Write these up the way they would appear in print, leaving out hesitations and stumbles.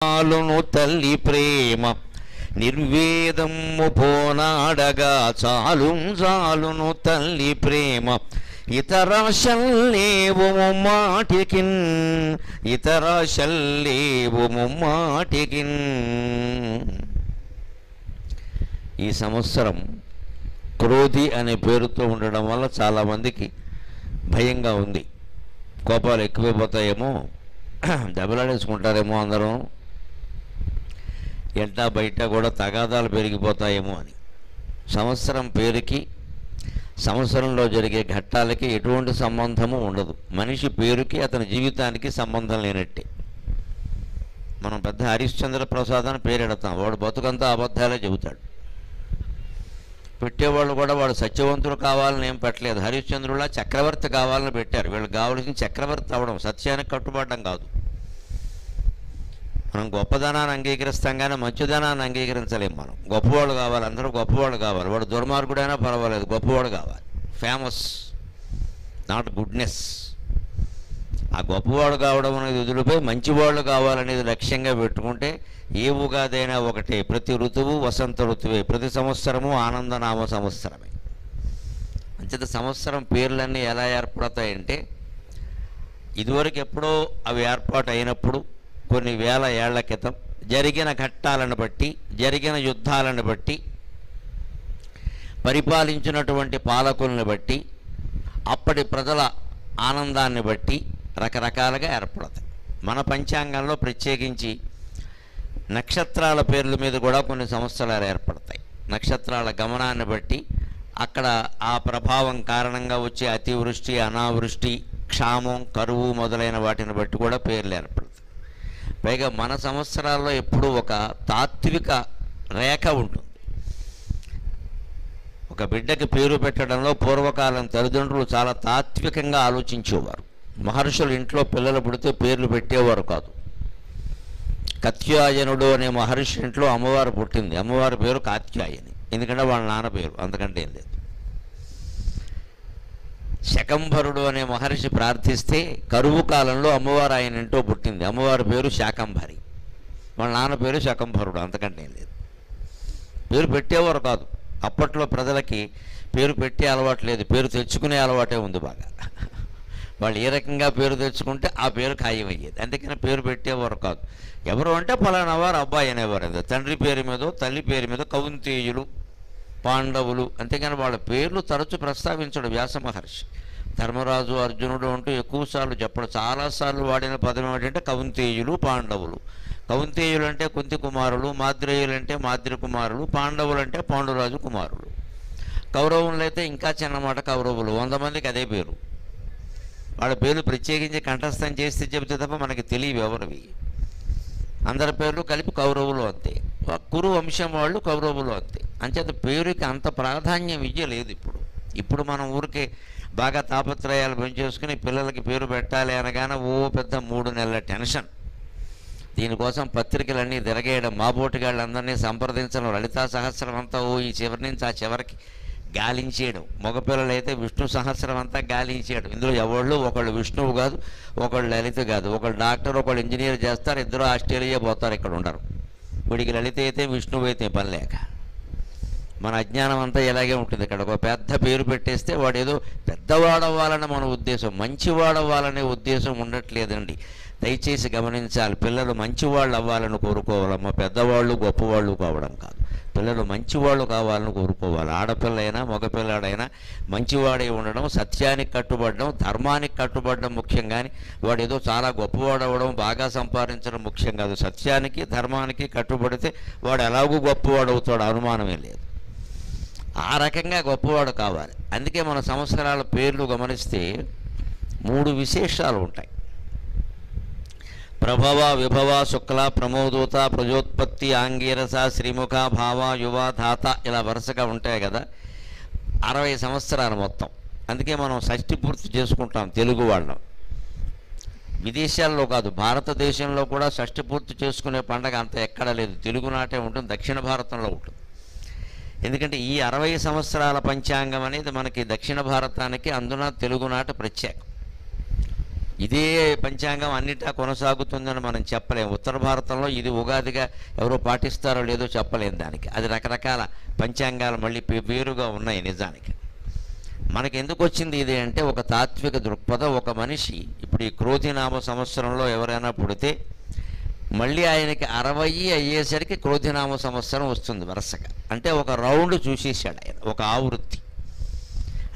చాలును తల్లి ప్రేమ నిర్వేదము పోనాడగా చాలును తల్లి ప్రేమ ఇతరాశల్లేవు మాటికిన్ ఈ సంవత్సరం క్రోధి అనే పేరుతో ఉండడం వల్ల చాలామందికి భయంగా ఉంది. కోపాలు ఎక్కువైపోతాయేమో, దెబ్బలాడేసుకుంటారేమో, అందరం ఎంట బయట కూడా తగాదాలు పెరిగిపోతాయేమో అని. సంవత్సరం పేరుకి సంవత్సరంలో జరిగే ఘట్టాలకి ఎటువంటి సంబంధము ఉండదు. మనిషి పేరుకి అతని జీవితానికి సంబంధం లేనట్టే. మనం పెద్ద హరిశ్చంద్ర ప్రసాద్ అని పేరెడతాం, వాడు బతుకంతా అబద్ధాలే చెబుతాడు. పెట్టేవాళ్ళు కూడా వాడు సత్యవంతుడు కావాలని ఏం పెట్టలేదు. హరిశ్చంద్రులా చక్రవర్తి కావాలని పెట్టారు. వీళ్ళకి కావాల్సిన చక్రవర్తి అవ్వడం, సత్యానికి కట్టుబడడం కాదు. మనం గొప్పదనాన్ని అంగీకరిస్తాం కానీ మంచిదనాన్ని అంగీకరించలేం. మనం గొప్పవాళ్ళు కావాలి, అందరూ గొప్పవాళ్ళు కావాలి. వాడు దుర్మార్గుడైనా పర్వాలేదు, గొప్పవాడు కావాలి. Famous, not goodness. ఆ గొప్పవాడు కావడం అనేది వదిలిపోయి మంచివాళ్ళు కావాలనేది లక్ష్యంగా పెట్టుకుంటే ఏ ఉగాదైనా ఒకటే. ప్రతి ఋతువు వసంత ఋతువే, ప్రతి సంవత్సరము ఆనందనామ సంవత్సరమే. అంచేత సంవత్సరం పేర్లన్నీ ఎలా ఏర్పడతాయంటే, ఇదివరకు ఎప్పుడో అవి ఏర్పాటు అయినప్పుడు కొన్ని వేల ఏళ్ల క్రితం జరిగిన ఘట్టాలను బట్టి, జరిగిన యుద్ధాలను బట్టి, పరిపాలించినటువంటి పాలకులను బట్టి, అప్పటి ప్రజల ఆనందాన్ని బట్టి రకరకాలుగా ఏర్పడతాయి. మన పంచాంగంలో ప్రత్యేకించి నక్షత్రాల పేర్ల మీద కూడా కొన్ని సంవత్సరాలు ఏర్పడతాయి. నక్షత్రాల గమనాన్ని బట్టి అక్కడ ఆ ప్రభావం కారణంగా వచ్చే అతివృష్టి, అనావృష్టి, క్షామం, కరువు మొదలైన వాటిని బట్టి కూడా పేర్లు ఏర్పడతాయి. పైగా మన సంవత్సరాల్లో ఎప్పుడూ ఒక తాత్విక రేఖ ఉంటుంది. ఒక బిడ్డకి పేరు పెట్టడంలో పూర్వకాలం తల్లిదండ్రులు చాలా తాత్వికంగా ఆలోచించేవారు. మహర్షులు ఇంట్లో పిల్లలు పుడితే పేర్లు పెట్టేవారు కాదు. కత్యాయనుడు అనే మహర్షి ఇంట్లో అమ్మవారు పుట్టింది. అమ్మవారి పేరు కాత్యాయని, ఎందుకంటే వాళ్ళ నాన్న పేరు, అంతకంటే ఏం లేదు. శకంభరుడు అనే మహర్షి ప్రార్థిస్తే కరువు కాలంలో అమ్మవారు ఆయన ఇంట్లో పుట్టింది. అమ్మవారి పేరు శాకంభరి, వాళ్ళ నాన్న పేరు శకంభరుడు, అంతకంటే ఏం లేదు. పేరు పెట్టేవారు కాదు. అప్పట్లో ప్రజలకి పేరు పెట్టే అలవాటు లేదు, పేరు తెచ్చుకునే అలవాటే ఉంది బాగా. వాళ్ళు ఏ రకంగా పేరు తెచ్చుకుంటే ఆ పేరు ఖాయమయ్యేది. అందుకని పేరు పెట్టేవారు కాదు. ఎవరు అంటే ఫలానా వారు అబ్బాయి అనేవారు. అంతే. తండ్రి పేరు మీదో తల్లి పేరు మీద కౌంతేయులు, పాండవులు, అంతేగాని వాళ్ళ పేర్లు తరచు ప్రస్తావించడు వ్యాస మహర్షి. ధర్మరాజు, అర్జునుడు అంటూ ఎక్కువసార్లు చెప్పడం. చాలాసార్లు వాడిన పదం ఏంటంటే కౌంతేయులు, పాండవులు. కౌంతేయులు అంటే కుంతి కుమారులు, మాద్రేయులు అంటే మాద్రి కుమారులు, పాండవులు అంటే పాండురాజు కుమారులు. కౌరవులు అయితే ఇంకా చిన్నమాట కౌరవులు. 100 మందికి అదే పేరు. వాళ్ళ పేర్లు ప్రత్యేకించి కంఠస్థం చేస్తే చెబితే తప్ప మనకి తెలియవు ఎవరివి. అందరి పేర్లు కలిపి కౌరవులు అంతే. కురు వంశం వాళ్ళు కౌరవులు అంతే. అంచేత పేరుకి అంత ప్రాధాన్యం ఇయ్యలేదు ఇప్పుడు మనం ఊరికే బాగా తాపత్రయాలు పెంచేసుకుని పిల్లలకి పేరు పెట్టాలి అనగానే పెద్ద 3 నెలల టెన్షన్. దీనికోసం పత్రికలన్నీ తిరగేయడం, మాబోటిగాళ్ళందరినీ సంప్రదించడం, లలితా సహస్రం అంతా ఈ చివరి నుంచి ఆ చివరికి గాలించేయడం. మగపిల్లలైతే విష్ణు సహస్రం అంతా గాలించేయడం. ఇందులో ఎవళ్ళు ఒకళ్ళు విష్ణువు కాదు, ఒకళ్ళు లలిత కాదు. ఒకళ్ళు డాక్టర్, ఒకళ్ళు ఇంజనీర్ చేస్తారు, ఇద్దరు ఆస్ట్రేలియా పోతారు, ఇక్కడ ఉండరు. వీడికి లలిత అయితే విష్ణువు అయితే పని లేక. మన అజ్ఞానం అంతా ఇలాగే ఉంటుంది. ఇక్కడ ఒక పెద్ద పేరు పెట్టేస్తే వాడు ఏదో పెద్దవాడవ్వాలని మన ఉద్దేశం, మంచివాడవ్వాలనే ఉద్దేశం ఉండట్లేదండి. దయచేసి గమనించాలి. పిల్లలు మంచివాళ్ళు అవ్వాలని కోరుకోవాలమ్మా, పెద్దవాళ్ళు గొప్పవాళ్ళు కావడం కాదు. పిల్లలు మంచివాళ్ళు కావాలని కోరుకోవాలి. ఆడపిల్లైనా మగపిల్లాడైనా మంచివాడే ఉండడం, సత్యానికి కట్టుబడడం, ధర్మానికి కట్టుబడడం ముఖ్యం. కానీ వాడు ఏదో చాలా గొప్పవాడు అవ్వడం, బాగా సంపాదించడం ముఖ్యం కాదు. సత్యానికి ధర్మానికి కట్టుబడితే వాడు ఎలాగూ గొప్పవాడు అవుతాడు, అనుమానమే లేదు. ఆ రకంగా గొప్పవాడు కావాలి. అందుకే మన సంవత్సరాల పేర్లు గమనిస్తే 3 విశేషాలు ఉంటాయి. ప్రభవ, విభవ, శుక్ల, ప్రమోదూత, ప్రజోత్పత్తి, ఆంగీరస, శ్రీముఖ, భావ, యువ, ధాత, ఇలా వరుసగా ఉంటాయి కదా. 60 సంవత్సరాలు మొత్తం. అందుకే మనం షష్ఠి పూర్తి చేసుకుంటాం తెలుగు వాళ్ళం. విదేశాల్లో కాదు, భారతదేశంలో కూడా షష్ఠి పూర్తి చేసుకునే పండగ అంత ఎక్కడ లేదు. తెలుగునాటే ఉంటుంది, దక్షిణ భారతంలో ఉంటుంది. ఎందుకంటే ఈ 60 సంవత్సరాల పంచాంగం అనేది మనకి దక్షిణ భారతానికి, అందున తెలుగునాట ప్రత్యేకం. ఇదే పంచాంగం అన్నిటా కొనసాగుతుందని మనం చెప్పలేము. ఉత్తర భారతంలో ఇది ఉగాదిగా ఎవరో పాటిస్తారో లేదో చెప్పలేము దానికి. అది రకరకాల పంచాంగాలు మళ్ళీ వేరుగా ఉన్నాయి నిజానికి. మనకి ఎందుకు వచ్చింది ఇది అంటే ఒక తాత్విక దృక్పథం. ఒక మనిషి ఇప్పుడు ఈ క్రోధినామ సంవత్సరంలో ఎవరైనా పుడితే మళ్ళీ ఆయనకి 60 అయ్యేసరికి క్రోధినామ సంవత్సరం వస్తుంది వరుసగా. అంటే ఒక రౌండ్ చూసేసాడు ఆయన, ఒక ఆవృత్తి.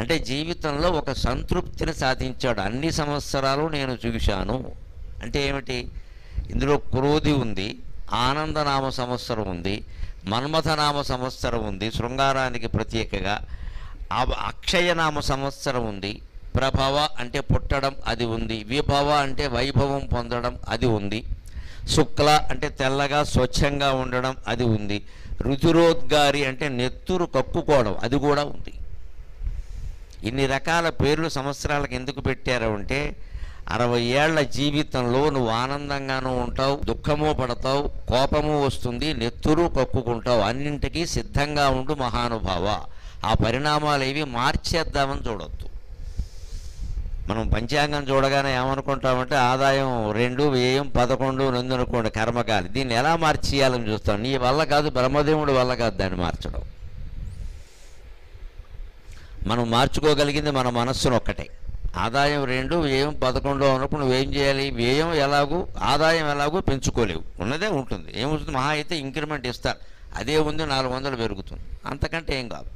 అంటే జీవితంలో ఒక సంతృప్తిని సాధించాడు. అన్ని సంవత్సరాలు నేను చూశాను అంటే ఏమిటి? ఇందులో క్రోధి ఉంది, ఆనందనామ సంవత్సరం ఉంది, మన్మథనామ సంవత్సరం ఉంది శృంగారానికి ప్రత్యేకగా, అక్షయనామ సంవత్సరం ఉంది, ప్రభవ అంటే పుట్టడం అది ఉంది, విభవ అంటే వైభవం పొందడం అది ఉంది, శుక్ల అంటే తెల్లగా స్వచ్ఛంగా ఉండడం అది ఉంది, రుధిరోద్గారి అంటే నెత్తురు కక్కుకోవడం అది కూడా ఉంది. ఇన్ని రకాల పేర్లు సంవత్సరాలకు ఎందుకు పెట్టారు అంటే 60 ఏళ్ల జీవితంలో నువ్వు ఆనందంగానూ ఉంటావు, దుఃఖము పడతావు, కోపము వస్తుంది, నెత్తురు కక్కుకుంటావు, అన్నింటికీ సిద్ధంగా ఉండు మహానుభావ. ఆ పరిణామాలు ఏవి మార్చేద్దామని చూడొద్దు. మనం పంచాంగం చూడగానే ఏమనుకుంటామంటే ఆదాయం 2, వ్యయం 11 అనుకోండి కర్మకాలి. దీన్ని ఎలా మార్చేయాలని చూస్తాం. నీ వల్ల కాదు, బ్రహ్మదేవుడి వల్ల కాదు దాన్ని మార్చడం. మనం మార్చుకోగలిగింది మన మనస్సును ఒక్కటే. ఆదాయం 2, వ్యయం 11 అన్నప్పుడు నువ్వేం చేయాలి? వ్యయం ఎలాగూ ఆదాయం ఎలాగూ పెంచుకోలేవు, ఉన్నదే ఉంటుంది. ఏమవుతుంది? మహా అయితే ఇంక్రిమెంట్ ఇస్తారు, అదే ఉంది 400 పెరుగుతుంది, అంతకంటే ఏం కాదు.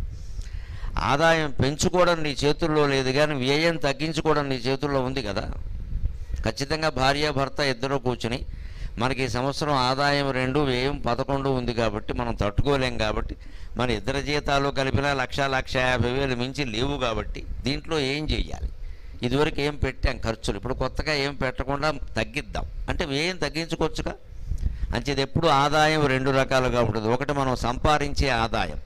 ఆదాయం పెంచుకోవడం నీ చేతుల్లో లేదు, కానీ వ్యయం తగ్గించుకోవడం నీ చేతుల్లో ఉంది కదా. ఖచ్చితంగా భార్యాభర్త ఇద్దరు కూర్చుని మనకి ఈ సంవత్సరం ఆదాయం 2, వ్యయం 11 ఉంది కాబట్టి మనం తట్టుకోలేం, కాబట్టి మన ఇద్దరి జీతాలు కలిపినా 1,50,000 మించి లేవు, కాబట్టి దీంట్లో ఏం చెయ్యాలి? ఇదివరకు ఏం పెట్టాం ఖర్చులు, ఇప్పుడు కొత్తగా ఏం పెట్టకుండా తగ్గిద్దాం అంటే వ్యయం తగ్గించుకోవచ్చుగా. అంచేది ఎప్పుడు ఆదాయం 2 రకాలుగా ఉంటుంది. ఒకటి మనం సంపాదించే ఆదాయం,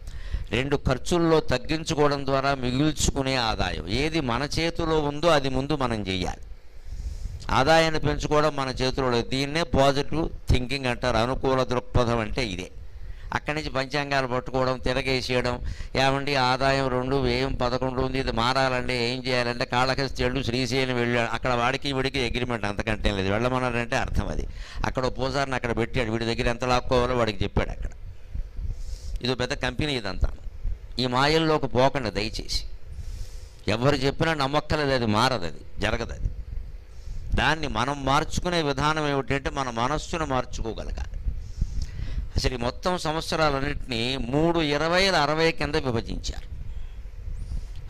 2 ఖర్చుల్లో తగ్గించుకోవడం ద్వారా మిగిల్చుకునే ఆదాయం. ఏది మన చేతిలో ఉందో అది ముందు మనం చెయ్యాలి. ఆదాయాన్ని పెంచుకోవడం మన చేతిలో లేదు. దీన్నే పాజిటివ్ థింకింగ్ అంటారు. అనుకూల దృక్పథం అంటే ఇదే. అక్కడి నుంచి పంచాంగాలు పట్టుకోవడం, తిరగేసేయడం. ఏమండి ఆదాయం 2, వ్యయం 11 ఉంది, ఇది మారాలంటే ఏం చేయాలంటే కాళహస్తి శ్రీశైలం వెళ్ళాడు, అక్కడ వాడికి వీడికి అగ్రిమెంట్, అంతకంటే లేదు. వెళ్ళమన్నాడంటే అర్థం అది. అక్కడ పూజారిని అక్కడ పెట్టాడు, వీడి దగ్గర ఎంత లాక్కోవాలో వాడికి చెప్పాడు అక్కడ. ఇది పెద్ద కంపెనీ ఇదంతా. ఈ మాయల్లోకి పోకండి దయచేసి. ఎవరు చెప్పినా నమ్మక్కలేదు, అది మారదు, అది జరగదు. అది దాన్ని మనం మార్చుకునే విధానం ఏమిటంటే మన మనస్సును మార్చుకోగలగాలి. అసలు ఈ మొత్తం సంవత్సరాలన్నింటినీ 3 20 60 కింద విభజించారు.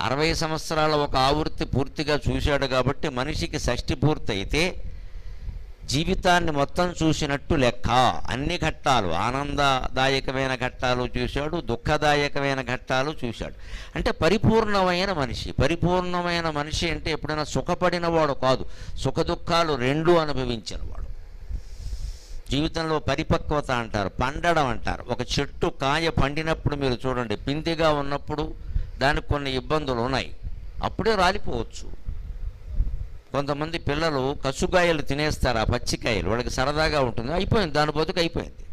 60 సంవత్సరాల ఒక ఆవృత్తి పూర్తిగా చూశాడు కాబట్టి మనిషికి షష్ఠి పూర్తి అయితే జీవితాన్ని మొత్తం చూసినట్టు లెక్క. అన్ని ఘట్టాలు, ఆనందదాయకమైన ఘట్టాలు చూశాడు, దుఃఖదాయకమైన ఘట్టాలు చూశాడు. అంటే పరిపూర్ణమైన మనిషి. పరిపూర్ణమైన మనిషి అంటే ఎప్పుడైనా సుఖపడినవాడు కాదు, సుఖ దుఃఖాలు 2 అనుభవించినవాడు. జీవితంలో పరిపక్వత అంటారు, పండడం అంటారు. ఒక చెట్టు కాయ పండినప్పుడు మీరు చూడండి, పిందిగా ఉన్నప్పుడు దానికి కొన్ని ఇబ్బందులు ఉన్నాయి, అప్పుడే రాలిపోవచ్చు. కొంతమంది పిల్లలు కసుకాయలు తినేస్తారు, ఆ పచ్చికాయలు, వాళ్ళకి సరదాగా ఉంటుంది, అయిపోయింది, దాని బతుకు అయిపోయింది.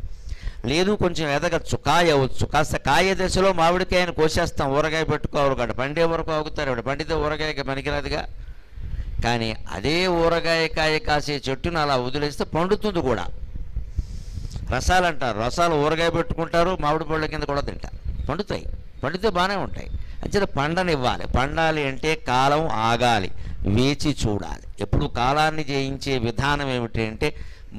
లేదు కొంచెం ఎదగచ్చు, కాయ అవ్వచ్చు. కాస్త కాయ దశలో మామిడికాయను కోసేస్తాం, ఊరగాయ పెట్టుకోవాలి కాదు, పండే వరకు ఆగుతారు. ఆవిడ పండితే ఊరగాయకి పనికిరాదుగా. కానీ అదే ఊరగాయ కాయ కాసే చెట్టును అలా వదిలేస్తే పండుతుంది కూడా. రసాలు అంటారు, రసాలు ఊరగాయ పెట్టుకుంటారు, మామిడి పళ్ళ కింద కూడా తింటారు, పండుతాయి, పండితే బాగానే ఉంటాయి. అంటే పండనివ్వాలి. పండాలి అంటే కాలం ఆగాలి, వేచి చూడాలి. ఎప్పుడు కాలాన్ని జయించే విధానం ఏమిటంటే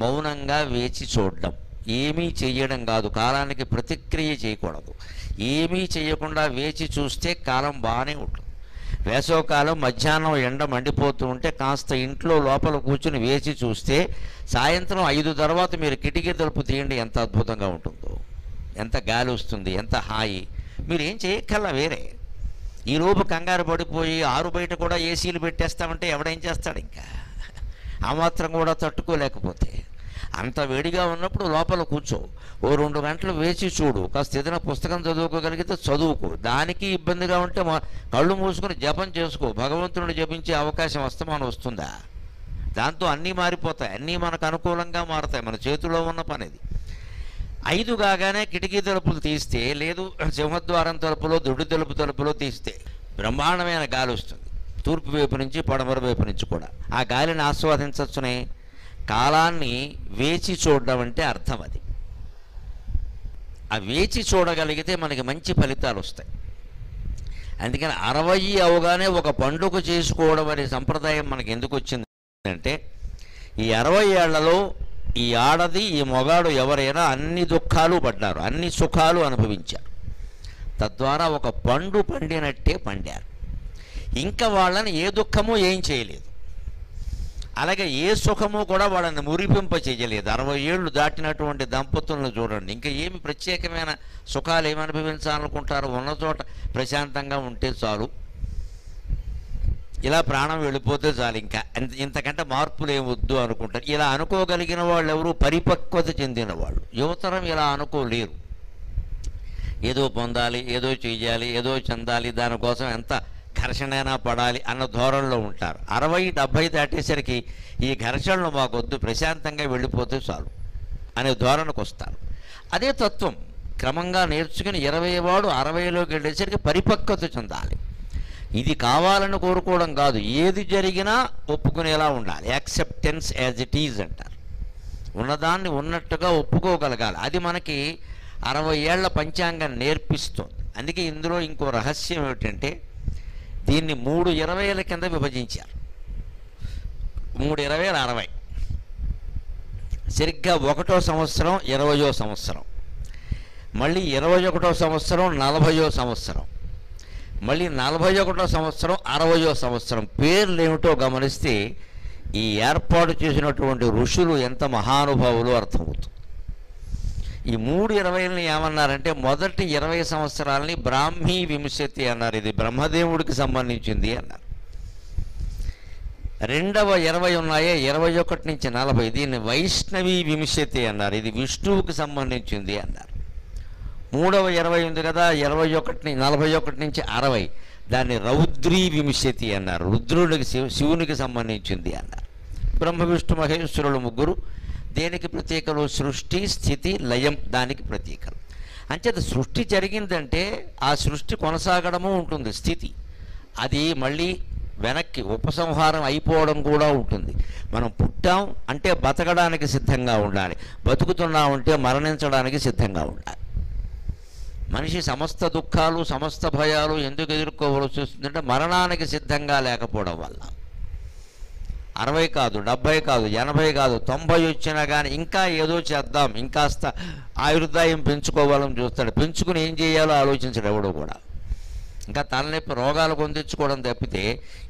మౌనంగా వేచి చూడడం, ఏమీ చెయ్యడం కాదు. కాలానికి ప్రతిక్రియ చేయకూడదు. ఏమీ చేయకుండా వేచి చూస్తే కాలం బాగానే ఉంటుంది. వేసవకాలం మధ్యాహ్నం ఎండ మండిపోతూ ఉంటే కాస్త ఇంట్లో లోపల కూర్చుని వేచి చూస్తే సాయంత్రం 5 తర్వాత మీరు కిటికీ తలుపు తీయండి, ఎంత అద్భుతంగా ఉంటుందో, ఎంత గాలి వస్తుంది, ఎంత హాయి. మీరు ఏం చేయక్కర్లా వేరే. ఈలోపు కంగారు పడిపోయి 6 బయట కూడా ఏసీలు పెట్టేస్తామంటే ఎవడేం చేస్తాడు? ఇంకా ఆ మాత్రం కూడా తట్టుకోలేకపోతే అంత వేడిగా ఉన్నప్పుడు లోపల కూర్చో, ఓ 2 గంటలు వేచి చూడు, కాస్త ఏదైనా పుస్తకం చదువుకోగలిగితే చదువుకో. దానికి ఇబ్బందిగా ఉంటే కళ్ళు మూసుకొని జపం చేసుకో. భగవంతుడిని జపించే అవకాశం వస్తమానం వస్తుందా? దాంతో అన్నీ మారిపోతాయి, అన్నీ మనకు అనుకూలంగా మారుతాయి. మన చేతిలో ఉన్న పనిది. 5 కాగానే కిటికీ తలుపులు తీస్తే, లేదు సింహద్వారం తలుపులో దొడ్డు తలుపులో తీస్తే బ్రహ్మాండమైన గాలి వస్తుంది. తూర్పు వైపు నుంచి పడమర వైపు నుంచి కూడా. ఆ గాలిని ఆస్వాదించవచ్చునే. కాలాన్ని వేచి చూడడం అంటే అర్థం అది. ఆ వేచి చూడగలిగితే మనకి మంచి ఫలితాలు వస్తాయి. అందుకని 60 అవగానే ఒక పండుగ చేసుకోవడం అనే సంప్రదాయం మనకి ఎందుకు వచ్చింది అంటే, ఈ 60 ఏళ్లలో ఈ ఆడది ఈ మొగాడు ఎవరైనా అన్ని దుఃఖాలు పడ్డారు, అన్ని సుఖాలు అనుభవించారు. తద్వారా ఒక పండు పండినట్టే పండారు. ఇంకా వాళ్ళని ఏ దుఃఖము ఏం చేయలేదు, అలాగే ఏ సుఖము కూడా వాళ్ళని మురిపింప చేయలేదు. 60 ఏళ్ళు దాటినటువంటి దంపతులను చూడండి, ఇంకా ఏమి ప్రత్యేకమైన సుఖాలు ఏమి అనుభవించాలనుకుంటారు? ఉన్న చోట ప్రశాంతంగా ఉంటే చాలు, ఇలా ప్రాణం వెళ్ళిపోతే చాలు, ఇంకా ఇంతకంటే మార్పులు ఏమొద్దు అనుకుంటారు. ఇలా అనుకోగలిగిన వాళ్ళు ఎవరు? పరిపక్వత చెందిన వాళ్ళు. యువతరం ఇలా అనుకోలేరు. ఏదో పొందాలి, ఏదో చెయ్యాలి, ఏదో చెందాలి, దానికోసం ఎంత ఘర్షణైనా పడాలి అన్న ధోరణిలో ఉంటారు. 60-70 దాటేసరికి ఈ ఘర్షణలు మాకొద్దు, ప్రశాంతంగా వెళ్ళిపోతే చాలు అనే ధోరణికి వస్తారు. అదే తత్వం క్రమంగా నేర్చుకుని 20 వాడు 60లోకి వెళ్ళేసరికి పరిపక్వత చెందాలి. ఇది కావాలని కోరుకోవడం కాదు, ఏది జరిగినా ఒప్పుకునేలా ఉండాలి. యాక్సెప్టెన్స్ యాజ్ ఇట్ ఈజ్ అంటారు. ఉన్నదాన్ని ఉన్నట్టుగా ఒప్పుకోగలగాలి. అది మనకి 60 ఏళ్ల పంచాంగం నేర్పిస్తుంది. అందుకే ఇందులో ఇంకో రహస్యం ఏమిటంటే, దీన్ని 3 20ల కింద విభజించారు. 3 20లు 60, సరిగ్గా 1వ సంవత్సరం 20వ సంవత్సరం, మళ్ళీ 21వ సంవత్సరం 40వ సంవత్సరం, మళ్ళీ 41వ సంవత్సరం 60వ సంవత్సరం. పేర్లు ఏమిటో గమనిస్తే ఈ ఏర్పాటు చేసినటువంటి ఋషులు ఎంత మహానుభావులు అర్థమవుతుంది. ఈ 3 20లని ఏమన్నారంటే, మొదటి 20 సంవత్సరాలని బ్రాహ్మీ వింశతి అన్నారు, ఇది బ్రహ్మదేవుడికి సంబంధించింది అన్నారు. రెండవ 20 ఉన్నాయే 21 నుంచి 40, దీన్ని వైష్ణవీ వింశతి అన్నారు, ఇది విష్ణువుకి సంబంధించింది అన్నారు. మూడవ 20 ఉంది కదా 41 నుంచి 60, దాన్ని రౌద్రీ వింశతి అన్నారు, రుద్రుడికి శివునికి సంబంధించింది అన్నారు. బ్రహ్మ విష్ణు మహేశ్వరులు ముగ్గురు దేనికి ప్రతీకలు? సృష్టి, స్థితి, లయం దానికి ప్రతీకలు. అంచేత సృష్టి జరిగిందంటే ఆ సృష్టి కొనసాగడము ఉంటుంది, స్థితి అది మళ్ళీ వెనక్కి ఉపసంహారం అయిపోవడం కూడా ఉంటుంది. మనం పుట్టాం అంటే బతకడానికి సిద్ధంగా ఉండాలి, బతుకుతున్నామంటే మరణించడానికి సిద్ధంగా ఉండాలి. మనిషి సమస్త దుఃఖాలు సమస్త భయాలు ఎందుకు ఎదుర్కోవలసి వస్తుందంటే మరణానికి సిద్ధంగా లేకపోవడం వల్ల. 60 కాదు, 70 కాదు, 80 కాదు, 90 వచ్చినా కానీ ఇంకా ఏదో చేద్దాం, ఇంకాస్త ఆయుర్దాయం పెంచుకోవాలని చూస్తాడు. పెంచుకుని ఏం చేయాలో ఆలోచించడు ఎవడో కూడా. ఇంకా తలనొప్పి రోగాలు కొందించుకోవడం తప్పితే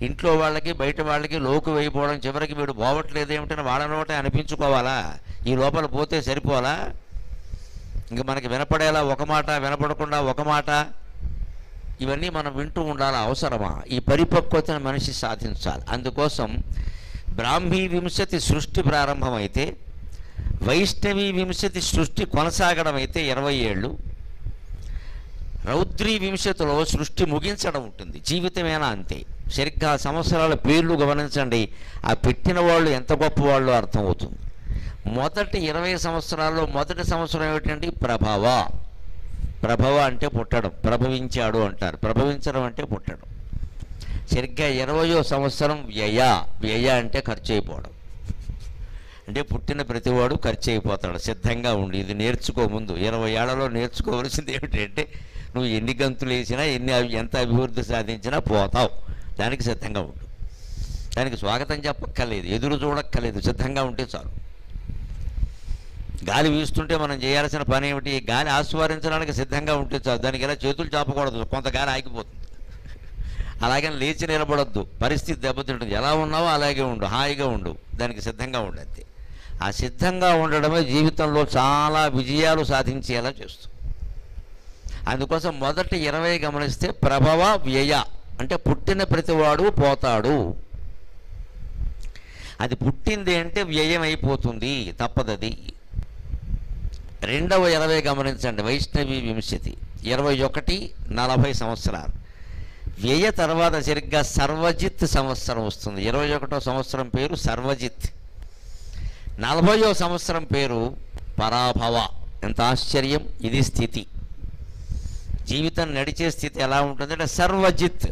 ఇంట్లో వాళ్ళకి బయట వాళ్ళకి లోకు వేయిపోవడం, చివరికి వీడు పోవట్లేదు ఏమిటని వాళ్ళ నోటే అనిపించుకోవాలా? ఈ లోపల పోతే సరిపోవాలా? ఇంక మనకి వినపడేలా ఒక మాట, వినపడకుండా ఒక మాట, ఇవన్నీ మనం వింటూ ఉండాలి. అవసరమా? ఈ పరిపక్వతను మనిషి సాధించాలి. అందుకోసం బ్రాహ్మీ వింశతి సృష్టి ప్రారంభమైతే, వైష్ణవీ వింశతి సృష్టి కొనసాగడం అయితే 20 ఏళ్ళు, రౌద్రీ వింశతిలో సృష్టి ముగించడం ఉంటుంది. జీవితమేనా అంతే. సరిగ్గా సంవత్సరాల పేర్లు గమనించండి, ఆ పెట్టిన వాళ్ళు ఎంత గొప్పవాళ్ళు అర్థమవుతుంది. మొదటి 20 సంవత్సరాల్లో మొదటి సంవత్సరం ఏమిటండి? ప్రభవ. ప్రభవ అంటే పుట్టడం, ప్రభవించాడు అంటారు. ప్రభవించడం అంటే పుట్టడం. సరిగ్గా 20వ సంవత్సరం వ్యయ. వ్యయ అంటే ఖర్చు అయిపోవడం. అంటే పుట్టిన ప్రతివాడు ఖర్చు అయిపోతాడు. సిద్ధంగా ఉండి ఇది నేర్చుకో. ముందు 20 ఏళ్లలో నేర్చుకోవాల్సింది ఏమిటంటే, నువ్వు ఎన్ని గంతులు వేసినా ఎంత అభివృద్ధి సాధించినా పోతావు. దానికి సిద్ధంగా ఉండు. దానికి స్వాగతం చెప్పక్కర్లేదు, ఎదురు చూడక్కర్లేదు, సిద్ధంగా ఉంటే చాలు. గాలి వీస్తుంటే మనం చేయాల్సిన పని ఏమిటి? గాలి ఆస్వాదించడానికి సిద్ధంగా ఉంటే చాలు. దానికి ఎలా చేతులు చాపకూడదు, కొంత గాలి ఆగిపోతుంది. అలాగే లేచి నిలబడద్దు, పరిస్థితి దెబ్బతింటుంది. ఎలా ఉన్నావో అలాగే ఉండు, హాయిగా ఉండు, దానికి సిద్ధంగా ఉండద్ది. ఆ సిద్ధంగా ఉండడమే జీవితంలో చాలా విజయాలు సాధించేలా చేస్తుంది. అందుకోసం మొదటి 20 గమనిస్తే ప్రభవ వ్యయ అంటే పుట్టిన ప్రతివాడు పోతాడు. అది పుట్టింది అంటే వ్యయం అయిపోతుంది, తప్పదది. రెండవ 20 గమనించండి, వైష్ణవీ వింశతి 21-40 సంవత్సరాలు. వ్యయ తర్వాత సరిగ్గా సర్వజిత్ సంవత్సరం వస్తుంది. 21వ సంవత్సరం పేరు సర్వజిత్, 40వ సంవత్సరం పేరు పరాభవ. ఎంత ఆశ్చర్యం! ఇది స్థితి. జీవితం నడిచే స్థితి ఎలా ఉంటుందంటే సర్వజిత్.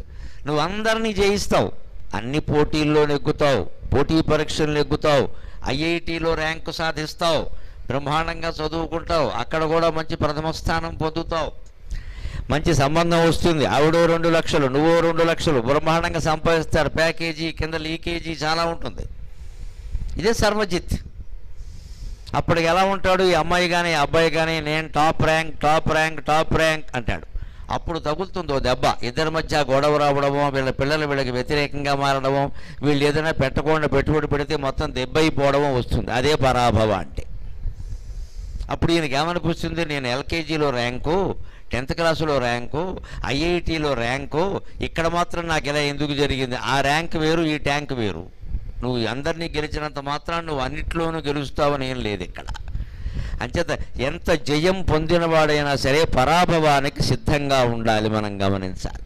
నువ్వు అందరినీ జయిస్తావు, అన్ని పోటీల్లో నెగ్గుతావు, పోటీ పరీక్షలు నెగ్గుతావు, ఐఐటిలో ర్యాంకు సాధిస్తావు, బ్రహ్మాండంగా చదువుకుంటావు, అక్కడ కూడా మంచి ప్రథమ స్థానం పొందుతావు, మంచి సంబంధం వస్తుంది, ఆవిడో 2 లక్షలు నువ్వో 2 లక్షలు, బ్రహ్మాండంగా సంపాదిస్తారు, ప్యాకేజీ కింద లీకేజీ చాలా ఉంటుంది. ఇదే సర్వజిత్. అప్పటికి ఎలా ఉంటాడు ఈ అమ్మాయి కానీ అబ్బాయి కానీ, నేను టాప్ ర్యాంక్ అంటాడు. అప్పుడు తగులుతుందో దెబ్బ, ఇద్దరి మధ్య గొడవ రావడమో, వీళ్ళ పిల్లలు వీళ్ళకి వ్యతిరేకంగా మారడమో, వీళ్ళు ఏదైనా పెట్టకుండా పెట్టుబడి పెడితే మొత్తం దెబ్బ అయిపోవడమో వస్తుంది. అదే పరాభవ అంటే. అప్పుడు ఈయనకి ఏమనిపిస్తుంది, నేను ఎల్కేజీలో ర్యాంకు, 10th క్లాసులో ర్యాంకు, ఐఐటిలో ర్యాంకు, ఇక్కడ మాత్రం నాకు ఇలా ఎందుకు జరిగింది? ఆ ర్యాంక్ వేరు, ఈ ట్యాంక్ వేరు. నువ్వు అందరినీ గెలిచినంత మాత్రం నువ్వు అన్నిట్లోనూ గెలుస్తావని ఏం లేదు ఇక్కడ. అంచేత ఎంత జయం పొందినవాడైనా సరే పరాభవానికి సిద్ధంగా ఉండాలి, మనం గమనించాలి.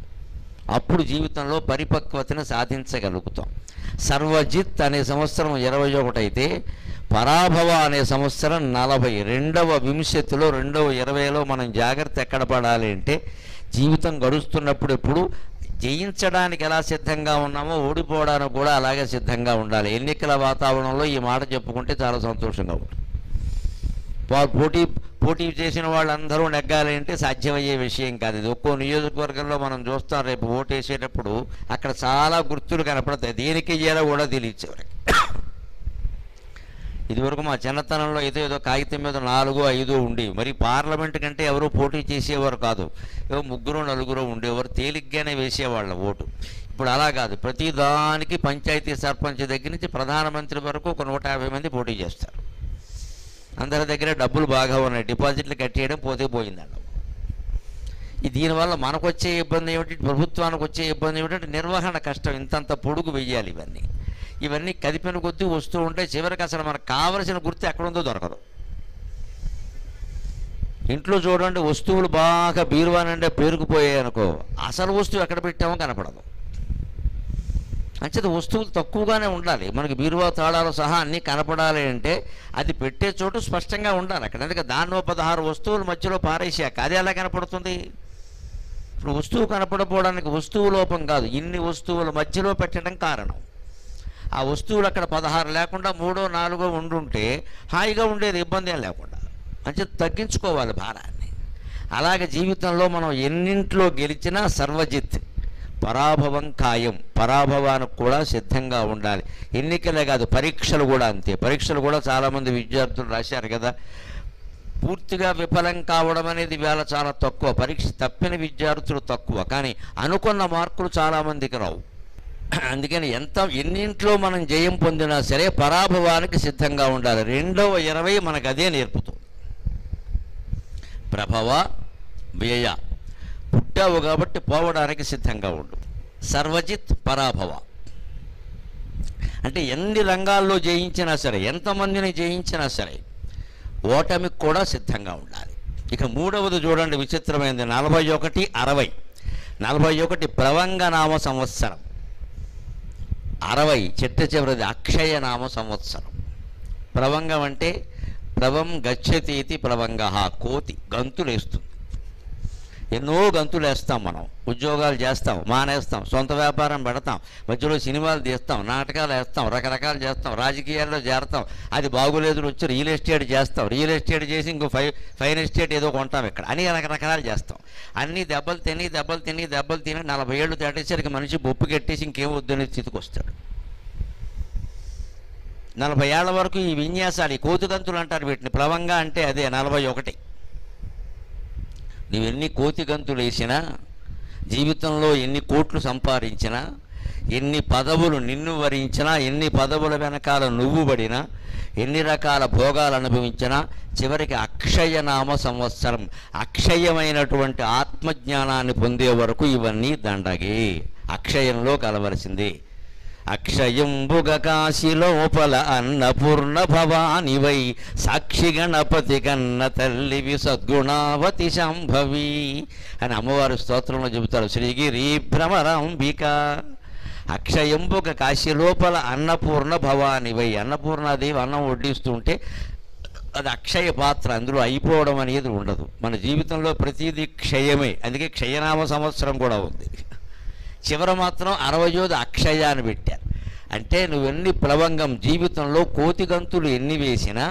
అప్పుడు జీవితంలో పరిపక్వతను సాధించగలుగుతాం. సర్వజిత్ అనే సంవత్సరం 21 అయితే, పరాభవ అనే సంవత్సరం 40. 2వ వింశతిలో 2వ 20లో మనం జాగ్రత్త ఎక్కడ పడాలి అంటే, జీవితం గడుస్తున్నప్పుడు ఎప్పుడు జయించడానికి ఎలా సిద్ధంగా ఉన్నామో ఓడిపోవడానికి కూడా అలాగే సిద్ధంగా ఉండాలి. ఎన్నికల వాతావరణంలో ఈ మాట చెప్పుకుంటే చాలా సంతోషంగా ఉంటుంది. పోటీ చేసిన వాళ్ళందరూ నెగ్గాలి అంటే సాధ్యమయ్యే విషయం కాదు. ఇది ఒక్కో నియోజకవర్గంలో మనం చూస్తాం, రేపు ఓటు వేసేటప్పుడు అక్కడ చాలా గుర్తులు కనపడతాయి, దేనికి ఇయ్యాలో కూడా తెలియచేవారు. ఇదివరకు మా చిన్నతనంలో ఏదో కాగితం మీద 4, 5 ఉండేవి. మరి పార్లమెంట్ కంటే ఎవరు పోటీ చేసేవారు కాదు, 3, 4 ఉండేవారు, తేలిగ్గానే వేసేవాళ్ళ ఓటు. ఇప్పుడు అలా కాదు, ప్రతి దానికి పంచాయతీ సర్పంచ్ దగ్గర నుంచి ప్రధానమంత్రి వరకు ఒక 150 మంది పోటీ చేస్తారు. అందరి దగ్గర డబ్బులు బాగా ఉన్నాయి, డిపాజిట్లు కట్టేయడం పోతే పోయిందండి. దీనివల్ల మనకు వచ్చే ఇబ్బంది ఏమిటి, ప్రభుత్వానికి వచ్చే ఇబ్బంది ఏమిటంటే నిర్వహణ కష్టం. ఇంతంత పొడుగు వెయ్యాలి, ఇవన్నీ కదిపిన కొద్దీ వస్తూ ఉంటే చివరికి అసలు మనకు కావలసిన గుర్తు ఎక్కడుందో దొరకదు. ఇంట్లో చూడండి, వస్తువులు బాగా బీరువా నిండా పేరుకుపోయాయి అనుకో, అసలు వస్తువు ఎక్కడ పెట్టామో కనపడదు. అంచేత వస్తువులు తక్కువగానే ఉండాలి. మనకి బీరువా తాళాలు సహా అన్నీ కనపడాలి అంటే అది పెట్టే చోటు స్పష్టంగా ఉండాలి. అక్కడ ఎందుకంటే దానిలో 16 వస్తువుల మధ్యలో పారేసాక అది ఎలా కనపడుతుంది? ఇప్పుడు వస్తువు కనపడపోవడానికి వస్తువు లోపం కాదు, ఇన్ని వస్తువుల మధ్యలో పెట్టడం కారణం. ఆ వస్తువులు అక్కడ 16 లేకుండా 3, 4 ఉండుంటే హాయిగా ఉండేది, ఇబ్బంది ఏం లేకుండా. అంచేత తగ్గించుకోవాలి భారాన్ని. అలాగే జీవితంలో మనం ఎన్నింట్లో గెలిచినా సర్వజిత్, పరాభవం ఖాయం. పరాభవానికి కూడా సిద్ధంగా ఉండాలి. ఎన్నికలే కాదు, పరీక్షలు కూడా అంతే. పరీక్షలు కూడా చాలామంది విద్యార్థులు రాశారు కదా, పూర్తిగా విఫలం కావడం అనేది వేళ చాలా తక్కువ. పరీక్ష తప్పిన విద్యార్థులు తక్కువ, కానీ అనుకున్న మార్కులు చాలామందికి రావు. అందుకని ఎన్నింట్లో మనం జయం పొందినా సరే పరాభవానికి సిద్ధంగా ఉండాలి. 2వ 20 మనకు అదే నేర్పుతుంది. ప్రభవ వ్యయ, పుట్టావు కాబట్టి పోవడానికి సిద్ధంగా ఉండు. సర్వజిత్ పరాభవ అంటే ఎన్ని రంగాల్లో జయించినా సరే, ఎంతమందిని జయించినా సరే ఓటమికి కూడా సిద్ధంగా ఉండాలి. ఇక 3వది చూడండి, విచిత్రమైనది. 41, 60. 41 ప్లవంగనామ సంవత్సరం, 60 చిట్ట చివరిది అక్షయనామ సంవత్సరం. ప్లవంగం అంటే ప్లవం గచ్చతీతి ప్లవంగ, కోతి గంతులేస్తుంది. ఎన్నో గంతులు వేస్తాం మనం, ఉద్యోగాలు చేస్తాం, మానేస్తాం, సొంత వ్యాపారం పెడతాం, మధ్యలో సినిమాలు తీస్తాం, నాటకాలు వేస్తాం, రకరకాలు చేస్తాం, రాజకీయాల్లో చేరతాం, అది బాగోలేదు వచ్చి రియల్ ఎస్టేట్ చేస్తాం, రియల్ ఎస్టేట్ చేసి ఇంకో ఫైన్ ఎస్టేట్ ఏదో కొంటాం, ఇక్కడ అని రకరకాలు చేస్తాం. అన్నీ దెబ్బలు తిని 40 ఏళ్ళు దాటేసరికి మనిషి బొప్పు కట్టేసి ఇంకేం వద్దనే స్థితికి వస్తాడు. 40 ఏళ్ల వరకు ఈ విన్యాసాలు, ఈ కోతిగంతులు అంటారు వీటిని. ప్లవంగా అంటే అదే 41. నువ్వెన్ని కోతి గంతులు వేసినా, జీవితంలో ఎన్ని కోట్లు సంపాదించినా, ఎన్ని పదవులు నిన్ను వరించినా, ఎన్ని పదవుల వెనకాల నువ్వు పడినా, ఎన్ని రకాల భోగాలు అనుభవించినా, చివరికి అక్షయనామ సంవత్సరం, అక్షయమైనటువంటి ఆత్మజ్ఞానాన్ని పొందే వరకు ఇవన్నీ దండగే, అక్షయంలో కలవలసింది. అక్షయంబుగ కాశీ లోపల అన్నపూర్ణ భవానివై, సాక్షి గణపతి కన్న తల్లివి సద్గుణావతి శాంభవి అని అమ్మవారి స్తోత్రంలో చెబుతారు. శ్రీగిరి భ్రమరాంబిక. అక్షయంబుగ కాశీ లోపల అన్నపూర్ణ భవానివై, అన్నపూర్ణాదేవి అన్నం వడ్డిస్తుంటే అది అక్షయ పాత్ర, అందులో అయిపోవడం అనేది ఉండదు. మన జీవితంలో ప్రతిదీ క్షయమే, అందుకే క్షయనామ సంవత్సరం కూడా ఉంది. చివర మాత్రం 60వ అక్షయ అని పెట్టారు. అంటే నువ్వెన్ని ప్లవంగం జీవితంలో కోతి గంతులు ఎన్ని వేసినా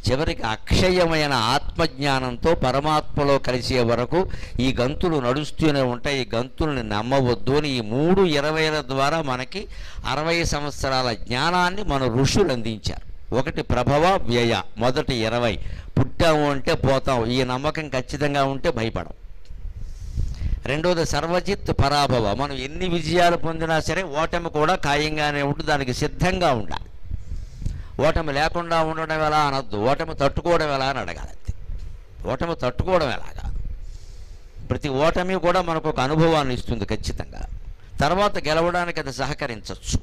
చివరికి అక్షయమైన ఆత్మజ్ఞానంతో పరమాత్మలో కలిసే వరకు ఈ గంతులు నడుస్తూనే ఉంటాయి. ఈ గంతుల్ని నమ్మవద్దు అని ఈ 3:20ల ద్వారా మనకి 60 సంవత్సరాల జ్ఞానాన్ని మన ఋషులు అందించారు. ఒకటి ప్రభవ వ్యయ, మొదటి 20 పుట్టాము అంటే పోతాం, ఈ నమ్మకం ఖచ్చితంగా ఉంటే భయపడం. రెండోది సర్వజిత్ పరాభవ, మనం ఎన్ని విజయాలు పొందినా సరే ఓటమి కూడా ఖాయంగానే ఉంటుంది, దానికి సిద్ధంగా ఉండాలి. ఓటమి లేకుండా ఉండడం ఎలా అనొద్దు, ఓటమి తట్టుకోవడం ఎలా అని అడగాలి. ఓటమి తట్టుకోవడం ఎలాగా, ప్రతి ఓటమి కూడా మనకు ఒక అనుభవాన్ని ఇస్తుంది ఖచ్చితంగా. తర్వాత గెలవడానికి అది సహకరించవచ్చు.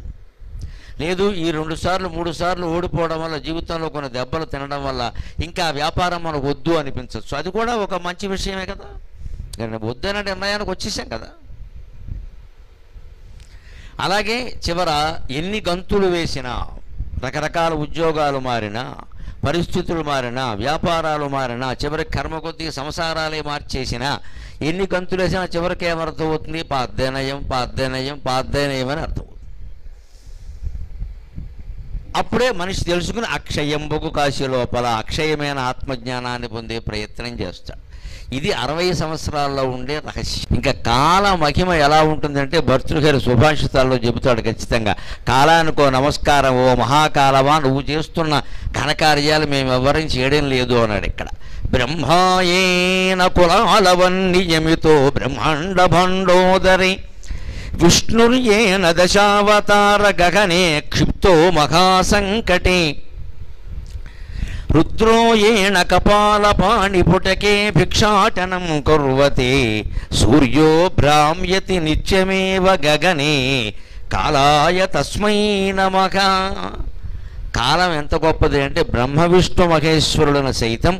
లేదు ఈ 2 సార్లు 3 సార్లు ఓడిపోవడం వల్ల జీవితంలో కొన్ని దెబ్బలు తినడం వల్ల ఇంకా వ్యాపారం మనకు వద్దు అనిపించవచ్చు, అది కూడా ఒక మంచి విషయమే కదా. వద్దనే నిర్ణయానికి వచ్చేసాం కదా. అలాగే చివర ఎన్ని గంతులు వేసినా, రకరకాల ఉద్యోగాలు మారినా, పరిస్థితులు మారినా, వ్యాపారాలు మారినా, చివరికి కర్మ కొద్దీ సంసారాలే మార్చేసినా, ఎన్ని గంతులు వేసినా చివరికి ఏమర్థం అవుతుంది? పాద్దనయం పాద్దనయం పాద్దనయం అని అర్థం అవుతుంది. అప్పుడే మనిషి తెలుసుకుని అక్షయంబుకు కాశీ లోపల అక్షయమైన ఆత్మజ్ఞానాన్ని పొందే ప్రయత్నం చేస్తాడు. ఇది 60 సంవత్సరాల్లో ఉండే రహస్యం. ఇంకా కాల మహిమ ఎలా ఉంటుందంటే భర్తృహరి సుభాషితాల్లో చెబుతాడు ఖచ్చితంగా. కాలానికో నమస్కారం, ఓ మహాకాలమా, నువ్వు చేస్తున్న ఘనకార్యాలు మేము ఎవరిని చేయడం లేదు అన్నాడు ఇక్కడ. బ్రహ్మాయేన కులాలవన్నియమితో బ్రహ్మాండ భండోదరి విష్ణుర్యేన దశావతార గగనే క్షిప్తో మహాసంకటే రుద్రోయేణ కపాలపాణిపుటకే భిక్షాటనం కుర్వతే సూర్యో భ్రామ్యతి నిత్యమేవ గగనే కాలాయ తస్మై నమః. కాలం ఎంత గొప్పది అంటే బ్రహ్మ విష్ణు మహేశ్వరులను సైతం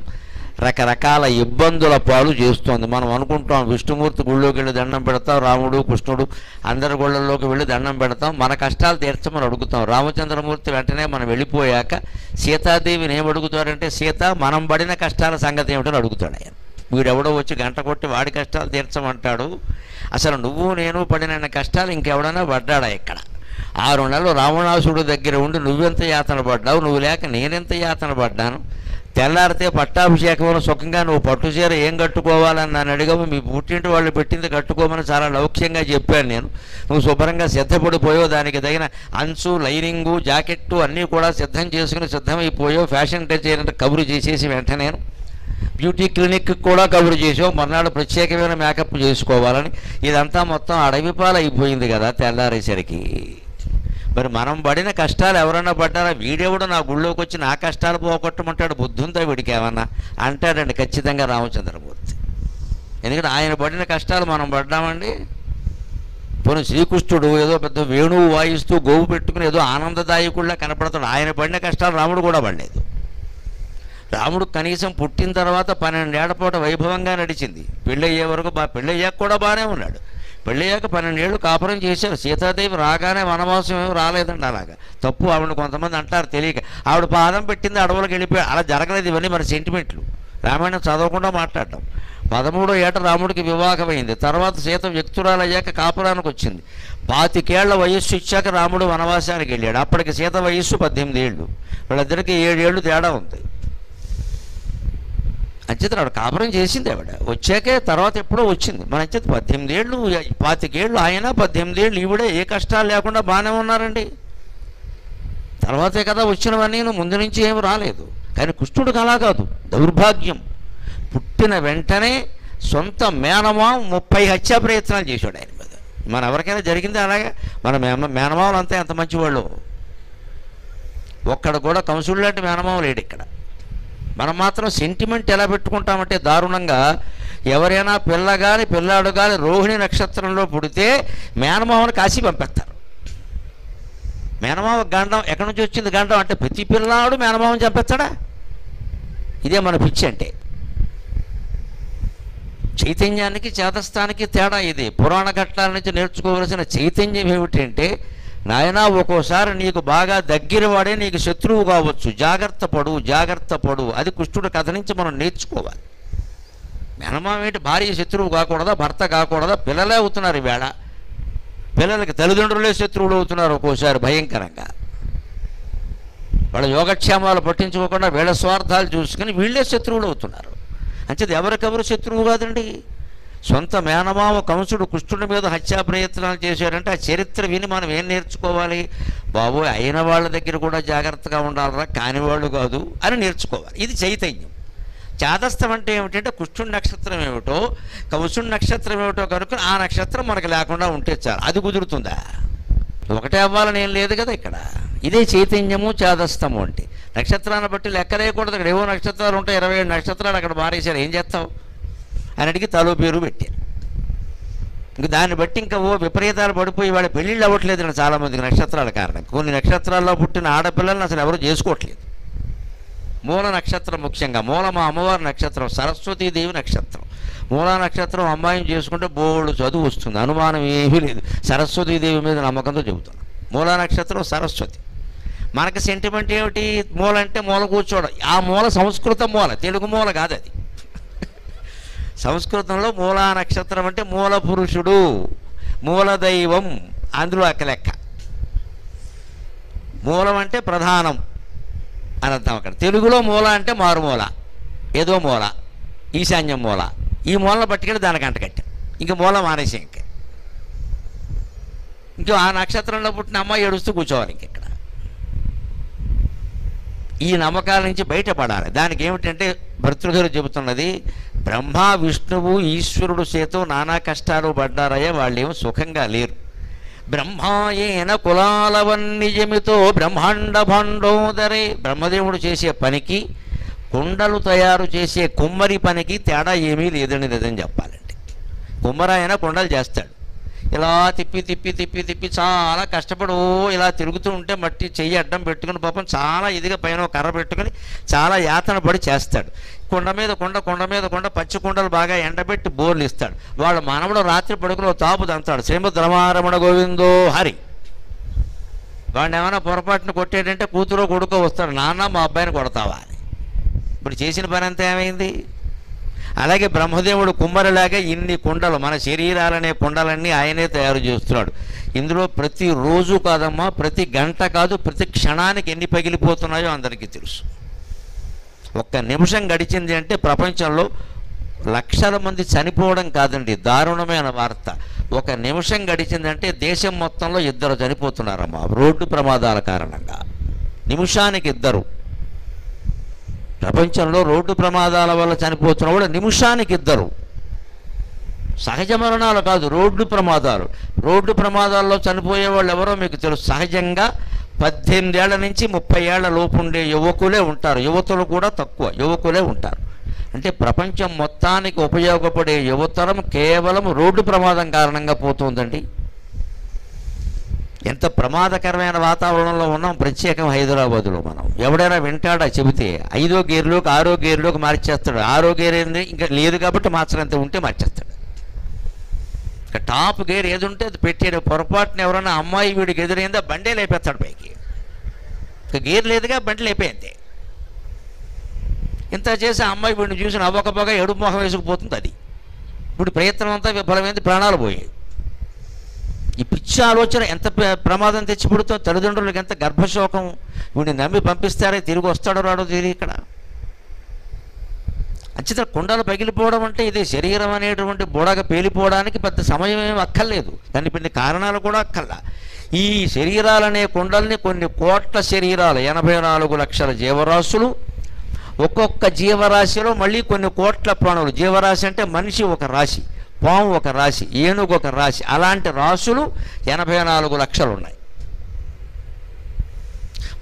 రకరకాల ఇబ్బందుల పాలు చేస్తోంది. మనం అనుకుంటాం విష్ణుమూర్తి గుళ్ళోకి వెళ్ళి దండం పెడతాం, రాముడు కృష్ణుడు అందరి గుళ్ళల్లోకి వెళ్ళి దండం పెడతాం, మన కష్టాలు తీర్చమని అడుగుతాం. రామచంద్రమూర్తి వెంటనే మనం వెళ్ళిపోయాక సీతాదేవిని ఏమడుగుతాడంటే, సీత మనం పడిన కష్టాల సంగతి ఏమిటని అడుగుతాడు ఆయన. వీడెవడో వచ్చి గంట కొట్టి వాడి కష్టాలు తీర్చమంటాడు. అసలు నువ్వు నేను పడిన కష్టాలు ఇంకెవడైనా పడ్డాడా ఇక్కడ? 6 నెలలు రావణాసుడు దగ్గర ఉండి నువ్వెంత యాతన పడ్డావు, నువ్వు లేక నేనెంత యాతన పడ్డాను. తెల్లారితే పట్టాభిషేకంలో సుఖంగా నువ్వు పట్టు చీర ఏం కట్టుకోవాలని నన్ను అడిగావు, మీ పుట్టింటి వాళ్ళు పెట్టింది కట్టుకోమని చాలా లౌక్యంగా చెప్పాను నేను. నువ్వు శుభ్రంగా సిద్ధపడిపోయావు, దానికి తగిన అంచు లైనింగు జాకెట్టు అన్నీ కూడా సిద్ధం చేసుకుని సిద్ధమైపోయావు. ఫ్యాషన్ డిజైనర్ కబురు చేసేసి వెంటనే నేను బ్యూటీ క్లినిక్ కూడా కబురు చేసావు, మర్నాడు ప్రత్యేకమైన మేకప్ చేసుకోవాలని. ఇదంతా మొత్తం అడవిపాలు అయిపోయింది కదా తెల్లారేసరికి. మరి మనం పడిన కష్టాలు ఎవరన్నా పడ్డారా? వీడెవడు నా గుళ్ళోకి వచ్చి నా కష్టాలు పోగొట్టమంటాడు, బుద్ధుంతో వీడికి ఏమన్నా అంటాడండి ఖచ్చితంగా రామచంద్రమూర్తి. ఎందుకంటే ఆయన పడిన కష్టాలు మనం పడ్డామండి. పోనీ శ్రీకృష్ణుడు ఏదో పెద్ద వేణువు వాయిస్తూ గోవు పెట్టుకుని ఏదో ఆనందదాయకుల్లా కనపడతాడు, ఆయన పడిన కష్టాలు రాముడు కూడా పడలేదు. రాముడు కనీసం పుట్టిన తర్వాత 12 ఏళ్ల పాటు వైభవంగా నడిచింది. పెళ్ళయ్యే వరకు పెళ్ళయ్యాక కూడా బాగానే ఉన్నాడు. పెళ్ళయ్యాక 12 ఏళ్ళు కాపురం చేశారు. సీతాదేవి రాగానే వనవాసం ఏమి రాలేదండి. అలాగా తప్పు ఆవిడ కొంతమంది అంటారు తెలియక. ఆవిడ పాదం పెట్టింది అడవులకు వెళ్ళిపోయాడు, అలా జరగలేదు. ఇవన్నీ మన సెంటిమెంట్లు. రామాయణం చదవకుండా మాట్లాడటం. 13వ ఏట రాముడికి వివాహమైంది. తర్వాత సీత వ్యక్తురాలయ్యాక కాపురానికి వచ్చింది. 25 ఏళ్ల వయస్సు ఇచ్చాక రాముడు వనవాసానికి వెళ్ళాడు. అప్పటికి సీత వయస్సు 18 ఏళ్ళు. వీళ్ళిద్దరికి 7 ఏళ్ళు తేడా ఉంది. అంచేత ఆవిడ కాపురం చేసింది. ఆవిడ వచ్చాకే తర్వాత ఎప్పుడో వచ్చింది. మన అంచేత 18 ఏళ్ళు 25 ఏళ్ళు ఆయన, 18 ఏళ్ళు ఈవిడే, ఏ కష్టాలు లేకుండా బాగానే ఉన్నారండి. తర్వాతే కదా వచ్చినవన్నీ, ముందు నుంచి ఏమి రాలేదు. కానీ కృష్ణుడికి అలా కాదు, దౌర్భాగ్యం. పుట్టిన వెంటనే సొంత మేనమామ 30 హత్యా ప్రయత్నాలు చేశాడు ఆయన మీద. మన ఎవరికైనా జరిగింది అలాగే? మన మేనమామలు అంతా ఎంత మంచివాళ్ళు. ఒక్కడ కూడా కంసుడు లాంటి మేనమామ లేడు ఇక్కడ. మనం మాత్రం సెంటిమెంట్ ఎలా పెట్టుకుంటామంటే దారుణంగా, ఎవరైనా పిల్ల కానీ పిల్లాడు కానీ రోహిణి నక్షత్రంలో పుడితే మేనమామను కాశీ పంపిస్తారు. మేనమామ గండం ఎక్కడి నుంచి వచ్చింది? గండం అంటే ప్రతి పిల్లాడు మేనమామని చంపేస్తాడా? ఇదే మన పిచ్చి అంటే. చైతన్యానికి చేతస్థానికి తేడా ఇది. పురాణ ఘట్టాల నుంచి నేర్చుకోవలసిన చైతన్యం ఏమిటంటే, నాయనా ఒక్కోసారి నీకు బాగా దగ్గర వాడే నీకు శత్రువు కావచ్చు, జాగ్రత్త పడు జాగ్రత్త పడు. అది కృష్ణుడి కథ నుంచి మనం నేర్చుకోవాలి. మేనమామ ఏంటి భార్య శత్రువు కాకూడదా, భర్త కాకూడదా? పిల్లలే అవుతున్నారు ఈవేళ. పిల్లలకి తల్లిదండ్రులే శత్రువులు అవుతున్నారు ఒక్కోసారి భయంకరంగా. వాళ్ళ యోగక్షేమాలు పట్టించుకోకుండా వీళ్ళ స్వార్థాలు చూసుకుని వీళ్ళే శత్రువులు అవుతున్నారు. అంచేది ఎవరికెవరు శత్రువు కాదండి. సొంత మేనమామ కంసుడు కృష్ణుడి మీద హత్యా ప్రయత్నాలు చేశాడంటే ఆ చరిత్ర విని మనం ఏం నేర్చుకోవాలి? బాబోయ్, అయిన వాళ్ళ దగ్గర కూడా జాగ్రత్తగా ఉండాలరా, కాని వాళ్ళు కాదు అని నేర్చుకోవాలి. ఇది చైతన్యం. చాదస్తం అంటే ఏమిటంటే కృష్ణుడి నక్షత్రం ఏమిటో కంసుడి నక్షత్రం ఏమిటో కనుక ఆ నక్షత్రం మనకు లేకుండా ఉంటే చాలు. అది కుదురుతుందా? ఒకటే అవ్వాలని ఏం లేదు కదా ఇక్కడ. ఇదే చైతన్యము చాదస్తము అంటే. నక్షత్రాన్ని బట్టి లెక్కలేయకూడదు. ఇక్కడ ఏవో నక్షత్రాలు ఉంటాయి, 27 నక్షత్రాలు అక్కడ మారేశారు, ఏం చేస్తావు అని అడిగి తలో పేరు పెట్టారు. ఇంక దాన్ని బట్టి ఇంకా ఓ విపరీతాలు పడిపోయి వాళ్ళ పెళ్ళిళ్ళు అవ్వట్లేదు చాలామందికి నక్షత్రాల కారణం. కొన్ని నక్షత్రాల్లో పుట్టిన ఆడపిల్లలను అసలు ఎవరు చేసుకోవట్లేదు. మూల నక్షత్రం ముఖ్యంగా. మూల మా అమ్మవారి నక్షత్రం, సరస్వతీదేవి నక్షత్రం. మూలా నక్షత్రం అమ్మాయిని చేసుకుంటే బోళ్ళు చదువు వస్తుంది, అనుమానం ఏమీ లేదు. సరస్వతీదేవి మీద నమ్మకంతో చెబుతున్నాం. మూలా నక్షత్రం సరస్వతి. మనకి సెంటిమెంట్ ఏమిటి? మూల అంటే మూల కూర్చోవడం. ఆ మూల సంస్కృత మూల, తెలుగు మూల కాదు అది. సంస్కృతంలో మూలా నక్షత్రం అంటే మూల పురుషుడు, మూల దైవం, అందులో అక్క లెక్క. మూలం అంటే ప్రధానం అని అర్థం అక్కడ. తెలుగులో మూల అంటే మారుమూల, ఏదో మూల, ఈశాన్యం మూల. ఈ మూలను పట్టుకెళ్ళి దానికి అంటకట్టాం. ఇంక మూల మానేసి ఇంకో ఆ నక్షత్రంలో పుట్టిన అమ్మాయి ఏడుస్తూ కూర్చోవాలి ఇంకెక్కడ. ఈ నమ్మకాల నుంచి బయటపడాలి. దానికి ఏమిటంటే భర్తృగారు చెబుతున్నది, బ్రహ్మ విష్ణువు ఈశ్వరుడు చేతో నానా కష్టాలు పడ్డారయ్యా, వాళ్ళేమో సుఖంగా లేరు. బ్రహ్మాయేన కులాలవన్నిజమితో బ్రహ్మాండ భాండోదరే. బ్రహ్మదేవుడు చేసే పనికి, కుండలు తయారు చేసే కుమ్మరి పనికి తేడా ఏమీ లేదని నిజం చెప్పాలంటే. కుమ్మరాయన కుండలు చేస్తాడు, ఇలా తిప్పి తిప్పి తిప్పి తిప్పి చాలా కష్టపడి ఇలా తిరుగుతూ ఉంటే మట్టి చెయ్యి అడ్డం పెట్టుకుని పాపం చాలా ఇదిగా పైన కర్ర పెట్టుకుని చాలా యాతన పడి చేస్తాడు. కొండ మీద కొండ, కొండ మీద కొండ, పచ్చి కుండలు బాగా ఎండబెట్టి బోర్లు ఇస్తాడు. వాళ్ళ మానవుడు రాత్రి పడుకుని తాపు దంతాడు, శ్రీమద్ రమారమణ గోవిందో హరి. వాడిని ఏమైనా పొరపాటును కొట్టాడంటే కూతురో కొడుకో వస్తాడు, నాన్న మా అబ్బాయిని కొడతావా అని. ఇప్పుడు చేసిన పని అంతా ఏమైంది? అలాగే బ్రహ్మదేవుడు కుమ్మరిలాగా ఇన్ని కుండలు, మన శరీరాలనే కుండలన్నీ ఆయనే తయారు చేస్తున్నాడు. ఇందులో ప్రతి రోజు కాదమ్మా, ప్రతి గంట కాదు, ప్రతి క్షణానికి ఎన్ని పగిలిపోతున్నాయో అందరికీ తెలుసు. ఒక్క నిమిషం గడిచింది అంటే ప్రపంచంలో లక్షల మంది చనిపోవడం కాదండి, దారుణమైన వార్త. ఒక నిమిషం గడిచిందంటే దేశం మొత్తంలో 2 చనిపోతున్నారమ్మా రోడ్డు ప్రమాదాల కారణంగా. నిమిషానికి 2 ప్రపంచంలో రోడ్డు ప్రమాదాల వల్ల చనిపోతున్న కూడా నిమిషానికి 2. సహజ మరణాలు కాదు, రోడ్డు ప్రమాదాలు. రోడ్డు ప్రమాదాల్లో చనిపోయే వాళ్ళు ఎవరో మీకు తెలుసు. సహజంగా 18 ఏళ్ల నుంచి 30 ఏళ్ల లోపు ఉండే యువకులే ఉంటారు. యువతులు కూడా తక్కువ, యువకులే ఉంటారు. అంటే ప్రపంచం మొత్తానికి ఉపయోగపడే యువతరం కేవలం రోడ్డు ప్రమాదం కారణంగా పోతుందండి. ఎంత ప్రమాదకరమైన వాతావరణంలో ఉన్నాం, ప్రత్యేకం హైదరాబాదులో మనం. ఎవడైనా వింటాడా చెబితే 5వ గేర్లోకి 6వ గేర్లోకి మార్చేస్తాడు. 6వ గేర్ ఏంది ఇంకా లేదు కాబట్టి మార్చడంత ఉంటే మార్చేస్తాడు. ఇక టాప్ గేర్ ఏది ఉంటే అది పెట్టాడు. పొరపాటున ఎవరైనా అమ్మాయి వీడికి ఎదురైందా బండే లేపేస్తాడు పైకి. ఇక గేర్ లేదుగా బండి లేపేంతే. ఇంత చేసి ఆ అమ్మాయి వీడిని చూసి నవ్వకపోగా ఎడుపు మొహం వేసుకుపోతుంది. అది ఇప్పుడు ప్రయత్నం అంతా విఫలమైంది, ప్రాణాలు పోయాయి. ఈ పిచ్చి ఆలోచన ఎంత ప్రమాదం తెచ్చిపెడుతుందో, తల్లిదండ్రులకు ఎంత గర్భశోకం. వీడిని నమ్మి పంపిస్తారే, తిరిగి వస్తాడో రాడో తిరిగి ఇక్కడ. అంచేత కుండలు పగిలిపోవడం అంటే ఇదే. శరీరం అనేటువంటి బుడగ పేలిపోవడానికి పెద్ద సమయం ఏమి అక్కర్లేదు, దాన్ని కొన్ని కారణాలు కూడా అక్కర్లా. ఈ శరీరాలనే కుండల్ని కొన్ని కోట్ల శరీరాలు, 84 లక్షల జీవరాశులు, ఒక్కొక్క జీవరాశిలో మళ్ళీ కొన్ని కోట్ల ప్రాణులు. జీవరాశి అంటే మనిషి ఒక రాశి, పాము ఒక రాశి, ఏనుగు ఒక రాశి. అలాంటి రాశులు 84 లక్షలు ఉన్నాయి.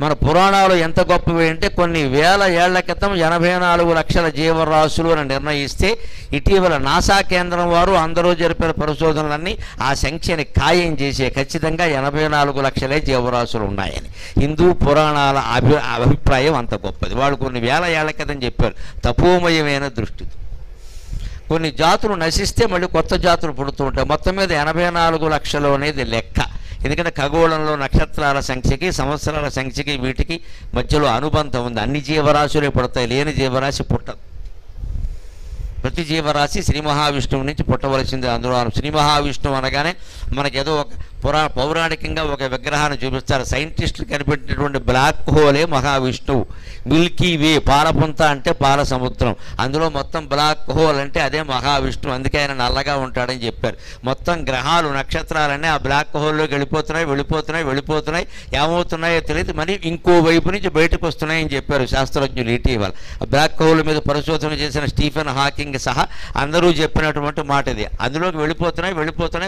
మన పురాణాలు ఎంత గొప్పవి అంటే కొన్ని వేల ఏళ్ల క్రితం 84 లక్షల జీవరాశులు అని నిర్ణయిస్తే ఇటీవల నాసా కేంద్రం వారు అందరూ జరిపిన పరిశోధనలన్నీ ఆ సంఖ్యని ఖాయం చేసే ఖచ్చితంగా 84 లక్షలే జీవరాశులు ఉన్నాయని. హిందూ పురాణాల అభిప్రాయం అంత గొప్పది. వాళ్ళు కొన్ని వేల ఏళ్ల క్రితం చెప్పారు, తపోమయమైన దృష్టి. కొన్ని జాతులు నశిస్తే మళ్ళీ కొత్త జాతులు పుడుతూ ఉంటాయి. మొత్తం మీద 84 లక్షలు అనేది లెక్క. ఎందుకంటే ఖగోళంలో నక్షత్రాల సంఖ్యకి, సంవత్సరాల సంఖ్యకి, వీటికి మధ్యలో అనుబంధం ఉంది. అన్ని జీవరాశులే పుడతాయి, లేని జీవరాశి పుట్టదు. ప్రతి జీవరాశి శ్రీ మహావిష్ణువు నుంచి పుట్టవలసింది. అందులో శ్రీ మహావిష్ణువు అనగానే మనకేదో ఒక పౌరాణికంగా ఒక విగ్రహాన్ని చూపిస్తారు. సైంటిస్టులు కనిపెట్టినటువంటి బ్లాక్ హోలే మహావిష్ణువు. మిల్కీ వే, పాలపుంత అంటే పాల సముద్రం, అందులో మొత్తం బ్లాక్ హోల్ అంటే అదే మహావిష్ణువు. అందుకే ఆయన నల్లగా ఉంటాడని చెప్పారు. మొత్తం గ్రహాలు నక్షత్రాలన్నీ ఆ బ్లాక్ హోల్లోకి వెళ్ళిపోతున్నాయి. ఏమవుతున్నాయో తెలియదు, మరి ఇంకో వైపు నుంచి బయటకు వస్తున్నాయని చెప్పారు శాస్త్రజ్ఞులు ఇటీవల. ఆ బ్లాక్ హోల్ మీద పరిశోధన చేసిన స్టీఫెన్ హాకింగ్ సహా అందరూ చెప్పినటువంటి మాట ఇది. అందులోకి వెళ్ళిపోతున్నాయి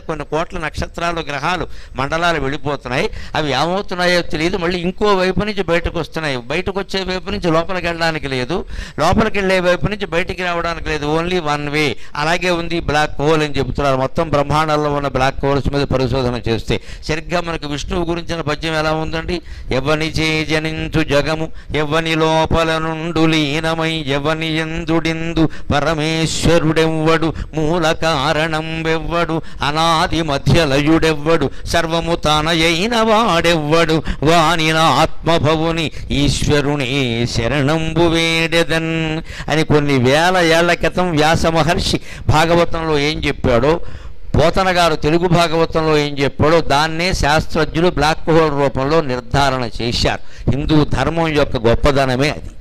కొన్ని కోట్ల నక్షత్రాలు, గ్రహాలు, మండలాలు వెళ్ళిపోతున్నాయి. అవి ఏమవుతున్నాయో తెలియదు, మళ్ళీ ఇంకో వైపు నుంచి బయటకు వస్తున్నాయి. బయటకు వచ్చే వైపు నుంచి లోపలికి వెళ్ళడానికి లేదు, లోపలికి వెళ్ళే వైపు నుంచి బయటికి రావడానికి లేదు, ఓన్లీ వన్ వే. అలాగే ఉంది బ్లాక్ హోల్ అని చెబుతున్నారు. మొత్తం బ్రహ్మాండంలో ఉన్న బ్లాక్ హోల్స్ మీద పరిశోధన చేస్తే సరిగ్గా మనకు విష్ణువు గురించిన పద్యం ఎలా ఉందండి? ఎవని చే జనించు జగము, ఎవని లోపల నుండు లీనమై, ఎవని ఎందుడిందు పరమేశ్వరుడెవ్వడు, మూల కారణం వెవ్వడు, అనాది మధ్యలయుడెవ్వడు, సర్వము తానయైన వాడెవ్వడు, వానిన ఆత్మభవుని ఈశ్వరుని శరణంబు వేడెదన్ అని కొన్ని వేల ఏళ్ల క్రితం వ్యాస మహర్షి భాగవతంలో ఏం చెప్పాడో, పోతన గారు తెలుగు భాగవతంలో ఏం చెప్పాడో దాన్నే శాస్త్రజ్ఞులు బ్లాక్ హోల్ రూపంలో నిర్ధారణ చేశారు. హిందూ ధర్మం యొక్క గొప్పదనమే అది.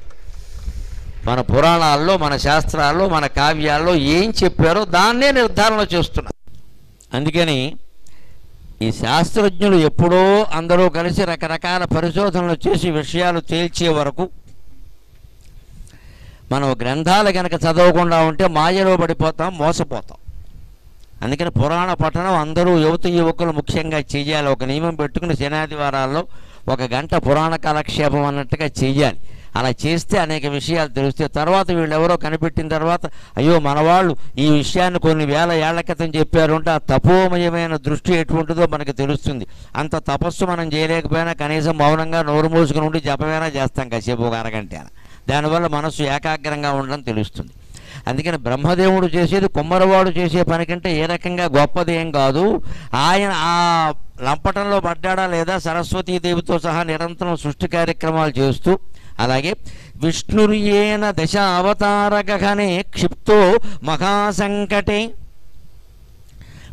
మన పురాణాల్లో, మన శాస్త్రాల్లో, మన కావ్యాల్లో ఏం చెప్పారో దాన్నే నిర్ధారణ చేస్తున్నారు. అందుకని ఈ శాస్త్రజ్ఞులు ఎప్పుడో అందరూ కలిసి రకరకాల పరిశోధనలు చేసి విషయాలు తేల్చే వరకు మనం గ్రంథాలు కనుక చదవకుండా ఉంటే మాయలో పడిపోతాం, మోసపోతాం. అందుకని పురాణ పఠనం అందరూ యువకులు ముఖ్యంగా చేయాలి. ఒక నియమం పెట్టుకుని శనాదివారాల్లో 1 గంట పురాణ కాలక్షేపం అన్నట్టుగా చేయాలి. అలా చేస్తే అనేక విషయాలు తెలుస్తాయి. తర్వాత వీళ్ళెవరో కనిపెట్టిన తర్వాత అయ్యో మనవాళ్ళు ఈ విషయాన్ని కొన్ని వేల ఏళ్ల క్రితం చెప్పారు అంటే ఆ తపోమయమైన దృష్టి ఎటువంటిదో మనకు తెలుస్తుంది. అంత తపస్సు మనం చేయలేకపోయినా కనీసం మౌనంగా నోరు మూసుకుని ఉండి జపమైనా చేస్తాం కాసేపు, 1 అరగంట. దానివల్ల మనస్సు ఏకాగ్రంగా ఉండడం తెలుస్తుంది. అందుకని బ్రహ్మదేవుడు చేసేది కుమ్మరవాడు చేసే పని కంటే ఏ రకంగా గొప్పదేం కాదు. ఆయన ఆ లంపటంలో పడ్డాడా లేదా సరస్వతీదేవితో సహా నిరంతరం సృష్టి కార్యక్రమాలు చేస్తూ, అలాగే విష్ణుర్యేన దశ అవతారగహనే క్షిప్తో మహాసంకటే.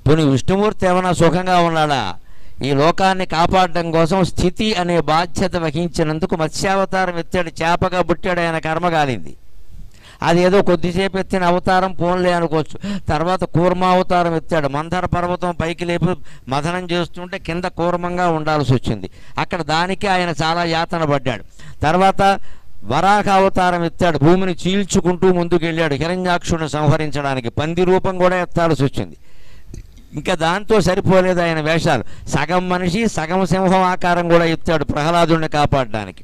పోనీ విష్ణుమూర్తి ఏమైనా సుఖంగా ఉన్నాడా? ఈ లోకాన్ని కాపాడడం కోసం స్థితి అనే బాధ్యత వహించినందుకు మత్స్యావతారం ఎత్తాడు, చేపగా పుట్టాడు, ఆయన కర్మ కాలింది. అది ఏదో కొద్దిసేపు ఎత్తిన అవతారం పోన్లే అనుకోవచ్చు. తర్వాత కూర్మావతారం ఎత్తాడు, మందర పర్వతం పైకి లేపి మథనం చేస్తుంటే కింద కూర్మంగా ఉండాల్సి వచ్చింది. అక్కడ దానికి ఆయన చాలా యాతన పడ్డాడు. తర్వాత వరాహ అవతారం ఎత్తాడు, భూమిని చీల్చుకుంటూ ముందుకెళ్ళాడు హిరణ్యాక్షుడిని సంహరించడానికి. పంది రూపం కూడా ఎత్తాల్సి వచ్చింది. ఇంకా దాంతో సరిపోలేదు ఆయన వేషాలు. సగం మనిషి సగం సింహం ఆకారం కూడా ఎత్తాడు ప్రహ్లాదుడిని కాపాడడానికి.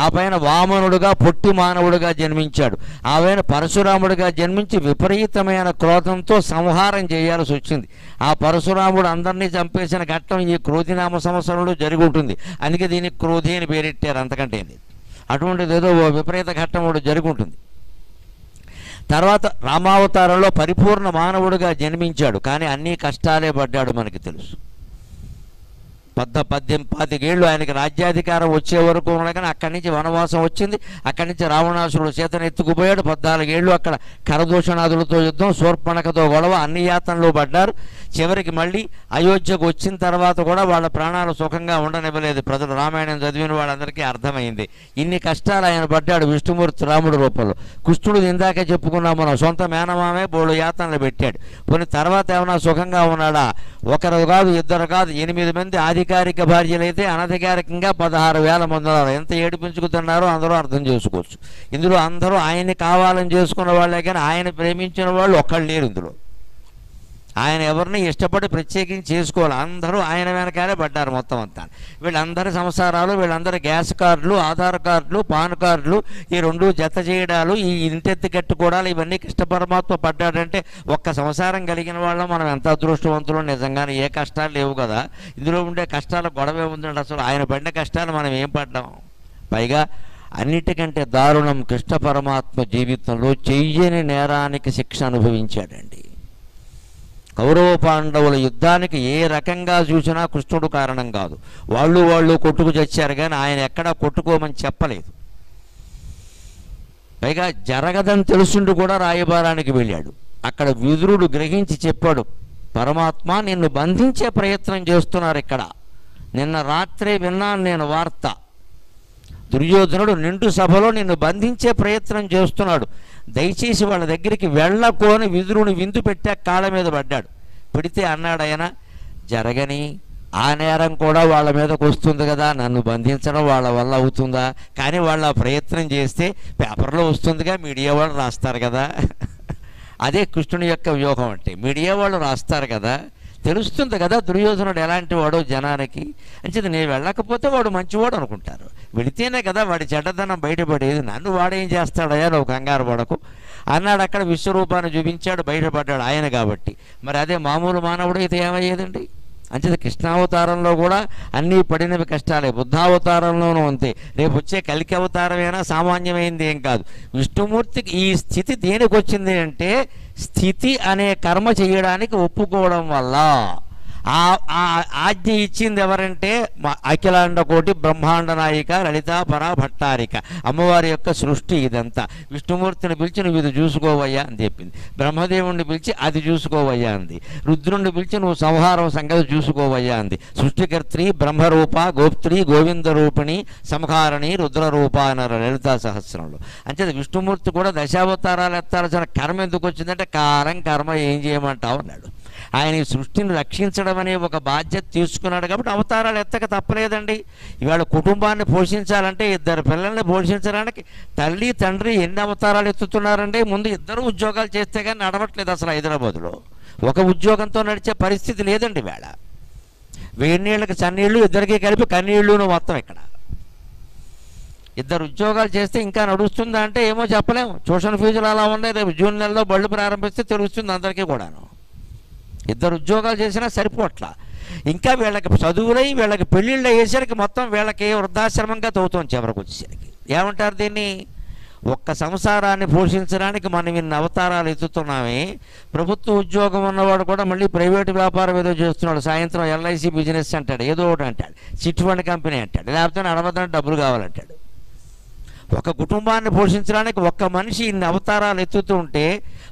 ఆ పైన వామనుడుగా పొట్టి మానవుడిగా జన్మించాడు. ఆ పైన పరశురాముడిగా జన్మించి విపరీతమైన క్రోధంతో సంహారం చేయాల్సి వచ్చింది. ఆ పరశురాముడు అందరినీ చంపేసిన ఘట్టం ఈ క్రోధినామ సంవత్సరంలో జరిగి ఉంటుంది. అందుకే దీనికి క్రోధి అని పేరెట్టారు, అంతకంటే అటువంటిది ఏదో విపరీత ఘట్టం కూడా జరిగి ఉంటుంది. తర్వాత రామావతారంలో పరిపూర్ణ మానవుడిగా జన్మించాడు, కానీ అన్ని కష్టాలే పడ్డాడు మనకి తెలుసు. 18 ఏళ్ళు ఆయనకి రాజ్యాధికారం వచ్చే వరకు ఉండగానే అక్కడి నుంచి వనవాసం వచ్చింది. అక్కడి నుంచి రావణాసురుడు సీతను ఎత్తుకుపోయాడు. 14 ఏళ్ళు అక్కడ కరదూషణాదులతో యుద్ధం, శూర్పణఖతో గొడవ, అన్ని యాతనలు పడ్డారు. చివరికి మళ్ళీ అయోధ్యకు వచ్చిన తర్వాత కూడా వాళ్ళ ప్రాణాలు సుఖంగా ఉండనివ్వలేదు ప్రజలు. రామాయణం చదివిన వాళ్ళందరికీ అర్థమైంది. ఇన్ని కష్టాలు ఆయన పడ్డాడు విష్ణుమూర్తి రాముడి రూపంలో. కృష్ణుడు ఇందాకే చెప్పుకున్నాం మనం, సొంత మేనమామే బోళ్ళు యాతనలు పెట్టాడు. కొన్ని తర్వాత ఏమైనా సుఖంగా ఉన్నాడా? ఒకరు కాదు, ఇద్దరు కాదు, 8 మంది అధికారిక భార్యలైతే అనధికారికంగా 16,000 మంది ఉన్నారు. ఎంత ఏడిపించుకుతున్నారో అందరూ అర్థం చేసుకోవచ్చు. ఇందులో అందరూ ఆయన్ని కావాలని చేసుకున్న వాళ్ళే, కానీ ఆయన ప్రేమించిన వాళ్ళు ఒక్కళ్ళు లేరు ఇందులో. ఆయన ఎవరిని ఇష్టపడి ప్రత్యేకించి చేసుకోవాలి, అందరూ ఆయన వెనకాలే పడ్డారు మొత్తం అంతా. వీళ్ళందరి సంసారాలు, వీళ్ళందరి గ్యాస్ కార్డులు, ఆధార్ కార్డులు, పాన్ కార్డులు, ఈ 2 జత చేయడాలు, ఈ ఇంటెత్తి కట్టుకోవడాలు, ఇవన్నీ కృష్ణ పరమాత్మ పడ్డాడంటే ఒక్క సంసారం కలిగిన వాళ్ళం మనం ఎంత అదృష్టవంతులు. నిజంగానే ఏ కష్టాలు లేవు కదా. ఇందులో ఉండే కష్టాల గొడవే ఉందండి. అసలు ఆయన పడిన కష్టాలు మనం ఏం పడ్డాం? పైగా అన్నిటికంటే దారుణం, కృష్ణ పరమాత్మ జీవితంలో చెయ్యని నేరానికి శిక్ష అనుభవించాడండి. కౌరవ పాండవుల యుద్ధానికి ఏ రకంగా చూసినా కృష్ణుడు కారణం కాదు. వాళ్ళు కొట్టుకు చచ్చారు, కానీ ఆయన ఎక్కడా కొట్టుకోమని చెప్పలేదు. పైగా జరగదని తెలుసుండి కూడా రాయబారానికి వెళ్ళాడు. అక్కడ విదురుడు గ్రహించి చెప్పాడు పరమాత్మ నిన్ను బంధించే ప్రయత్నం చేస్తున్నారు ఇక్కడ. నిన్న రాత్రే విన్నాను నేను వార్త. దుర్యోధనుడు నిండు సభలో నిన్ను బంధించే ప్రయత్నం చేస్తున్నాడు, దయచేసి వాళ్ళ దగ్గరికి వెళ్ళకు అని విదురుని విందు పెట్టా కాళ్ళ మీద పడ్డాడు. పెడితే అన్నాడు ఆయన, జరగని ఆ నేరం కూడా వాళ్ళ మీదకు వస్తుంది కదా, నన్ను బంధించడం వాళ్ళ వల్ల అవుతుందా? కానీ వాళ్ళు ఆ ప్రయత్నం చేస్తే పేపర్లో వస్తుందిగా, మీడియా వాళ్ళు రాస్తారు కదా. అదే కృష్ణుని యొక్క వ్యూహం అంటే, మీడియా వాళ్ళు రాస్తారు కదా, తెలుస్తుంది కదా దుర్యోధనుడు ఎలాంటి వాడో జనానికి. అంచేది నేను వెళ్ళకపోతే వాడు మంచివాడు అనుకుంటారు, వెళితేనే కదా వాడి చెడ్డదనం బయటపడేది. నన్ను వాడేం చేస్తాడయ్యా, నువ్వు కంగారు పడకు అన్నాడు. అక్కడ విశ్వరూపాన్ని చూపించాడు, బయటపడ్డాడు ఆయన కాబట్టి. మరి అదే మామూలు మానవుడు అయితే ఏమయ్యేదండి? అంచేది కృష్ణావతారంలో కూడా అన్నీ పడినవి కష్టాలే, బుద్ధావతారంలోనూ అంతే. రేపు వచ్చే కలికి అవతారమైనా సామాన్యమైంది ఏం కాదు. విష్ణుమూర్తికి ఈ స్థితి దేనికి వచ్చింది అంటే, స్థితి అనే కర్మ చేయడానికి ఒప్పుకోవడం వల్ల. ఆ ఆజ్ఞ ఇచ్చింది ఎవరంటే అఖిలాండ కోటి బ్రహ్మాండ నాయిక లలితా పరా భట్టారిక, అమ్మవారి యొక్క సృష్టి ఇదంతా. విష్ణుమూర్తిని పిలిచి నువ్వు ఇది చూసుకోవయ్యా అని చెప్పింది, బ్రహ్మదేవుణ్ణి పిలిచి అది చూసుకోవయ్యా అంది, రుద్రుణ్ణి పిలిచి నువ్వు సంహారం సంగతి చూసుకోవయ్యా అంది. సృష్టికర్త్రి బ్రహ్మరూప గోప్త్రి గోవింద రూపిణి సంహారణి రుద్రరూప అన్నారు లలితా సహస్రంలో. అంతే విష్ణుమూర్తి కూడా దశావతారాలు ఎత్తాల్సిన కర్మ ఎందుకు వచ్చిందంటే, కర్మ ఏం చేయమంటావు అన్నాడు. ఆయన ఈ సృష్టిని రక్షించడం అనే ఒక బాధ్యత తీసుకున్నాడు కాబట్టి అవతారాలు ఎత్తక తప్పలేదండి. ఇవాళ కుటుంబాన్ని పోషించాలంటే, ఇద్దరు పిల్లల్ని పోషించడానికి తల్లి తండ్రి ఎన్ని అవతారాలు ఎత్తుతున్నారంటే, ముందు ఇద్దరు ఉద్యోగాలు చేస్తే కానీ నడవట్లేదు అసలు హైదరాబాదులో. ఒక ఉద్యోగంతో నడిచే పరిస్థితి లేదండి వేళ. వేడి నీళ్ళకి చన్నీళ్ళు, ఇద్దరికి కలిపి కన్నీళ్ళును మొత్తం ఇక్కడ. ఇద్దరు ఉద్యోగాలు చేస్తే ఇంకా నడుస్తుందా అంటే ఏమో చెప్పలేము. ట్యూషన్ ఫీజులు అలా ఉన్నాయి, రేపు జూన్ నెలలో బళ్ళు ప్రారంభిస్తే తెలుస్తుంది అందరికీ కూడాను. ఇద్దరు ఉద్యోగాలు చేసినా సరిపోట్లా. ఇంకా వీళ్ళకి చదువులై వీళ్ళకి పెళ్ళిళ్ళు అయ్యేసరికి మొత్తం వీళ్ళకి వృద్ధాశ్రమంగా తవ్వుతోంది చివరికి వచ్చేసరికి. ఏమంటారు దీన్ని? ఒక్క సంసారాన్ని పోషించడానికి మనం ఇన్ని అవతారాలు ఎత్తుతున్నామే. ప్రభుత్వ ఉద్యోగం ఉన్నవాడు కూడా మళ్ళీ ప్రైవేటు వ్యాపారం ఏదో చేస్తున్నాడు, సాయంత్రం ఎల్ఐసి బిజినెస్ అంటాడు, ఏదో ఒకటి అంటాడు, చిట్ ఫండ్ కంపెనీ అంటాడు, లేకపోతే నడవదని డబ్బులు కావాలంటాడు. ఒక కుటుంబాన్ని పోషించడానికి ఒక్క మనిషి ఇన్ని అవతారాలు ఎత్తుతూ ఉంటే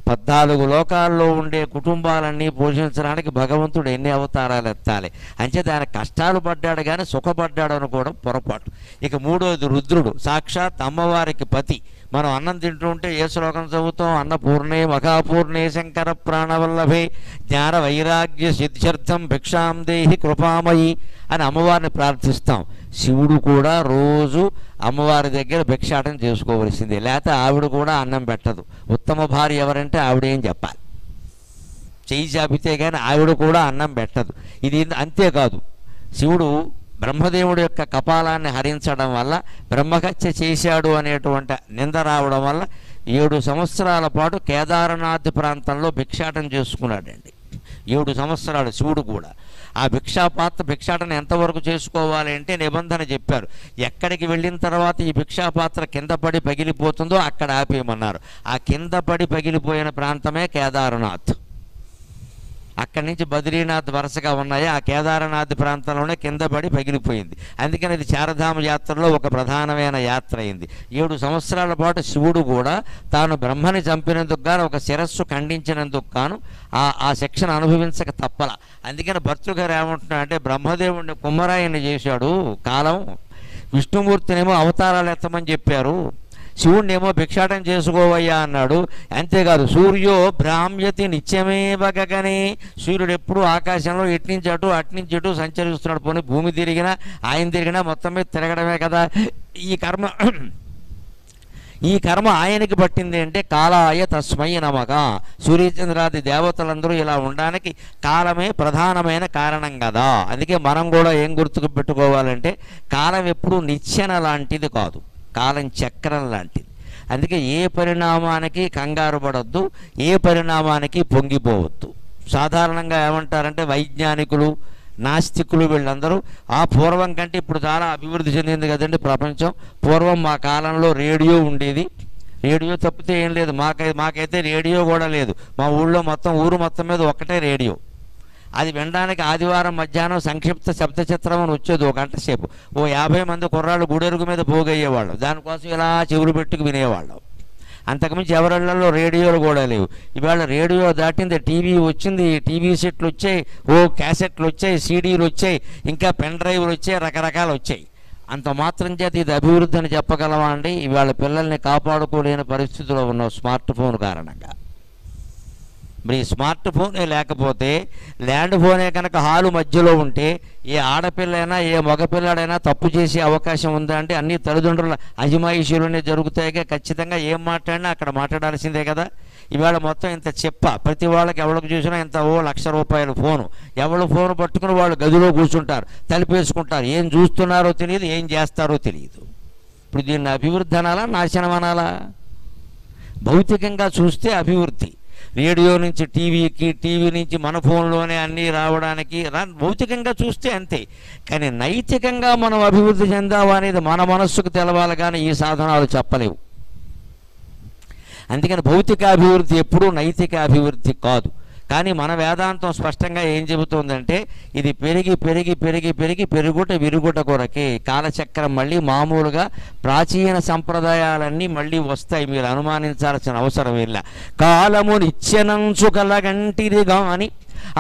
14 లోకాల్లో ఉండే కుటుంబాలన్నీ పోషించడానికి భగవంతుడు ఎన్ని అవతారాలు ఎత్తాలి? అంటే దాని కష్టాలు పడ్డాడు కానీ సుఖపడ్డాడు అనుకోవడం పొరపాటు. ఇక మూడోది రుద్రుడు, సాక్షాత్ అమ్మవారికి పతి. మనం అన్నం తింటూ ఉంటే ఏ శ్లోకం చదువుతాం? అన్నపూర్ణే మఖాపూర్ణే శంకర ప్రాణవల్లభే జ్ఞాన వైరాగ్య సిద్ధ్యర్థం భిక్షాం దేహి కృపామయి అని అమ్మవారిని ప్రార్థిస్తాం. శివుడు కూడా రోజు అమ్మవారి దగ్గర భిక్షాటం చేసుకోవలసిందే, లేకపోతే ఆవిడ కూడా అన్నం పెట్టదు. ఉత్తమ భార్య ఎవరంటే ఆవిడేం చెప్పాలి, చెయ్యి చాపితే కానీ ఆవిడ కూడా అన్నం పెట్టదు. ఇది అంతేకాదు, శివుడు బ్రహ్మదేవుడి యొక్క కపాలాన్ని హరించడం వల్ల బ్రహ్మహత్య చేశాడు అనేటువంటి నింద రావడం వల్ల 7 సంవత్సరాల పాటు కేదారనాథ్ ప్రాంతంలో భిక్షాటం చేసుకున్నాడండి. 7 సంవత్సరాలు శివుడు కూడా. ఆ భిక్షాటన ఎంతవరకు చేసుకోవాలి అంటే నిబంధన చెప్పారు. ఎక్కడికి వెళ్ళిన తర్వాత ఈ భిక్షాపాత్ర కింద పడి పగిలిపోతుందో అక్కడ ఆపేయమన్నారు. ఆ కింద పడి పగిలిపోయిన ప్రాంతమే కేదారనాథ్. అక్కడి నుంచి బద్రీనాథ్ వరుసగా ఉన్నాయి. ఆ కేదారనాథ్ ప్రాంతంలోనే కింద పడి పగిలిపోయింది. అందుకని ఇది చారధామ యాత్రలో ఒక ప్రధానమైన యాత్ర అయింది. 7 సంవత్సరాల పాటు శివుడు కూడా తాను బ్రహ్మని చంపినందుకు గాను, ఒక శిరస్సు ఖండించినందుకు గాను ఆ శిక్షను అనుభవించక తప్పల. అందుకని భర్తృ గారు ఏమంటున్నా అంటే, బ్రహ్మదేవుడిని కుమ్మరాయన్ని చేశాడు కాలం, విష్ణుమూర్తినేమో అవతారాలు ఎత్తమని చెప్పారు, శివుణ్ణేమో భిక్షాటం చేసుకోవయ్యా అన్నాడు. అంతేకాదు సూర్యో భ్రామ్యతి నిత్యమేవ గగనే, సూర్యుడు ఎప్పుడు ఆకాశంలో ఇట్నుంచి అటు అట్నుంచి ఇటు సంచరిస్తున్నాడు. పోనీ భూమి తిరిగినా ఆయన తిరిగినా మొత్తం మీద తిరగడమే కదా. ఈ కర్మ ఆయనకి పట్టింది అంటే కాలాయ తస్మై నమః. సూర్యచంద్రాది దేవతలందరూ ఇలా ఉండడానికి కాలమే ప్రధానమైన కారణం కదా. అందుకే మనం కూడా ఏం గుర్తుకు పెట్టుకోవాలంటే, కాలం ఎప్పుడు నిచ్చెన లాంటిది కాదు, కాలం చక్రం లాంటిది. అందుకే ఏ పరిణామానికి కంగారు పడొద్దు, ఏ పరిణామానికి పొంగిపోవద్దు. సాధారణంగా ఏమంటారంటే వైజ్ఞానికులు, నాస్తికులు వీళ్ళందరూ ఆ పూర్వం కంటే ఇప్పుడు చాలా అభివృద్ధి చెందింది కదండి ప్రపంచం. పూర్వం మా కాలంలో రేడియో ఉండేది, రేడియో తప్పితే ఏం లేదు. మాకైతే రేడియో కూడా లేదు. మా ఊళ్ళో మొత్తం ఊరు మొత్తం మీద ఒక్కటే రేడియో. అది వినడానికి ఆదివారం మధ్యాహ్నం సంక్షిప్త శబ్ద చిత్రం అని వచ్చేది, 1 గంట సేపు. 50 మంది కుర్రాళ్ళు గుడెరుగు మీద పోగయ్యేవాళ్ళు, దానికోసం ఇలా చెవులు పెట్టుకు వినేవాళ్ళం. అంతకుమించి ఎవరిళ్లలో రేడియోలు కూడా లేవు. ఇవాళ రేడియో దాటింది, టీవీ వచ్చింది, టీవీ సెట్లు వచ్చాయి, క్యాసెట్లు వచ్చాయి, సీడీలు వచ్చాయి, ఇంకా పెన్ డ్రైవ్లు వచ్చాయి, రకరకాలు వచ్చాయి. అంత మాత్రం చేత ఇది అభివృద్ధి అని చెప్పగలమా అండి? ఇవాళ పిల్లల్ని కాపాడుకోలేని పరిస్థితిలో ఉన్న స్మార్ట్ ఫోన్ కారణంగా. మరి ఈ స్మార్ట్ ఫోనే లేకపోతే, ల్యాండ్ ఫోనే కనుక హాలు మధ్యలో ఉంటే ఏ ఆడపిల్లైనా ఏ మగపిల్లాడైనా తప్పు చేసే అవకాశం ఉందా అంటే అన్ని తల్లిదండ్రుల అజమాయిషీలోనే జరుగుతాయిగా. ఖచ్చితంగా ఏం మాట్లాడినా అక్కడ మాట్లాడాల్సిందే కదా. ఇవాళ మొత్తం ఇంత ప్రతి వాళ్ళకి ఎవరికి చూసినా ఇంత ₹1,00,000 ఫోను. ఎవరు ఫోను పట్టుకుని వాళ్ళు గదిలో కూర్చుంటారు, తలిపేసుకుంటారు. ఏం చూస్తున్నారో తెలియదు, ఏం చేస్తారో తెలియదు. ఇప్పుడు దీన్ని అభివృద్ధి అనాలా, నాశనం అనాలా? భౌతికంగా చూస్తే అభివృద్ధి. రేడియో నుంచి టీవీకి, టీవీ నుంచి మన ఫోన్లోనే అన్నీ రావడానికి భౌతికంగా చూస్తే అంతే. కానీ నైతికంగా మనం అభివృద్ధి చెందావా అనేది మన మనస్సుకు తెలవాలి, కానీ ఈ సాధనాలు చెప్పలేవు. అందుకని భౌతిక అభివృద్ధి ఎప్పుడూ నైతిక అభివృద్ధి కాదు. కానీ మన వేదాంతం స్పష్టంగా ఏం చెబుతుందంటే ఇది పెరిగి పెరిగి పెరిగి పెరిగి పెరుగుట విరుగుట కొరకే. కాలచక్రం మళ్ళీ మామూలుగా ప్రాచీన సంప్రదాయాలన్నీ మళ్ళీ వస్తాయి, మీరు అనుమానించాల్సిన అవసరం ಇಲ್ಲ. కాలము నిత్యనంచు కలగంటిది గాని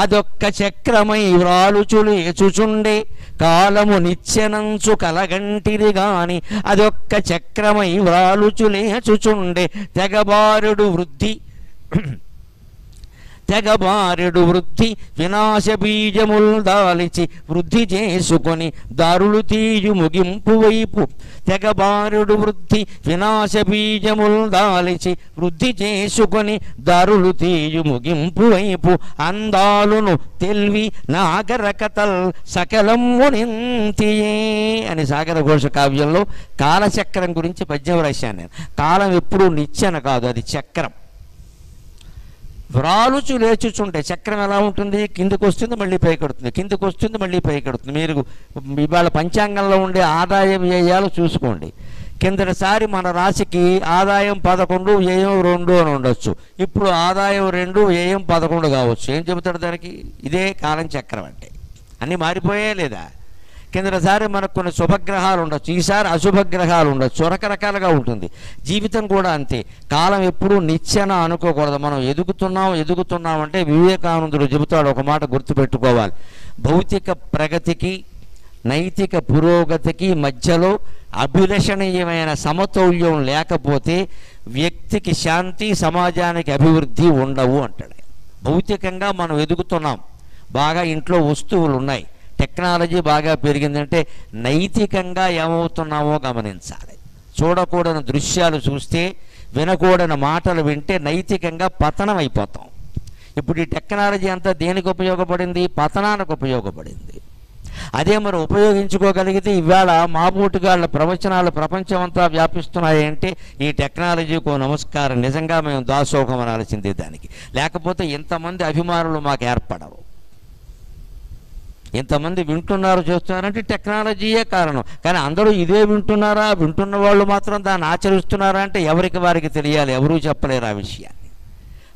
అదొక్క చక్రమై వ్రాలుచులు ఏచుచుండే. కాలము నిత్యనంచు కలగంటిది గాని అదొక్క చక్రమై వ్రాలుచులేచుచుండే. తెగబారుడు వృద్ధి వినాశ బీజముల్ దాలిచి వృద్ధి చేసుకొని దారులు తీయు ముగింపు వైపు. తెగబారుడు వృద్ధి వినాశ బీజముల్ దాలిచి వృద్ధి చేసుకొని దారులు తీయు ముగింపు వైపు. అందాలును తెల్వి నాగర కథల్ సకలము నింతియే అని సాగర ఘోష కావ్యంలో కాలచక్రం గురించి పద్యం రాశాను నేను. కాలం ఎప్పుడూ నిచ్చెన కాదు, అది చక్రం. వ్రాలుచు లేచుచుంటే చక్రం ఎలా ఉంటుంది? కిందకు వస్తుంది, మళ్ళీ పైకెడుతుంది, కిందకు వస్తుంది, మళ్ళీ పైకెడుతుంది. మీరు ఇవాళ పంచాంగంలో ఉండే ఆదాయ వ్యయాలు చూసుకోండి. కిందటిసారి మన రాశికి ఆదాయం 11, వ్యయం 2 అని ఉండొచ్చు. ఇప్పుడు ఆదాయం 2, వ్యయం 11 కావచ్చు. ఏం చెబుతాడు దానికి? ఇదే కాలం చక్రం అంటే. అన్నీ మారిపోయా లేదా? కిందటిసారి మనకు కొన్ని శుభగ్రహాలు ఉండొచ్చు, ఈసారి అశుభగ్రహాలు ఉండొచ్చు, రకరకాలుగా ఉంటుంది. జీవితం కూడా అంతే. కాలం ఎప్పుడూ నిచ్చెన అనుకోకూడదు. మనం ఎదుగుతున్నామంటే వివేకానందుడు చెబుతాడు ఒక మాట గుర్తుపెట్టుకోవాలి. భౌతిక ప్రగతికి నైతిక పురోగతికి మధ్యలో అభిలషణీయమైన సమతౌల్యం లేకపోతే వ్యక్తికి శాంతి, సమాజానికి అభివృద్ధి ఉండవు అంటాడు. భౌతికంగా మనం ఎదుగుతున్నాం, బాగా ఇంట్లో వస్తువులు ఉన్నాయి, టెక్నాలజీ బాగా పెరిగిందంటే నైతికంగా ఏమవుతున్నామో గమనించాలి. చూడకూడని దృశ్యాలు చూస్తే, వినకూడని మాటలు వింటే నైతికంగా పతనం అయిపోతాం. ఇప్పుడు ఈ టెక్నాలజీ అంతా దేనికి ఉపయోగపడింది? పతనానికి ఉపయోగపడింది. అదే మరి ఉపయోగించుకోగలిగితే ఇవాళ మాబూటుగాళ్ళ ప్రవచనాలు ప్రపంచం అంతా వ్యాపిస్తున్నాయంటే ఈ టెక్నాలజీకు నమస్కారం. నిజంగా మేము దాసోహం అనాల్సిందే దానికి. లేకపోతే ఇంతమంది అభిమానులు మాకు ఏర్పడరు. ఇంతమంది వింటున్నారు, చేస్తున్నారంటే టెక్నాలజీయే కారణం. కానీ అందరూ ఇదే వింటున్నారా? వింటున్న వాళ్ళు మాత్రం దాన్ని ఆచరిస్తున్నారా అంటే ఎవరికి వారికి తెలియాలి. ఎవరూ చెప్పలేరు ఆ విషయాన్ని.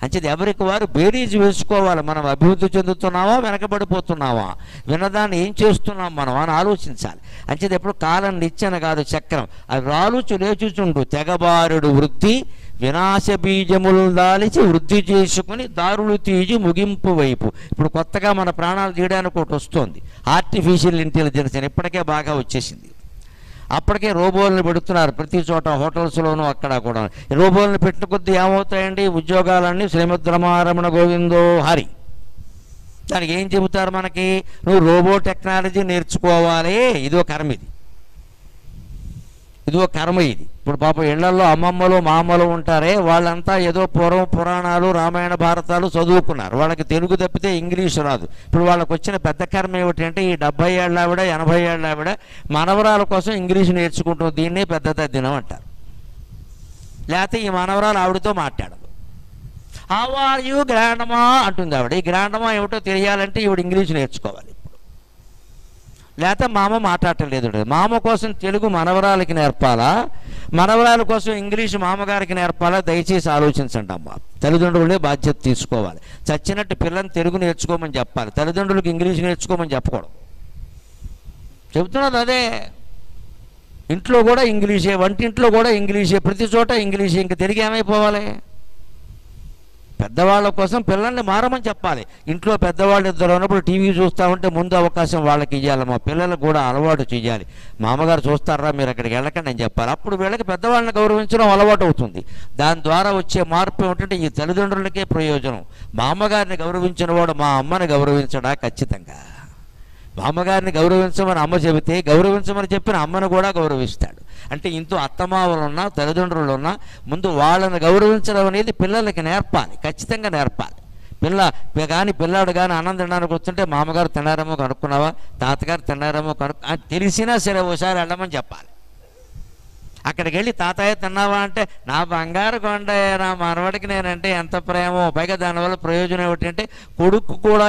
అంచేది ఎవరికి వారు బేరీజు వేసుకోవాలి. మనం అభివృద్ధి చెందుతున్నావా, వెనకబడిపోతున్నావా, విన్నదాన్ని ఏం చేస్తున్నాం మనం అని ఆలోచించాలి. అంచేది ఎప్పుడు కాలం నిచ్చెన కాదు, చక్రం. అవి రాలుచు లేచుచుండు తెగబారుడు వృద్ధి వినాశ బీజములు దాలిచి వృద్ధి చేసుకుని దారులు తీసి ముగింపు వైపు. ఇప్పుడు కొత్తగా మన ప్రాణాలు తీయడానికి ఒకటి వస్తుంది, ఆర్టిఫిషియల్ ఇంటెలిజెన్స్ అని. ఇప్పటికే బాగా వచ్చేసింది. అప్పటికే రోబోలను పెడుతున్నారు ప్రతి చోట, హోటల్స్లోనూ అక్కడ కూడా. రోబోలను పెట్టిన కొద్దీ ఏమవుతాయండి? ఉద్యోగాలన్నీ శ్రీమద్ రమారమణ గోవిందో హరి. దానికి ఏం చెబుతారు మనకి? నువ్వు రోబో టెక్నాలజీ నేర్చుకోవాలి, ఇదో కర్మ, ఇదో కర్మ ఇది. ఇప్పుడు పాపం ఇళ్లలో అమ్మమ్మలు మామలు ఉంటారే, వాళ్ళంతా ఏదో పూర్వం పురాణాలు, రామాయణ భారతాలు చదువుకున్నారు. వాళ్ళకి తెలుగు తప్పితే ఇంగ్లీషు రాదు. ఇప్పుడు వాళ్ళకి వచ్చిన పెద్ద కర్మ ఏమిటంటే ఈ 70 ఏళ్ళ ఆవిడ, 80 ఏళ్ళ ఆవిడ మనవరాల కోసం ఇంగ్లీషు నేర్చుకుంటుంది. దీన్నే పెద్ద తద్దినం అంటారు. లేకపోతే ఈ మనవరాలు ఆవిడతో మాట్లాడదు. హౌ ఆర్ యూ గ్రాండమా అంటుంది ఆవిడ. ఈ గ్రాండమా ఏమిటో తెలియాలంటే ఈవిడ ఇంగ్లీషు నేర్చుకోవాలి. లేకపోతే మామ మాట్లాడటం లేదు. మామ కోసం తెలుగు మనవరాలకి నేర్పాలా, మనవరాల కోసం ఇంగ్లీషు మామగారికి నేర్పాలా? దయచేసి ఆలోచించండి అమ్మా. తల్లిదండ్రులే బాధ్యత తీసుకోవాలి. చచ్చినట్టు పిల్లని తెలుగు నేర్చుకోమని చెప్పాలి, తల్లిదండ్రులకు ఇంగ్లీషు నేర్చుకోమని చెప్పకూడదు. చెబుతున్నది అదే. ఇంట్లో కూడా ఇంగ్లీషే, వంటింట్లో కూడా ఇంగ్లీషే, ప్రతి చోట ఇంగ్లీషే. ఇంక తెలుగు ఏమైపోవాలి? పెద్దవాళ్ళ కోసం పిల్లల్ని మారమని చెప్పాలి. ఇంట్లో పెద్దవాళ్ళు ఇద్దరు ఉన్నప్పుడు టీవీ చూస్తూ ఉంటే ముందు అవకాశం వాళ్ళకి ఇవ్వాలి. మా పిల్లలకు కూడా అలవాటు చేయాలి. మామగారు చూస్తారా, మీరు అక్కడికి వెళ్ళకండి అని చెప్పాలి. అప్పుడు వీళ్ళకి పెద్దవాళ్ళని గౌరవించడం అలవాటు అవుతుంది. దాని ద్వారా వచ్చే మార్పు ఏమిటంటే ఈ తల్లిదండ్రులకే ప్రయోజనం. మా అమ్మగారిని గౌరవించిన వాడు మా అమ్మని గౌరవించడా? ఖచ్చితంగా. మా అమ్మగారిని గౌరవించమని అమ్మ చెబితే గౌరవించమని చెప్పిన అమ్మను కూడా గౌరవిస్తాడు. అంటే ఇంట్లో అత్తమామలున్నా తల్లిదండ్రులున్నా ముందు వాళ్ళని గౌరవించడం అనేది పిల్లలకి నేర్పాలి, ఖచ్చితంగా నేర్పాలి. పిల్లాడు కానీ అన్నం తినడానికి వస్తుంటే మామగారు తిన్నారేమో కనుక్కున్నావా, తాతగారు తిన్నారేమో తెలిసినా సరే ఓసారి వెళ్ళమని చెప్పాలి. అక్కడికి వెళ్ళి తాతయ్య తిన్నావా అంటే నా బంగారు కొండ, నా మనవడికి నేనంటే ఎంత ప్రేమో. పైగా దానివల్ల ప్రయోజనం ఏమిటంటే కొడుకు కూడా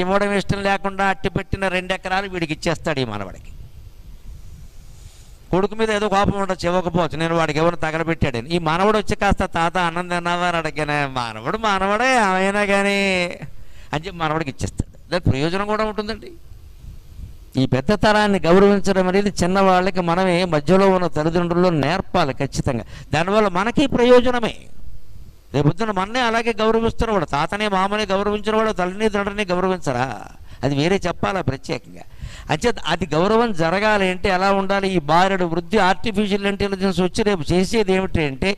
ఇవ్వడం ఇష్టం లేకుండా అట్టి పెట్టిన 2 ఎకరాలు వీడికి ఇచ్చేస్తాడు ఈ మనవడికి. కొడుకు మీద ఏదో కోపం ఉండొచ్చు, ఇవ్వకపోవచ్చు, నేను వాడికి ఎవరు తగలబెట్టాడని. ఈ మనవడు వచ్చి కాస్త తాత అన్నం తిన్నావా అని అడిగానే, మనవడే అయినా కానీ అని చెప్పి మనవడికి ఇచ్చేస్తాడు. దాని ప్రయోజనం కూడా ఉంటుందండి. ఈ పెద్ద తరాన్ని గౌరవించడం అనేది చిన్నవాళ్ళకి మనమే మధ్యలో ఉన్న తల్లిదండ్రుల్లో నేర్పాలి ఖచ్చితంగా. దానివల్ల మనకి ప్రయోజనమే. రేపొద్దున మననే అలాగే గౌరవిస్తున్నవాడు, తాతనే మామనే గౌరవించినవాడు తల్లిని తండ్రిని గౌరవించరా? అది వేరే చెప్పాలా ప్రత్యేకంగా. అంచేత అది గౌరవం జరగాలి అంటే ఎలా ఉండాలి? ఈ బారెడు వృద్ధి ఆర్టిఫిషియల్ ఇంటెలిజెన్స్ వచ్చి రేపు చేసేది ఏమిటి అంటే,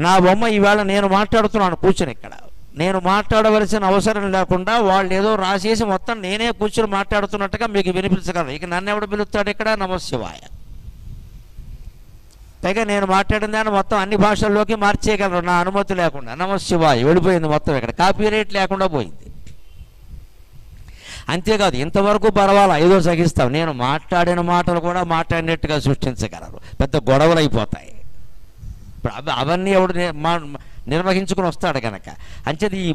నా బొమ్మ ఈవేళ నేను మాట్లాడుతున్నాను కూర్చొని ఇక్కడ, నేను మాట్లాడవలసిన అవసరం లేకుండా వాళ్ళు ఏదో రాసేసి మొత్తం నేనే కూర్చొని మాట్లాడుతున్నట్టుగా మీకు వినిపించగలరు. ఇక నన్ను ఎవడు పిలుస్తాడు ఇక్కడ? నమశివాయ. పైగా నేను మాట్లాడిన దాన్ని మొత్తం అన్ని భాషల్లోకి మార్చేయగలరు నా అనుమతి లేకుండా. నమశివాయ వెళ్ళిపోయింది మొత్తం, ఇక్కడ కాపీ రైట్ లేకుండా పోయింది. అంతేకాదు, ఇంతవరకు పర్వాలా ఏదో సహిస్తాం, నేను మాట్లాడిన మాటలు కూడా మాట్లాడినట్టుగా సృష్టించగలరు. పెద్ద గొడవలు అయిపోతాయి. అవన్నీ ఎవడు నిర్వహించుకుని వస్తాడు కనుక. అంచేది ఈ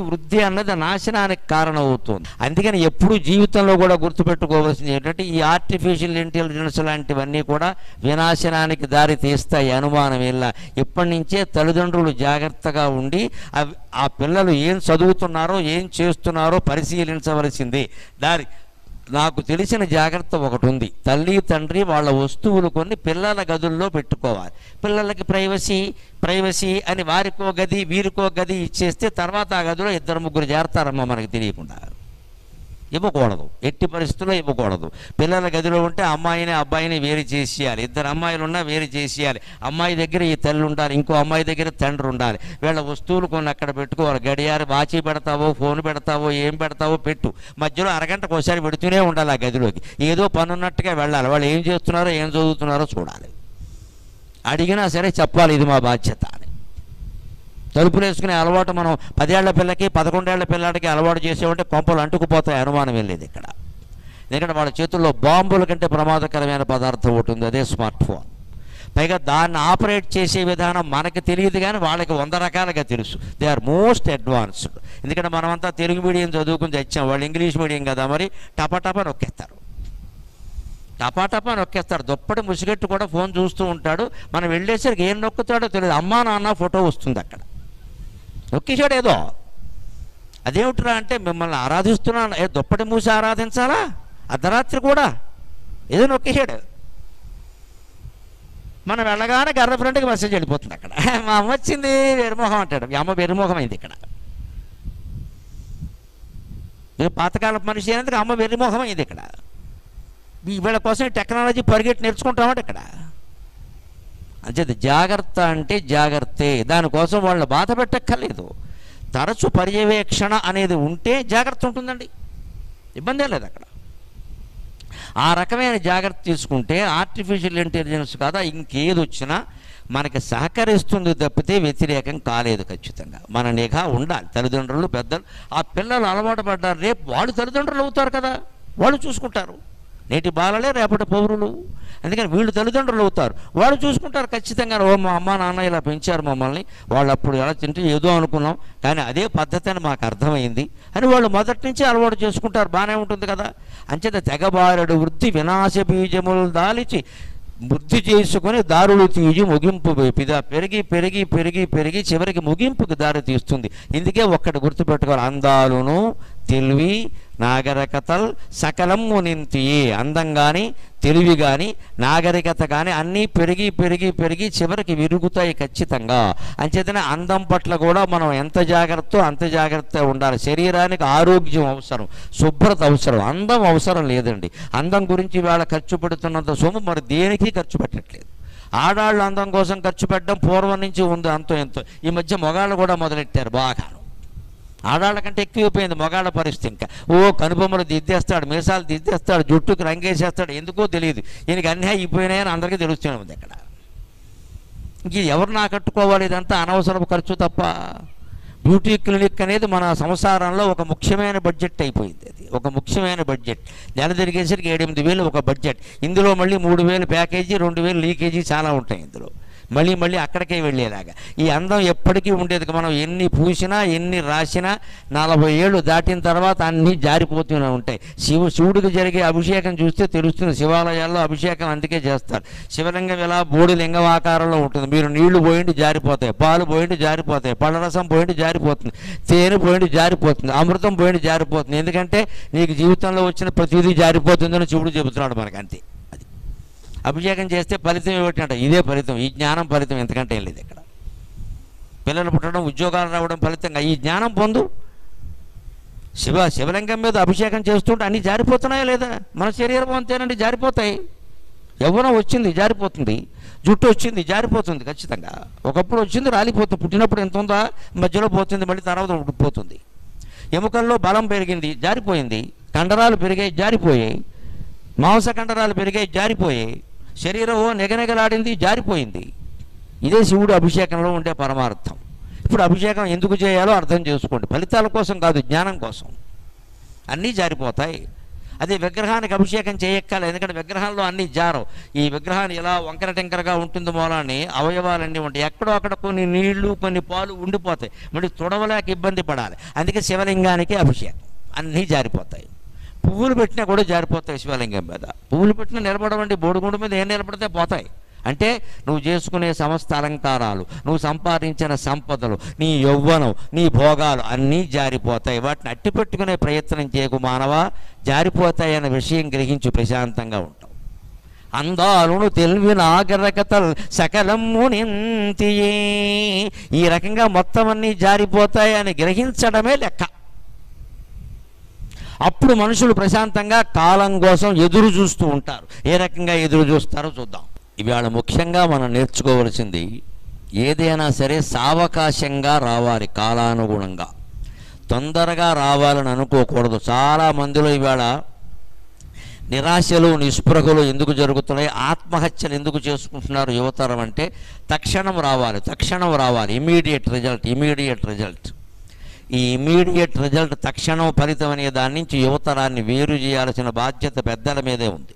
వృద్ధి అన్నది నాశనానికి కారణం అవుతుంది. అందుకని ఎప్పుడు జీవితంలో కూడా గుర్తుపెట్టుకోవాల్సింది ఏంటంటే ఈ ఆర్టిఫిషియల్ ఇంటెలిజెన్స్ లాంటివన్నీ కూడా వినాశనానికి దారి తీస్తాయి, అనుమానం ఇలా. ఇప్పటి నుంచే తల్లిదండ్రులు జాగ్రత్తగా ఉండి ఆ పిల్లలు ఏం చదువుతున్నారో ఏం చేస్తున్నారో పరిశీలించవలసింది. నాకు తెలిసిన జాగ్రత్త ఒకటి ఉంది. తల్లి తండ్రి వాళ్ళ వస్తువులు కొన్ని పిల్లల గదుల్లో పెట్టుకోవాలి. పిల్లలకి ప్రైవసీ అని వారికో గది వీరికో గది ఇచ్చేస్తే తర్వాత ఆ గదిలో 2-3 చేరతారమ్మా మనకి తెలియకుండా. ఇవ్వకూడదు, ఎట్టి పరిస్థితుల్లో ఇవ్వకూడదు. పిల్లల గదిలో ఉంటే అమ్మాయిని అబ్బాయిని వేరు చేసేయాలి. 2 అమ్మాయిలు ఉన్నా వేరు చేసేయాలి. అమ్మాయి దగ్గర ఈ తల్లి ఉండాలి, ఇంకో అమ్మాయి దగ్గర తండ్రి ఉండాలి. వీళ్ళ వస్తువులు కొన్ని అక్కడ పెట్టుకోవాలి. గడియారు వాచి పెడతావో ఫోన్ పెడతావో ఏం పెడతావో పెట్టు, మధ్యలో అరగంటకు ఒకసారి పెడుతూనే ఉండాలి ఆ గదిలోకి. ఏదో పని ఉన్నట్టుగా వెళ్ళాలి. వాళ్ళు ఏం చేస్తున్నారో ఏం చదువుతున్నారో చూడాలి. అడిగినా సరే చెప్పాలి ఇది మా బాధ్యత అని. తలుపులు వేసుకునే అలవాటు మనం 10 ఏళ్ల పిల్లకి 11 ఏళ్ల పిల్లాడికి అలవాటు చేసేవంటే కొంపలు అంటుకుపోతాయి, అనుమానం వెళ్ళేది ఇక్కడ. ఎందుకంటే వాళ్ళ చేతుల్లో బాంబుల కంటే ప్రమాదకరమైన పదార్థం ఉంటుంది, అదే స్మార్ట్ ఫోన్. పైగా దాన్ని ఆపరేట్ చేసే విధానం మనకి తెలియదు కానీ వాళ్ళకి 100 రకాలుగా తెలుసు. They are most advanced. ఎందుకంటే మనమంతా తెలుగు మీడియం చదువుకుని తెచ్చాం, వాళ్ళు ఇంగ్లీష్ మీడియం కదా, మరి టపా నొక్కేస్తారు. దుప్పటి ముసిగట్టు కూడా ఫోన్ చూస్తూ ఉంటాడు. మనం వెళ్ళేసరికి ఏం నొక్కుతాడో తెలియదు. అమ్మా నాన్న ఫోటో వస్తుంది అక్కడ, నొక్కేశాడు ఏదో. అదేమిట్రా అంటే మిమ్మల్ని ఆరాధిస్తున్నాను, దుప్పటి మూసి ఆరాధించాలా అర్ధరాత్రి కూడా? ఏదో నొక్కేశాడు. మనం వెళ్ళగానే గర్ర ఫ్రెండ్కి మెసేజ్ వెళ్ళిపోతుంది అక్కడ, మా అమ్మ వచ్చింది వెరిమోహం అంటాడు. మీ అమ్మ వెరిమోహం అయింది ఇక్కడ. పాతకాలపు మనిషి అయినందుకు అమ్మ వెరిమోహం అయింది ఇక్కడ. వీళ్ళ కోసం టెక్నాలజీ పరిగెట్టి నేర్చుకుంటామంటే ఇక్కడ. అంచేది జాగ్రత్త అంటే జాగ్రత్తే. దానికోసం వాళ్ళని బాధ పెట్టక్కర్లేదు. తరచు పర్యవేక్షణ అనేది ఉంటే జాగ్రత్త ఉంటుందండి, ఇబ్బందే లేదు అక్కడ. ఆ రకమైన జాగ్రత్త తీసుకుంటే ఆర్టిఫిషియల్ ఇంటెలిజెన్స్ కాదా ఇంకేది వచ్చినా మనకి సహకరిస్తుంది తప్పితే వ్యతిరేకం కాలేదు. ఖచ్చితంగా మన నిఘా ఉండాలి. తల్లిదండ్రులు పెద్దలు ఆ పిల్లలు అలవాటు పడ్డారు, రేపు వాళ్ళు తల్లిదండ్రులు అవుతారు కదా, వాళ్ళు చూసుకుంటారు. నేటి బాలలే రేపటి పౌరులు. అందుకని వీళ్ళు తల్లిదండ్రులు అవుతారు, వాళ్ళు చూసుకుంటారు ఖచ్చితంగా. ఓ మా అమ్మ నాన్న ఇలా పెంచారు మమ్మల్ని, వాళ్ళు అప్పుడు ఎలా తింటే ఏదో అనుకున్నాం కానీ అదే పద్ధతి అని మాకు అర్థమైంది అని వాళ్ళు మొదటి నుంచి అలవాటు చేసుకుంటారు. బాగానే ఉంటుంది కదా. అంచేత తెగబారెడు వృద్ధి వినాశ బీజములు దాలిచి వృద్ధి చేసుకొని దారులు తీసి ముగింపు వేపిదా పెరిగి పెరిగి పెరిగి పెరిగి చివరికి ముగింపుకి దారి తీస్తుంది. ఇందుకే ఒక్కటి గుర్తుపెట్టుకోవాలి, అందాలును తెలివి నాగరికతల్ సకలం మునింతియే. అందం కానీ, తెలివి కానీ, నాగరికత కానీ అన్నీ పెరిగి పెరిగి పెరిగి చివరికి విరుగుతాయి ఖచ్చితంగా. అంచేతనే అందం పట్ల కూడా మనం ఎంత జాగ్రత్త అంత జాగ్రత్తగా ఉండాలి. శరీరానికి ఆరోగ్యం అవసరం, శుభ్రత అవసరం, అందం అవసరం లేదండి. అందం గురించి ఇవాళ ఖర్చు పెడుతున్నంత సొమ్ము మరి దేనికి ఖర్చు పెట్టట్లేదు. ఆడాళ్ళు అందం కోసం ఖర్చు పెట్టడం పూర్వం నుంచి ఉంది అంతో ఎంతో. ఈ మధ్య మొగాళ్ళు కూడా మొదలెట్టారు బాగాను. ఆడాళ్ళ కంటే ఎక్కువైపోయింది మొగాళ్ళ పరిస్థితి. ఇంకా కనుబొమ్మలు దిద్దేస్తాడు, మీసాలు దిద్దేస్తాడు, జుట్టుకు రంగేసేస్తాడు, ఎందుకో తెలియదు. ఈయనకి అన్నీ అయిపోయినాయని అందరికీ తెలుస్తూనే ఉంది. అక్కడ ఇంక ఎవరు నా కట్టుకోవాలి? ఇదంతా అనవసరపు ఖర్చు తప్ప. బ్యూటీ క్లినిక్ అనేది మన సంసారంలో ఒక ముఖ్యమైన బడ్జెట్ అయిపోయింది. అది ఒక ముఖ్యమైన బడ్జెట్. నెల తిరిగేసరికి 7-8 ఒక బడ్జెట్. ఇందులో మళ్ళీ 3,000 ప్యాకేజీ, 2,000 లీకేజీ చాలా ఉంటాయి ఇందులో. మళ్ళీ మళ్ళీ అక్కడికే వెళ్ళేలాగా. ఈ అందం ఎప్పటికీ ఉండేది. మనం ఎన్ని పూసినా ఎన్ని రాసినా 40 ఏళ్ళు దాటిన తర్వాత అన్నీ జారిపోతూనే ఉంటాయి. శివుడికి జరిగే అభిషేకం చూస్తే తెలుస్తుంది. శివాలయాల్లో అభిషేకం అందుకే చేస్తారు. శివలింగం ఇలా బోడి లింగం ఆకారంలో ఉంటుంది. మీరు నీళ్లు పోయింటి జారిపోతాయి, పాలు పోయింటి జారిపోతాయి, పళ్ళరసం పోయింటి జారిపోతుంది, తేనె పోయింటి జారిపోతుంది, అమృతం పోయింటి జారిపోతుంది. ఎందుకంటే నీకు జీవితంలో వచ్చిన ప్రతిదీ జారిపోతుందని శివుడు చెబుతున్నాడు మనకు. అంతే. అభిషేకం చేస్తే ఫలితం ఏమిటంట? ఇదే ఫలితం. ఈ జ్ఞానం ఫలితం, ఎంతకంటే ఏం లేదు. ఇక్కడ పిల్లలు పుట్టడం, ఉద్యోగాలు రావడం ఫలితంగా ఈ జ్ఞానం పొందు. శివలింగం మీద అభిషేకం చేస్తుంటే అన్నీ జారిపోతున్నాయా లేదా? మన శరీరం అంతేనండి, జారిపోతాయి. యవ్వనం వచ్చింది జారిపోతుంది, జుట్టు వచ్చింది జారిపోతుంది ఖచ్చితంగా. ఒకప్పుడు వచ్చింది రాలిపోతుంది, పుట్టినప్పుడు ఎంత ఉందా మధ్యలో పోతుంది, మళ్ళీ తర్వాత పోతుంది. ఎముకల్లో బలం పెరిగింది జారిపోయింది, కండరాలు పెరిగాయి జారిపోయాయి, మాంసకండరాలు పెరిగాయి జారిపోయాయి, శరీరం నెగనెగలాడింది జారిపోయింది. ఇదే శివుడు అభిషేకంలో ఉండే పరమార్థం. ఇప్పుడు అభిషేకం ఎందుకు చేయాలో అర్థం చేసుకోండి. ఫలితాల కోసం కాదు, జ్ఞానం కోసం. అన్నీ జారిపోతాయి. అదే విగ్రహానికి అభిషేకం చేయక్కల, ఎందుకంటే విగ్రహాల్లో అన్నీ జారవు. ఈ విగ్రహాన్ని ఇలా వంకర టెంకరగా ఉంటుంది మూలాన్ని అవయవాలన్నీ ఉంటాయి. ఎక్కడో అక్కడ కొన్ని నీళ్లు కొన్ని పాలు ఉండిపోతాయి, మళ్ళీ తుడవలేక ఇబ్బంది పడాలి. అందుకే శివలింగానికి అభిషేకం. అన్నీ జారిపోతాయి. పువ్వులు పెట్టినా కూడా జారిపోతాయి శివలింగం మీద. పువ్వులు పెట్టినా నిలబడవండి, బోడిగుండు మీద ఏం నిలబడితే పోతాయి. అంటే నువ్వు చేసుకునే సమస్త అలంకారాలు, నువ్వు సంపాదించిన సంపదలు, నీ యౌవనం, నీ భోగాలు అన్నీ జారిపోతాయి. వాటిని అట్టి పెట్టుకునే ప్రయత్నం చేయకు మానవా, జారిపోతాయి అనే విషయం గ్రహించి ప్రశాంతంగా ఉంటావు. అందాలును తెలివి నాగరికతల్ సకలము నింతియే. ఈ రకంగా మొత్తం అన్నీ జారిపోతాయి అని గ్రహించడమే లెక్క. అప్పుడు మనుషులు ప్రశాంతంగా కాలం కోసం ఎదురు చూస్తూ ఉంటారు. ఏ రకంగా ఎదురు చూస్తారో చూద్దాం. ఇవాళ ముఖ్యంగా మనం నేర్చుకోవలసింది, ఏదైనా సరే సావకాశంగా రావాలి, కాలానుగుణంగా. తొందరగా రావాలని అనుకోకూడదు. చాలామందిలో ఇవాళ నిరాశలు నిస్పృహలు ఎందుకు జరుగుతున్నాయి, ఆత్మహత్యలు ఎందుకు చేసుకుంటున్నారు యువతరం అంటే తక్షణం రావాలి, తక్షణం రావాలి, ఇమీడియట్ రిజల్ట్, ఇమీడియట్ రిజల్ట్. ఈ ఇమీడియట్ రిజల్ట్, తక్షణం ఫలితం అనే దాని నుంచి యువతరాన్ని వేరు చేయాల్సిన బాధ్యత పెద్దల మీదే ఉంది.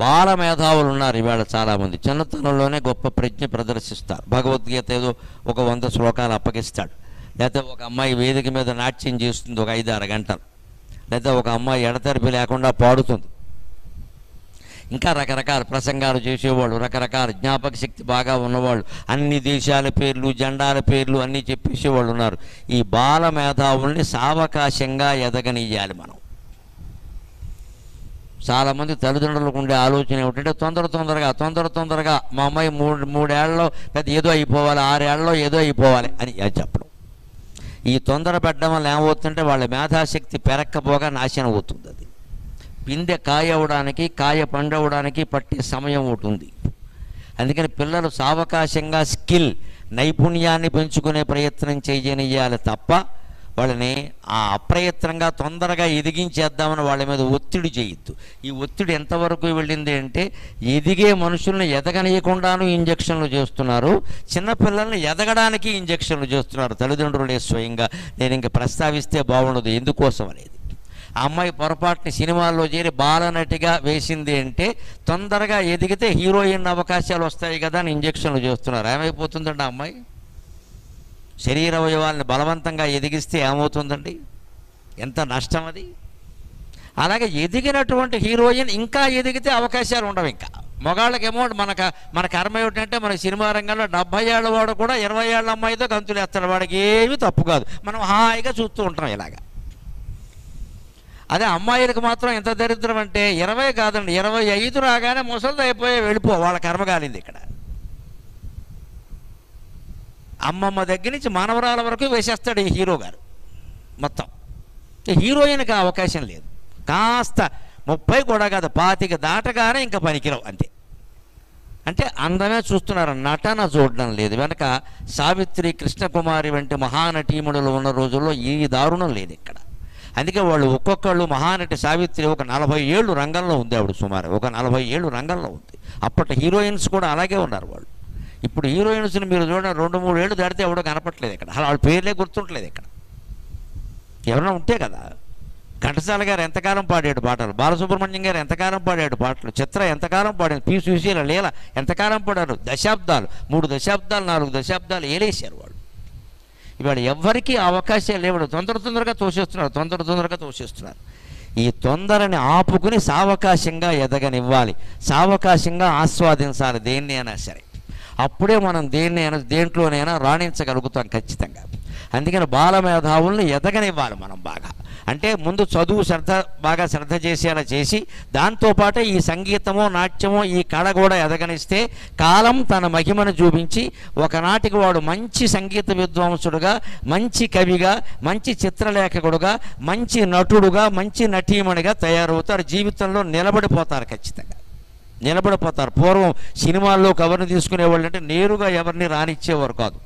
బాల మేధావులు ఉన్నారు ఇవాళ చాలామంది. చిన్నతనంలోనే గొప్ప ప్రజ్ఞ ప్రదర్శిస్తారు. భగవద్గీత ఏదో ఒక 100 శ్లోకాలు అప్పగిస్తాడు, లేకపోతే ఒక అమ్మాయి వేదిక మీద నాట్యం చేస్తుంది ఒక 5-6 గంటలు, లేకపోతే ఒక అమ్మాయి ఎడతెరిపి లేకుండా పాడుతుంది. ఇంకా రకరకాల ప్రసంగాలు చేసేవాళ్ళు, రకరకాల జ్ఞాపక శక్తి బాగా ఉన్నవాళ్ళు, అన్ని దేశాల పేర్లు, జెండాల పేర్లు అన్నీ చెప్పేసేవాళ్ళు ఉన్నారు. ఈ బాల మేధావుల్ని సావకాశంగా ఎదగనియ్యాలి మనం. చాలామంది తల్లిదండ్రులకు ఉండే ఆలోచన ఏమిటంటే తొందరగా మా అమ్మాయి 3 ఏళ్లలో పెద్ద ఏదో అయిపోవాలి, 6 ఏళ్లలో ఏదో అయిపోవాలి అని చెప్పడం. ఈ తొందర పెట్టడం వల్ల ఏమవుతుందంటే వాళ్ళ మేధాశక్తి పెరక్కపోగా నాశనం అవుతుంది. అది పిందె కాయ అవ్వడానికి, కాయ పండవడానికి పట్టే సమయం ఉంటుంది. అందుకని పిల్లలు సావకాశంగా స్కిల్, నైపుణ్యాన్ని పెంచుకునే ప్రయత్నం చేయనియాలి తప్ప వాళ్ళని అప్రయత్నంగా తొందరగా ఎదిగించేద్దామని వాళ్ళ మీద ఒత్తిడి చేయొద్దు. ఈ ఒత్తిడి ఎంతవరకు వెళ్ళింది అంటే ఎదిగే మనుషుల్ని ఎదగనీయకుండాను ఇంజక్షన్లు చేస్తున్నారు, చిన్నపిల్లల్ని ఎదగడానికి ఇంజక్షన్లు చేస్తున్నారు తల్లిదండ్రులే స్వయంగా. నేను ఇంక ప్రస్తావిస్తే బాగుండదు ఎందుకోసం అనేది. ఆ అమ్మాయి పొరపాటుని సినిమాల్లో చేరి బాలనటిగా వేసింది అంటే తొందరగా ఎదిగితే హీరోయిన్ అవకాశాలు వస్తాయి కదా అని ఇంజక్షన్లు చేస్తున్నారు. ఏమైపోతుందండి ఆ అమ్మాయి? శరీర అవయవాల్ని బలవంతంగా ఎదిగిస్తే ఏమవుతుందండి? ఎంత నష్టం అది. అలాగే ఎదిగినటువంటి హీరోయిన్ ఇంకా ఎదిగితే అవకాశాలు ఉండవు. ఇంకా మగాళ్ళకేమో మన కర్మ ఏమిటంటే మన సినిమా రంగంలో 70 ఏళ్ళ వాడు కూడా 20 ఏళ్ళ అమ్మాయితో గంతులు వేస్తాడు, వాడికి ఏమీ తప్పు కాదు, మనం హాయిగా చూస్తూ ఉంటాం ఇలాగా. అదే అమ్మాయిలకు మాత్రం ఎంత దరిద్రం అంటే 20 కాదండి 25 రాగానే ముసలిది అయిపోయి వెళ్ళిపో, వాళ్ళ కర్మ కాలింది ఇక్కడ. అమ్మమ్మ దగ్గర నుంచి మనవరాల వరకు వేసేస్తాడు ఈ హీరో గారు మొత్తం. హీరోయిన్కి అవకాశం లేదు, కాస్త 30 కూడా కాదు 25 దాటగానే ఇంకా పనికిరావు అంతే. అంటే అందమే చూస్తున్నారు, నటన చూడడం లేదు. వెనక సావిత్రి, కృష్ణకుమారి వంటి మహానటీమణులు ఉన్న రోజుల్లో ఈ దారుణం లేదు ఇక్కడ. అందుకే వాళ్ళు ఒక్కొక్కళ్ళు, మహానటి సావిత్రి ఒక 40 ఏళ్ళు రంగంలో ఉంది, ఆవిడ సుమారు ఒక 40 ఏళ్ళు రంగంలో ఉంది. అప్పటి హీరోయిన్స్ కూడా అలాగే ఉన్నారు వాళ్ళు. ఇప్పుడు హీరోయిన్స్ని మీరు చూడండి 2-3 ఏళ్ళు దాటితే ఎవడో కనపట్లేదు ఇక్కడ, అలా వాళ్ళ పేర్లే గుర్తుంటలేదు ఇక్కడ. ఎవరైనా ఉంటే కదా. ఘంటసాల గారు ఎంతకాలం పాడాడు పాటలు, బాలసుబ్రహ్మణ్యం గారు ఎంతకాలం పాడాడు పాటలు, చిత్ర ఎంతకాలం పాడాడు, పి సుశీల, లీల ఎంతకాలం పాడారు, దశాబ్దాలు, 3 దశాబ్దాలు 4 దశాబ్దాలు ఏలేశారు వాళ్ళు. ఇవాళ ఎవ్వరికీ అవకాశాలు లేవు, తొందరగా తోసేస్తున్నారు. ఈ తొందరని ఆపుకుని సావకాశంగా ఎదగనివ్వాలి, సావకాశంగా ఆస్వాదించాలి దేన్ని అయినా సరే. అప్పుడే మనం దేంట్లోనైనా రాణించగలుగుతాం ఖచ్చితంగా. అందుకని బాలమేధావుల్ని ఎదగనివ్వాలి మనం బాగా. అంటే ముందు చదువు బాగా శ్రద్ధ చేసేలా చేసి, దాంతోపాటే ఈ సంగీతమో నాట్యమో ఈ కళ కూడా ఎదగనిస్తే కాలం తన మహిమను చూపించి ఒకనాటికి వాడు మంచి సంగీత విద్వాంసుడుగా, మంచి కవిగా, మంచి చిత్రలేఖకుడుగా, మంచి నటుడుగా, మంచి నటీమణిగా తయారవుతారు. జీవితంలో నిలబడిపోతారు, ఖచ్చితంగా నిలబడిపోతారు. పూర్వం సినిమాల్లో కవర్ని తీసుకునేవాళ్ళు అంటే నేరుగా ఎవరిని రానిచ్చేవారు కాదు,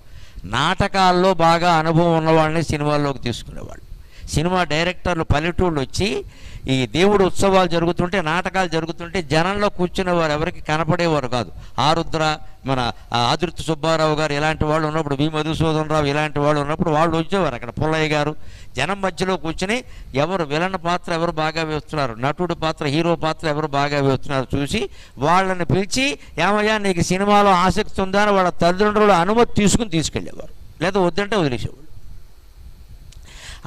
నాటకాల్లో బాగా అనుభవం ఉన్నవాళ్ళని సినిమాల్లోకి తీసుకునేవాళ్ళు. సినిమా డైరెక్టర్లు పల్లెటూళ్ళు వచ్చి ఈ దేవుడు ఉత్సవాలు జరుగుతుంటే, నాటకాలు జరుగుతుంటే జనంలో కూర్చునేవారు, ఎవరికి కనపడేవారు కాదు. ఆరుద్ర, మన ఆదుర్తి సుబ్బారావు గారు ఇలాంటి వాళ్ళు ఉన్నప్పుడు, వి మధుసూదన్ రావు ఇలాంటి వాళ్ళు ఉన్నప్పుడు వాళ్ళు వచ్చేవారు అక్కడ. పుల్లయ్య గారు జనం మధ్యలో కూర్చుని ఎవరు విలన్ పాత్ర ఎవరు బాగా వేస్తున్నారు, నటుడు పాత్ర, హీరో పాత్ర ఎవరు బాగా వేస్తున్నారు చూసి వాళ్ళని పిలిచి, ఏమయ్యా నీకు సినిమాలో ఆసక్తి ఉందా అని వాళ్ళ తల్లిదండ్రుల అనుమతి తీసుకెళ్ళేవారు, లేదా వద్దంటే వదిలేసేవారు.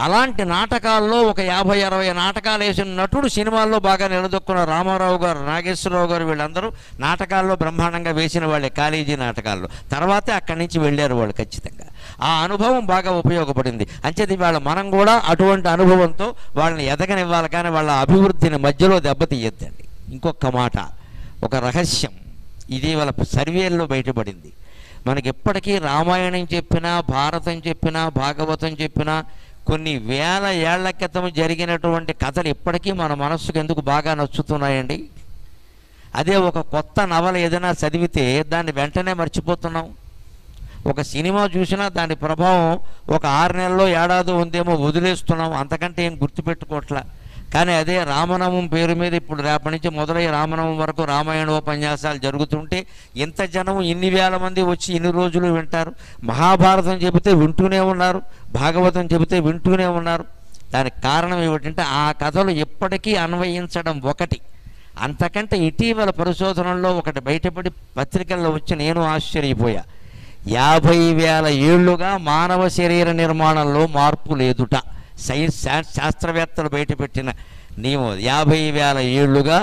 అలాంటి నాటకాల్లో ఒక 50-60 నాటకాలు వేసిన నటుడు సినిమాల్లో బాగా నిలదొక్కున్న రామారావు గారు, నాగేశ్వరరావు గారు వీళ్ళందరూ నాటకాల్లో బ్రహ్మాండంగా వేసిన వాళ్ళే, కాలేజీ నాటకాల్లో. తర్వాతే అక్కడి నుంచి వెళ్ళారు వాళ్ళు ఖచ్చితంగా. ఆ అనుభవం బాగా ఉపయోగపడింది. అంచేది వాళ్ళ మనం కూడా అటువంటి అనుభవంతో వాళ్ళని ఎదగనివ్వాలి, కానీ వాళ్ళ అభివృద్ధిని మధ్యలో దెబ్బతీయద్దండి. ఇంకొక మాట, ఒక రహస్యం, ఇది వాళ్ళ సర్వేల్లో బయటపడింది. మనకి ఎప్పటికీ రామాయణం చెప్పినా, భారతం చెప్పినా, భాగవతం చెప్పినా, కొన్ని వేల ఏళ్ల క్రితం జరిగినటువంటి కథలు ఇప్పటికీ మన మనస్సుకు ఎందుకు బాగా నచ్చుతున్నాయండి? అదే ఒక కొత్త నవల ఏదైనా చదివితే దాన్ని వెంటనే మర్చిపోతున్నాం. ఒక సినిమా చూసినా దాని ప్రభావం ఒక 6 నెలల్లో ఏడాది ఉందేమో వదిలేస్తున్నాం, అంతకంటే ఏం గుర్తుపెట్టుకోవట్లా. కానీ అదే రామనామం పేరు మీద ఇప్పుడు రేపటి నుంచి మొదలై రామనామం వరకు రామాయణోపన్యాసాలు జరుగుతుంటే ఇంత జనం, ఇన్ని వేల మంది వచ్చి ఇన్ని రోజులు వింటారు. మహాభారతం చెబితే వింటూనే ఉన్నారు, భాగవతం చెబితే వింటూనే ఉన్నారు. దానికి కారణం ఏమిటంటే ఆ కథలు ఎప్పటికీ అన్వయించడం ఒకటి. అంతకంటే ఇటీవల పరిశోధనల్లో ఒకటి బయటపడి పత్రికల్లో వచ్చి నేను ఆశ్చర్యపోయా. 50,000 ఏళ్లుగా మానవ శరీర నిర్మాణంలో మార్పు లేదుట. సైన్స్ శాస్త్రవేత్తలు బయటపెట్టిన నియమం. 50,000 ఏళ్లుగా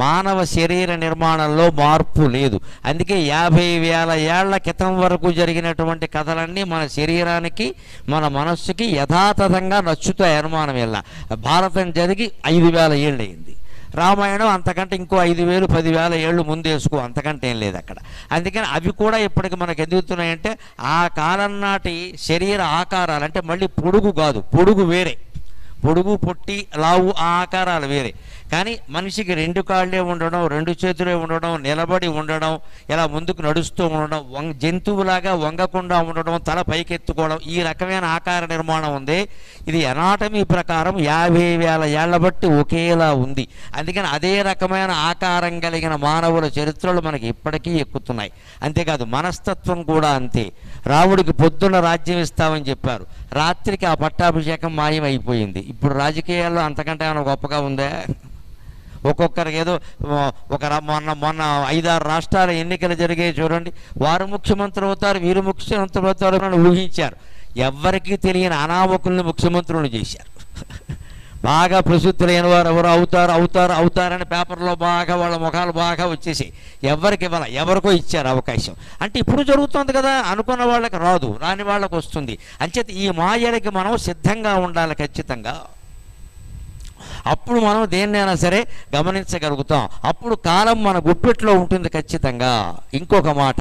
మానవ శరీర నిర్మాణంలో మార్పు లేదు. అందుకే 50,000 ఏళ్ల క్రితం వరకు జరిగినటువంటి కథలన్నీ మన శరీరానికి, మన మనస్సుకి యథాతథంగా నచ్చుతాయి, అనుమానం ఎలా. భారతం జరిగి 5,000 ఏళ్ళు అయింది, రామాయణం అంతకంటే ఇంకో 5,000 10,000 ఏళ్ళు ముందేసుకో, అంతకంటే ఏం లేదు అక్కడ. అందుకని అవి కూడా ఇప్పటికి మనకు ఎదుగుతున్నాయంటే ఆ కాలం నాటి శరీర ఆకారాలు, అంటే మళ్ళీ పొడుగు కాదు, పొడుగు వేరే, పొడుగు పొట్టి లావు ఆ ఆకారాలు వేరే. కానీ మనిషికి 2 కాళ్ళే ఉండడం, 2 చేతులే ఉండడం, నిలబడి ఉండడం, ఇలా ముందుకు నడుస్తూ ఉండడం, జంతువులాగా వంగకుండా ఉండడం, తల పైకెత్తుకోవడం, ఈ రకమైన ఆకార నిర్మాణం ఉంది. ఇది ఎనాటమీ ప్రకారం 50,000 ఏళ్ల బట్టి ఒకేలా ఉంది. అందుకని అదే రకమైన ఆకారం కలిగిన మానవుల చరిత్రలు మనకి ఇప్పటికీ ఎక్కుతున్నాయి. అంతేకాదు మనస్తత్వం కూడా అంతే. రాముడికి పొద్దున్న రాజ్యం ఇస్తామని చెప్పారు, రాత్రికి ఆ పట్టాభిషేకం మాయమైపోయింది. ఇప్పుడు రాజకీయాల్లో అంతకంటే ఏమైనా గొప్పగా ఉందా? ఒక్కొక్కరికి ఏదో మొన్న 5-6 రాష్ట్రాల ఎన్నికలు జరిగాయి చూడండి, వారు ముఖ్యమంత్రి అవుతారు, వీరు ముఖ్యమంత్రి అవుతారు అని ఊహించారు. ఎవ్వరికీ తెలియని అనామకుల్ని ముఖ్యమంత్రులను చేశారు. బాగా ప్రసిద్ధులైన వారు ఎవరు అవుతారని పేపర్లో బాగా వాళ్ళ ముఖాలు బాగా వచ్చేసి ఎవరికి ఇవ్వాల, ఎవరికో ఇచ్చారు అవకాశం. అంటే ఇప్పుడు జరుగుతుంది కదా, అనుకున్న వాళ్ళకి రాదు, రాని వాళ్ళకి వస్తుంది. అంచేత ఈ మాయలకి మనం సిద్ధంగా ఉండాలి ఖచ్చితంగా. అప్పుడు మనం దేన్నైనా సరే గమనించగలుగుతాం. అప్పుడు కాలం మన గుప్పెట్లో ఉంటుంది ఖచ్చితంగా. ఇంకొక మాట,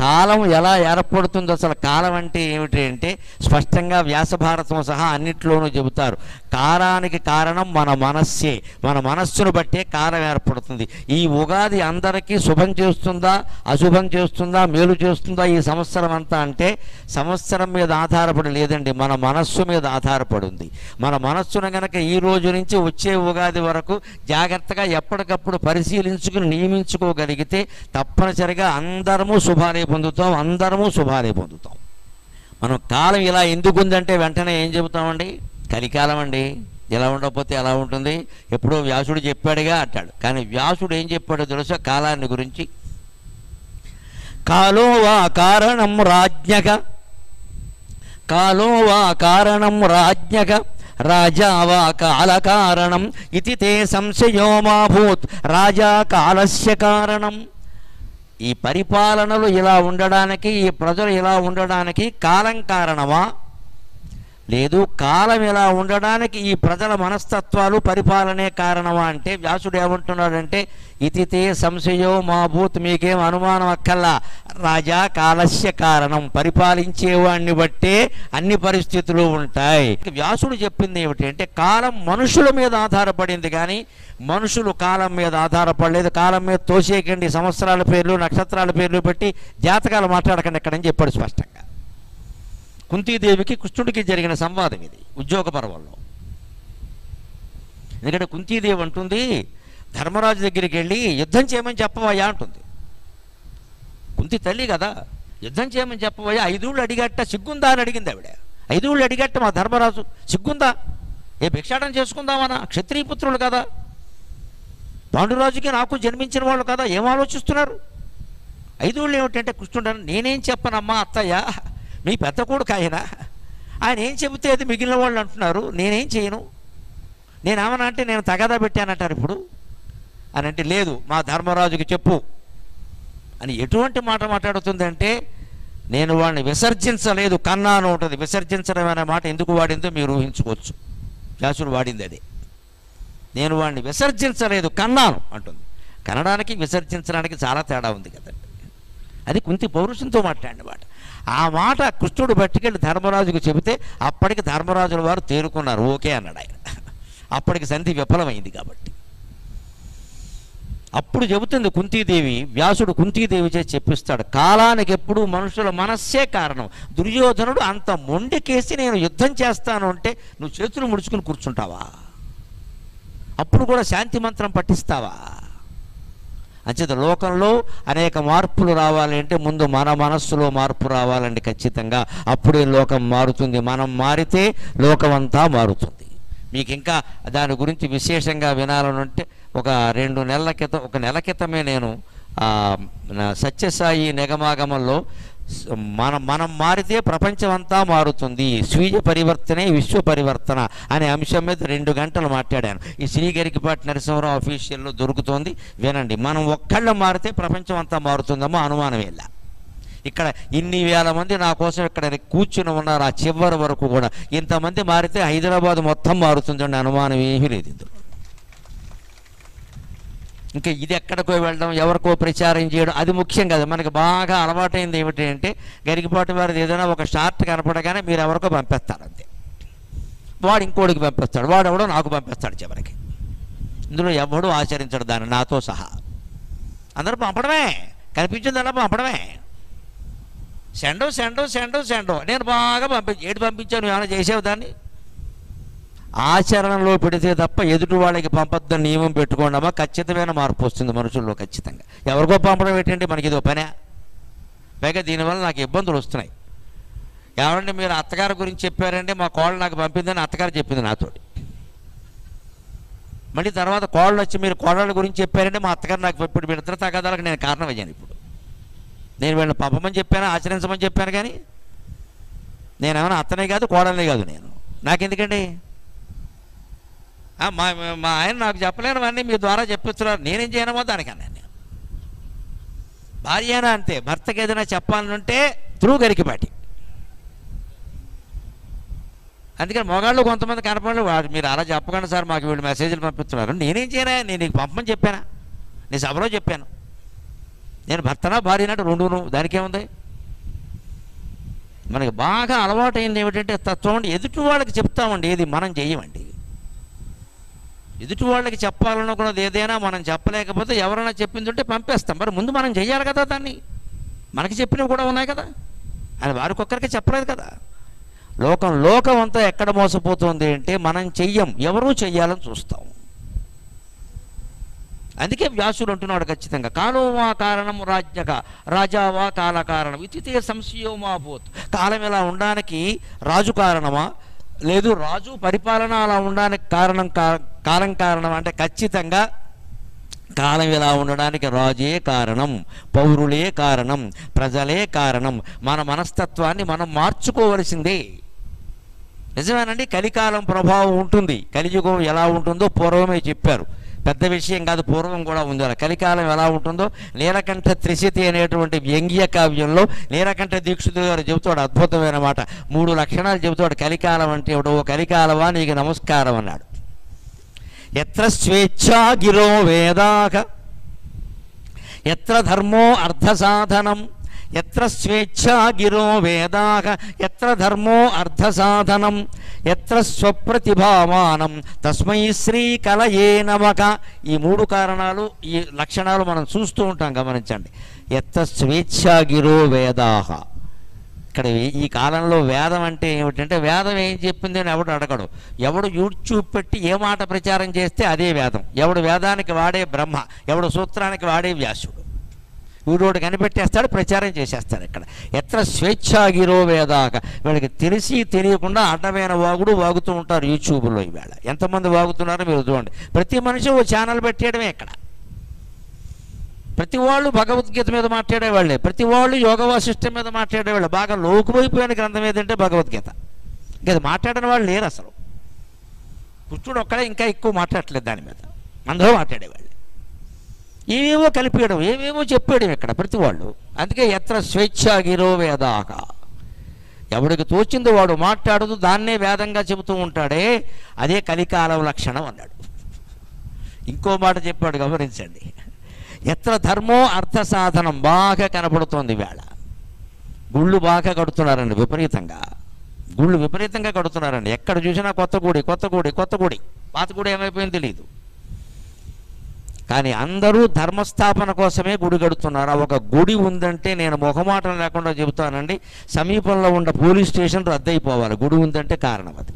కాలం ఎలా ఏర్పడుతుందో, అసలు కాలం అంటే ఏమిటి అంటే స్పష్టంగా వ్యాసభారతం సహా అన్నింటిలోనూ చెబుతారు. కాలానికి కారణం మన మనస్సే. మన మనస్సును బట్టే కాలం ఏర్పడుతుంది. ఈ ఉగాది అందరికీ శుభం చేస్తుందా, అశుభం చేస్తుందా, మేలు చేస్తుందా ఈ సంవత్సరం అంతా అంటే సంవత్సరం మీద ఆధారపడి లేదండి, మన మనస్సు మీద ఆధారపడి ఉంది. మన మనస్సును గనక ఈ రోజు నుంచి వచ్చే ఉగాది వరకు జాగ్రత్తగా ఎప్పటికప్పుడు పరిశీలించుకుని నియమించుకోగలిగితే తప్పనిసరిగా అందరము శుభాలే పొందుతాం, అందరము శుభాలే పొందుతాం. మనం కాలం ఇలా ఎందుకు ఉందంటే వెంటనే ఏం చెబుతామండి, కలికాలం అండి, ఎలా ఉండకపోతే ఎలా ఉంటుంది, ఎప్పుడో వ్యాసుడు చెప్పాడుగా అంటాడు. కానీ వ్యాసుడు ఏం చెప్పాడో తెలుసా కాలాన్ని గురించి? కాలో వా కారణం రాజ్ఞక, కాలో వా కారణం రాజ్ఞక, రాజా వా కాల కారణం ఇతి తే సంశయో మాభూత్ రాజా కాలస్య కారణం. ఈ పరిపాలనలు ఇలా ఉండడానికి, ఈ ప్రజలు ఇలా ఉండడానికి కాలం కారణమా, లేదు కాలం ఇలా ఉండడానికి ఈ ప్రజల మనస్తత్వాలు పరిపాలనే కారణమా అంటే వ్యాసుడు ఏమంటున్నాడంటే ఇతితే సంశయో మాభూత్, మీకేం అనుమానం అక్కల్లా, రాజా కాలస్య కారణం, పరిపాలించేవాడిని బట్టే అన్ని పరిస్థితులు ఉంటాయి. వ్యాసుడు చెప్పింది ఏమిటి అంటే కాలం మనుషుల మీద ఆధారపడింది కానీ మనుషులు కాలం మీద ఆధారపడలేదు. కాలం మీద తోసేయకండి, సంవత్సరాల పేర్లు నక్షత్రాల పేర్లు పెట్టి జాతకాలు మాట్లాడకండి ఎక్కడని చెప్పాడు స్పష్టంగా. కుంతీదేవికి కృష్ణుడికి జరిగిన సంవాదం ఇది ఉద్యోగ పర్వంలో. ఎందుకంటే కుంతీదేవి అంటుంది ధర్మరాజు దగ్గరికి వెళ్ళి యుద్ధం చేయమని చెప్పవయ్యా అంటుంది. కుంతి తల్లి కదా, యుద్ధం చేయమని చెప్పవయ్యా, 5 ఊళ్ళు అడిగట్ట, సిగ్గుందా అని అడిగింది ఆవిడ. 5 ఊళ్ళు అడిగట్ట మా ధర్మరాజు, సిగ్గుందా, ఏ భిక్షాటం చేసుకుందామనా, క్షత్రియపుత్రులు కదా, పాండురాజుకి నాకు జన్మించిన వాళ్ళు కదా, ఏం ఆలోచిస్తున్నారు, 5 ఊళ్ళు ఏమిటంటే కృష్ణుడు నేనేం చెప్పనమ్మా అత్తయ్య, మీ పెద్ద కొడుకు ఆయన ఏం చెబితే అది మిగిలిన వాళ్ళు అంటున్నారు, నేనేం చేయను, నేనేమన్నా అంటే నేను తగాదా పెట్టానంటారు ఇప్పుడు అని అంటే లేదు మా ధర్మరాజుకి చెప్పు అని ఎటువంటి మాట మాట్లాడుతుందంటే నేను వాడిని విసర్జించలేదు, కన్నాను ఉంటుంది. విసర్జించడం అనే మాట ఎందుకు వాడిందో మీరు ఊహించుకోవచ్చు. వ్యాసుడు వాడింది అదే, నేను వాడిని విసర్జించలేదు కన్నాను అంటుంది. కనడానికి విసర్జించడానికి చాలా తేడా ఉంది కదండి. అది కుంతి పౌరుషంతో మాట్లాడిన మాట. ఆ మాట కృష్ణుడు పట్టుకెళ్ళి ధర్మరాజుకు చెబితే అప్పటికి ధర్మరాజుల వారు తేరుకున్నారు, ఓకే అన్నాడు ఆయన. అప్పటికి సంధి విఫలమైంది కాబట్టి అప్పుడు చెబుతుంది కుంతీదేవి, వ్యాసుడు కుంతీదేవి చేసి చెప్పిస్తాడు కాలానికి ఎప్పుడు మనుషుల మనస్సే కారణం. దుర్యోధనుడు అంత మొండికేసి నేను యుద్ధం చేస్తాను అంటే నువ్వు చేతులు ముడుచుకుని కూర్చుంటావా, అప్పుడు కూడా శాంతి మంత్రం పఠిస్తావా? అంచేత లోకంలో అనేక మార్పులు రావాలి అంటే ముందు మన మనస్సులో మార్పు రావాలండి ఖచ్చితంగా, అప్పుడే లోకం మారుతుంది. మనం మారితే లోకం అంతా మారుతుంది. మీకు ఇంకా దాని గురించి విశేషంగా వినాలనుంటే ఒక 2 నెలల క్రితం, ఒక నెల క్రితమే నేను సత్యసాయి నిగమాగమంలో మనం మారితే ప్రపంచం అంతా మారుతుంది, స్వీయ పరివర్తనే విశ్వ పరివర్తన అనే అంశం మీద 2 గంటలు మాట్లాడాను. ఈ శ్రీగరికపాటి నరసింహరావు ఆఫీషియల్లో దొరుకుతోంది, వినండి. మనం ఒక్కళ్ళ మారితే ప్రపంచం అంతా మారుతుందమ్మా, అనుమానం వెళ్ళ. ఇక్కడ ఇన్ని వేల మంది నా కోసం ఇక్కడ కూర్చుని ఉన్నారు, ఆ చివరి వరకు కూడా ఇంతమంది మారితే హైదరాబాద్ మొత్తం మారుతుందండి, అనుమానం ఏమీ లేదు ఇందులో. ఇంకా ఇది ఎక్కడికో వెళ్ళడం, ఎవరికో ప్రచారం చేయడం అది ముఖ్యం కాదు. మనకి బాగా అలవాటైంది ఏమిటి అంటే గరికపాటి వారిది ఏదైనా ఒక షార్ట్ కనపడగానే మీరు ఎవరికో పంపిస్తారు అంతే, వాడు ఇంకోడికి పంపిస్తాడు, వాడు ఎవడో నాకు పంపిస్తాడు చివరికి. ఇందులో ఎవడూ ఆచరించడు దాన్ని, నాతో సహా. అందరూ పంపడమే, కనిపించిందల్లా పంపడమే. సెండో సెండో సెండో సెండో నేను బాగా ఏడు పంపించాను, ఏమైనా చేసేవు దాన్ని? ఆచరణలో పెడితే తప్ప ఎదుటి వాళ్ళకి పంపొద్దని నియమం పెట్టుకోండమా, ఖచ్చితమైన మార్పు వస్తుంది మనుషుల్లో ఖచ్చితంగా. ఎవరికో పంపడం ఏంటంటే మనకి ఇదో పనే. పైగా దీనివల్ల నాకు ఇబ్బందులు వస్తున్నాయి. ఏమంటే మీరు అత్తగారి గురించి చెప్పారంటే మా కోళ్ళు నాకు పంపిందని అత్తగారు చెప్పింది నాతోటి. మళ్ళీ తర్వాత కోళ్ళు వచ్చి మీరు కోళ్ళ గురించి చెప్పారంటే మా అత్తగారు నాకు ఇప్పుడు ఇద్దరు తగాదాలకు నేను కారణం అయ్యాను. ఇప్పుడు నేను వీళ్ళని పంపమని చెప్పాను, ఆచరించమని చెప్పాను, కానీ నేనేమైనా అత్తనే కాదు కోడలనే కాదు, నేను నాకెందుకండి? మా మా ఆయన నాకు చెప్పలేనివన్నీ మీ ద్వారా చెప్తున్నారు, నేనేం చేయనమో దానికన్నా. నేను భార్యనా అంతే, భర్తకి ఏదైనా చెప్పాలంటే త్రూ గరికిపాటి. అందుకని మొగాళ్ళు కొంతమంది కనపడి మీరు అలా చెప్పకండి సార్, మాకు వీళ్ళు మెసేజ్లు పంపిస్తున్నారు. నేనేం చేయనా, నేను నీకు పంపమని చెప్పానా, నేను సభలో చెప్పాను. నేను భర్తనా భార్యనట్టు రెండును, దానికేముంది. మనకి బాగా అలవాటు అయింది ఏమిటంటే తత్వం, ఎదుటి వాళ్ళకి చెప్తామండి, ఏది మనం చెయ్యమండి. ఎదుటి వాళ్ళకి చెప్పాలనుకున్నది ఏదైనా మనం చెప్పలేకపోతే ఎవరైనా చెప్పింది ఉంటే పంపేస్తాం. మరి ముందు మనం చెయ్యాలి కదా దాన్ని. మనకి చెప్పినవి కూడా ఉన్నాయి కదా, అని వారికొక్కరికి చెప్పలేదు కదా. లోకం అంతా ఎక్కడ మోసపోతుంది అంటే మనం చెయ్యం, ఎవరూ చెయ్యాలని చూస్తాం. అందుకే వ్యాసుడు అంటున్నాడు ఖచ్చితంగా, కాలో మా కారణం రాజ్యక రాజావా కాల కారణం ఇతితే సంశయో మా భూత్. కాలం ఇలా ఉండడానికి రాజు కారణమా, లేదు రాజు పరిపాలన అలా ఉండడానికి కాలం కారణం అంటే ఖచ్చితంగా కాలం ఇలా ఉండడానికి రాజే కారణం, పౌరులే కారణం, ప్రజలే కారణం. మన మనస్తత్వాన్ని మనం మార్చుకోవలసిందే. నిజమేనండి, కలికాలం ప్రభావం ఉంటుంది. కలియుగం ఎలా ఉంటుందో పూర్వమే చెప్పారు, పెద్ద విషయం కాదు, పూర్వం కూడా ఉంది. కలికాలం ఎలా ఉంటుందో నీలకంఠ త్రిశతి అనేటువంటి వ్యంగ్య కావ్యంలో నీలకంఠ దీక్షితులు గారు చెబుతాడు అద్భుతమైన మాట. 3 లక్షణాలు చెబుతాడు కలికాలం అంటే ఏమిటో. కలికాలవా నీకు నమస్కారం అన్నాడు. ఎత్ర స్వేచ్ఛా గిరో వేదాక ఎత్ర ధర్మో అర్థసాధనం, ఎత్ర స్వేచ్ఛా గిరో వేదాక ఎత్ర ధర్మో అర్థసాధనం, ఎత్ర స్వప్రతిభామానం తస్మై శ్రీ కలయే నమః. ఈ 3 కారణాలు, ఈ లక్షణాలు మనం చూస్తూ ఉంటాం, గమనించండి. ఎత్ర స్వేచ్ఛా గిరో వేదాహ. ఇక్కడ ఈ కాలంలో వేదం అంటే ఏమిటంటే, వేదం ఏం చెప్పింది అని ఎవడు అడగడు. ఎవడు యూట్యూబ్ పెట్టి ఏ మాట ప్రచారం చేస్తే అదే వేదం. ఎవడు వేదానికి వాడే బ్రహ్మ, ఎవడు సూత్రానికి వాడే వ్యాసుడు. వీడోడు కనిపెట్టేస్తాడు, ప్రచారం చేసేస్తాడు. ఇక్కడ ఎత్ర స్వేచ్ఛాగిరో వేదాక. వీళ్ళకి తెలిసి తెలియకుండా అడ్డమైన వాగుడు వాగుతూ ఉంటారు యూట్యూబ్లో. ఈవేళ ఎంతమంది వాగుతున్నారో మీరు చూడండి. ప్రతి మనిషి ఓ ఛానల్ పెట్టేయడమే. ఇక్కడ ప్రతి వాళ్ళు భగవద్గీత మీద మాట్లాడేవాళ్ళే, ప్రతి వాళ్ళు యోగ వాసిష్టం మీద మాట్లాడేవాళ్ళు. బాగా లోకువైపోయిన గ్రంథం ఏదంటే భగవద్గీత. ఇంకా అది మాట్లాడిన వాళ్ళు లేరు అసలు. కృష్ణుడు ఒక్కడే ఇంకా ఎక్కువ మాట్లాడట్లేదు దాని మీద, అందరూ మాట్లాడేవాళ్ళు. ఏవేవో కలిపేయడం, ఏవేవో చెప్పేయడం ఇక్కడ ప్రతి వాళ్ళు. అందుకే ఎత్ర స్వేచ్ఛాగిరో వేదాక. ఎవడికి తోచిందో వాడు మాట్లాడదు, దాన్నే వేదంగా చెబుతూ ఉంటాడే, అదే కలికాలం లక్షణం అన్నాడు. ఇంకో మాట చెప్పాడు, గమనించండి. ఎత్ర ధర్మో అర్థ సాధనం. బాగా కనపడుతోంది వేళ. గుళ్ళు బాగా కడుతున్నారండి, విపరీతంగా గుళ్ళు విపరీతంగా కడుతున్నారండి. ఎక్కడ చూసినా కొత్త గుడి. పాత గుడి ఏమైపోయింది తెలియదు. కానీ అందరూ ధర్మస్థాపన కోసమే గుడి కడుతున్నారు. ఒక గుడి ఉందంటే నేను మొహమాటం లేకుండా చెబుతానండి, సమీపంలో ఉన్న పోలీస్ స్టేషన్ రద్దయిపోవాలి. గుడి ఉందంటే కారణం అది.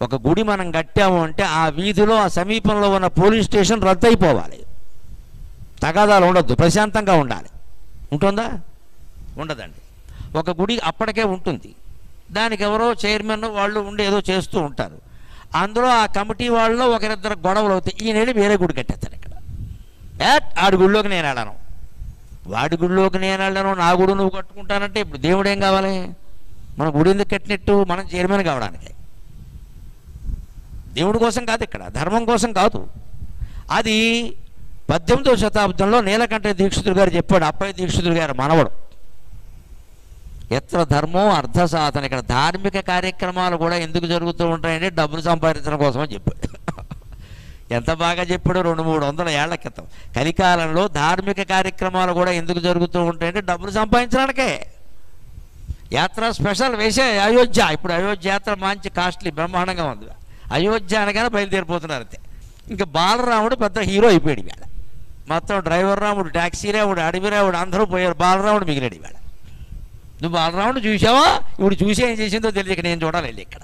ఒక గుడి మనం కట్టాము అంటే ఆ వీధిలో, ఆ సమీపంలో ఉన్న పోలీస్ స్టేషన్ రద్దయిపోవాలి. తగాదాలు ఉండొద్దు, ప్రశాంతంగా ఉండాలి. ఉంటుందా? ఉండదండి. ఒక గుడి అప్పటికే ఉంటుంది, దానికి ఎవరో చైర్మన్ వాళ్ళు ఉండి ఏదో చేస్తూ ఉంటారు. అందులో ఆ కమిటీ వాళ్ళు ఒకరిద్దరు గొడవలు అవుతాయి. ఈయన వేరే గుడి కట్టేస్తాను. ఇక్కడ ఆడి గుడిలోకి నేను వెళ్ళను, వాడి గుడిలోకి నేను వెళ్ళను, నా గుడి నువ్వు కట్టుకుంటానంటే ఇప్పుడు దేవుడు ఏం కావాలి? మన గుడి ఎందుకు కట్టినట్టు? మనం చైర్మన్ కావడానికి. దేవుడి కోసం కాదు, ఇక్కడ ధర్మం కోసం కాదు. అది 18వ శతాబ్దంలో నీలకంఠ దీక్షితులు గారు చెప్పాడు. అప్పయ్య దీక్షితులు గారు మనవడు. ఎత్ర ధర్మో అర్థ సాధన. ఇక్కడ ధార్మిక కార్యక్రమాలు కూడా ఎందుకు జరుగుతూ ఉంటాయంటే డబ్బులు సంపాదించడం కోసం అని చెప్పాడు. ఎంత బాగా చెప్పాడు! 200-300 ఏళ్ల క్రితం. కలికాలంలో ధార్మిక కార్యక్రమాలు కూడా ఎందుకు జరుగుతూ ఉంటాయంటే డబ్బులు సంపాదించడానికే. యాత్ర స్పెషల్ వేసే అయోధ్య. ఇప్పుడు అయోధ్య యాత్ర మంచి కాస్ట్లీ, బ్రహ్మాండంగా ఉంది. అయోధ్య అనగానే బయలుదేరిపోతున్నారు అంతే. ఇంకా బాలరాముడు పెద్ద హీరో అయిపోయాడు ఇవాళ. మొత్తం డ్రైవర్ రాముడు, ట్యాక్సీ రాముడు, అడవి రాముడు అందరూ పోయారు. బాలరాముడు మిగిలాడు ఇవాళ. నువ్వు బాలరాముడు చూసావా? ఇప్పుడు చూసి ఏం చేసిందో తెలియక నేను చూడాలి వెళ్ళి. ఇక్కడ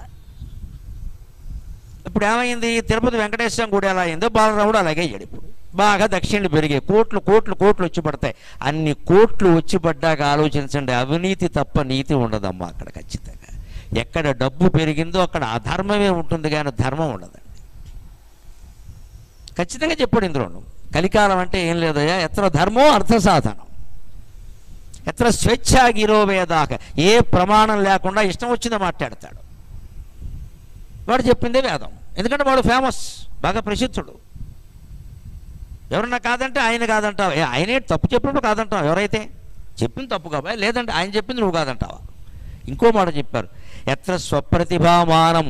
ఇప్పుడు ఏమైంది? తిరుపతి వెంకటేశ్వర గుడి ఎలా అయిందో బాలరాముడు అలాగే అయ్యాడు. ఇప్పుడు బాగా దక్షిణలు పెరిగాయి. కోట్లు వచ్చి పడతాయి. అన్ని కోట్లు వచ్చి పడ్డాక ఆలోచించండి, అవినీతి తప్ప నీతి ఉండదమ్మా అక్కడ. ఖచ్చితంగా ఎక్కడ డబ్బు పెరిగిందో అక్కడ అధర్మమే ఉంటుంది, కానీ ధర్మం ఉండదండి. ఖచ్చితంగా చెప్పాడు ఇంద్రుడు. కలికాలం అంటే ఏం లేదయ్యా, ఎత్ర ధర్మో అర్థ సాధనం, ఎత్ర స్వేచ్ఛాగిరో వేదాక. ఏ ప్రమాణం లేకుండా ఇష్టం వచ్చిందో మాట్లాడతాడు. వాడు చెప్పిందే వేదం. ఎందుకంటే వాడు ఫేమస్, బాగా ప్రసిద్ధుడు. ఎవరన్నా కాదంటే ఆయన కాదంటావా? ఆయనే తప్పు చెప్పినప్పుడు కాదంటావా? ఎవరైతే చెప్పింది తప్పు కాబా, లేదంటే ఆయన చెప్పింది నువ్వు కాదంటావా? ఇంకో మాట చెప్పారు, ఎత్ర స్వప్రతిభామానం,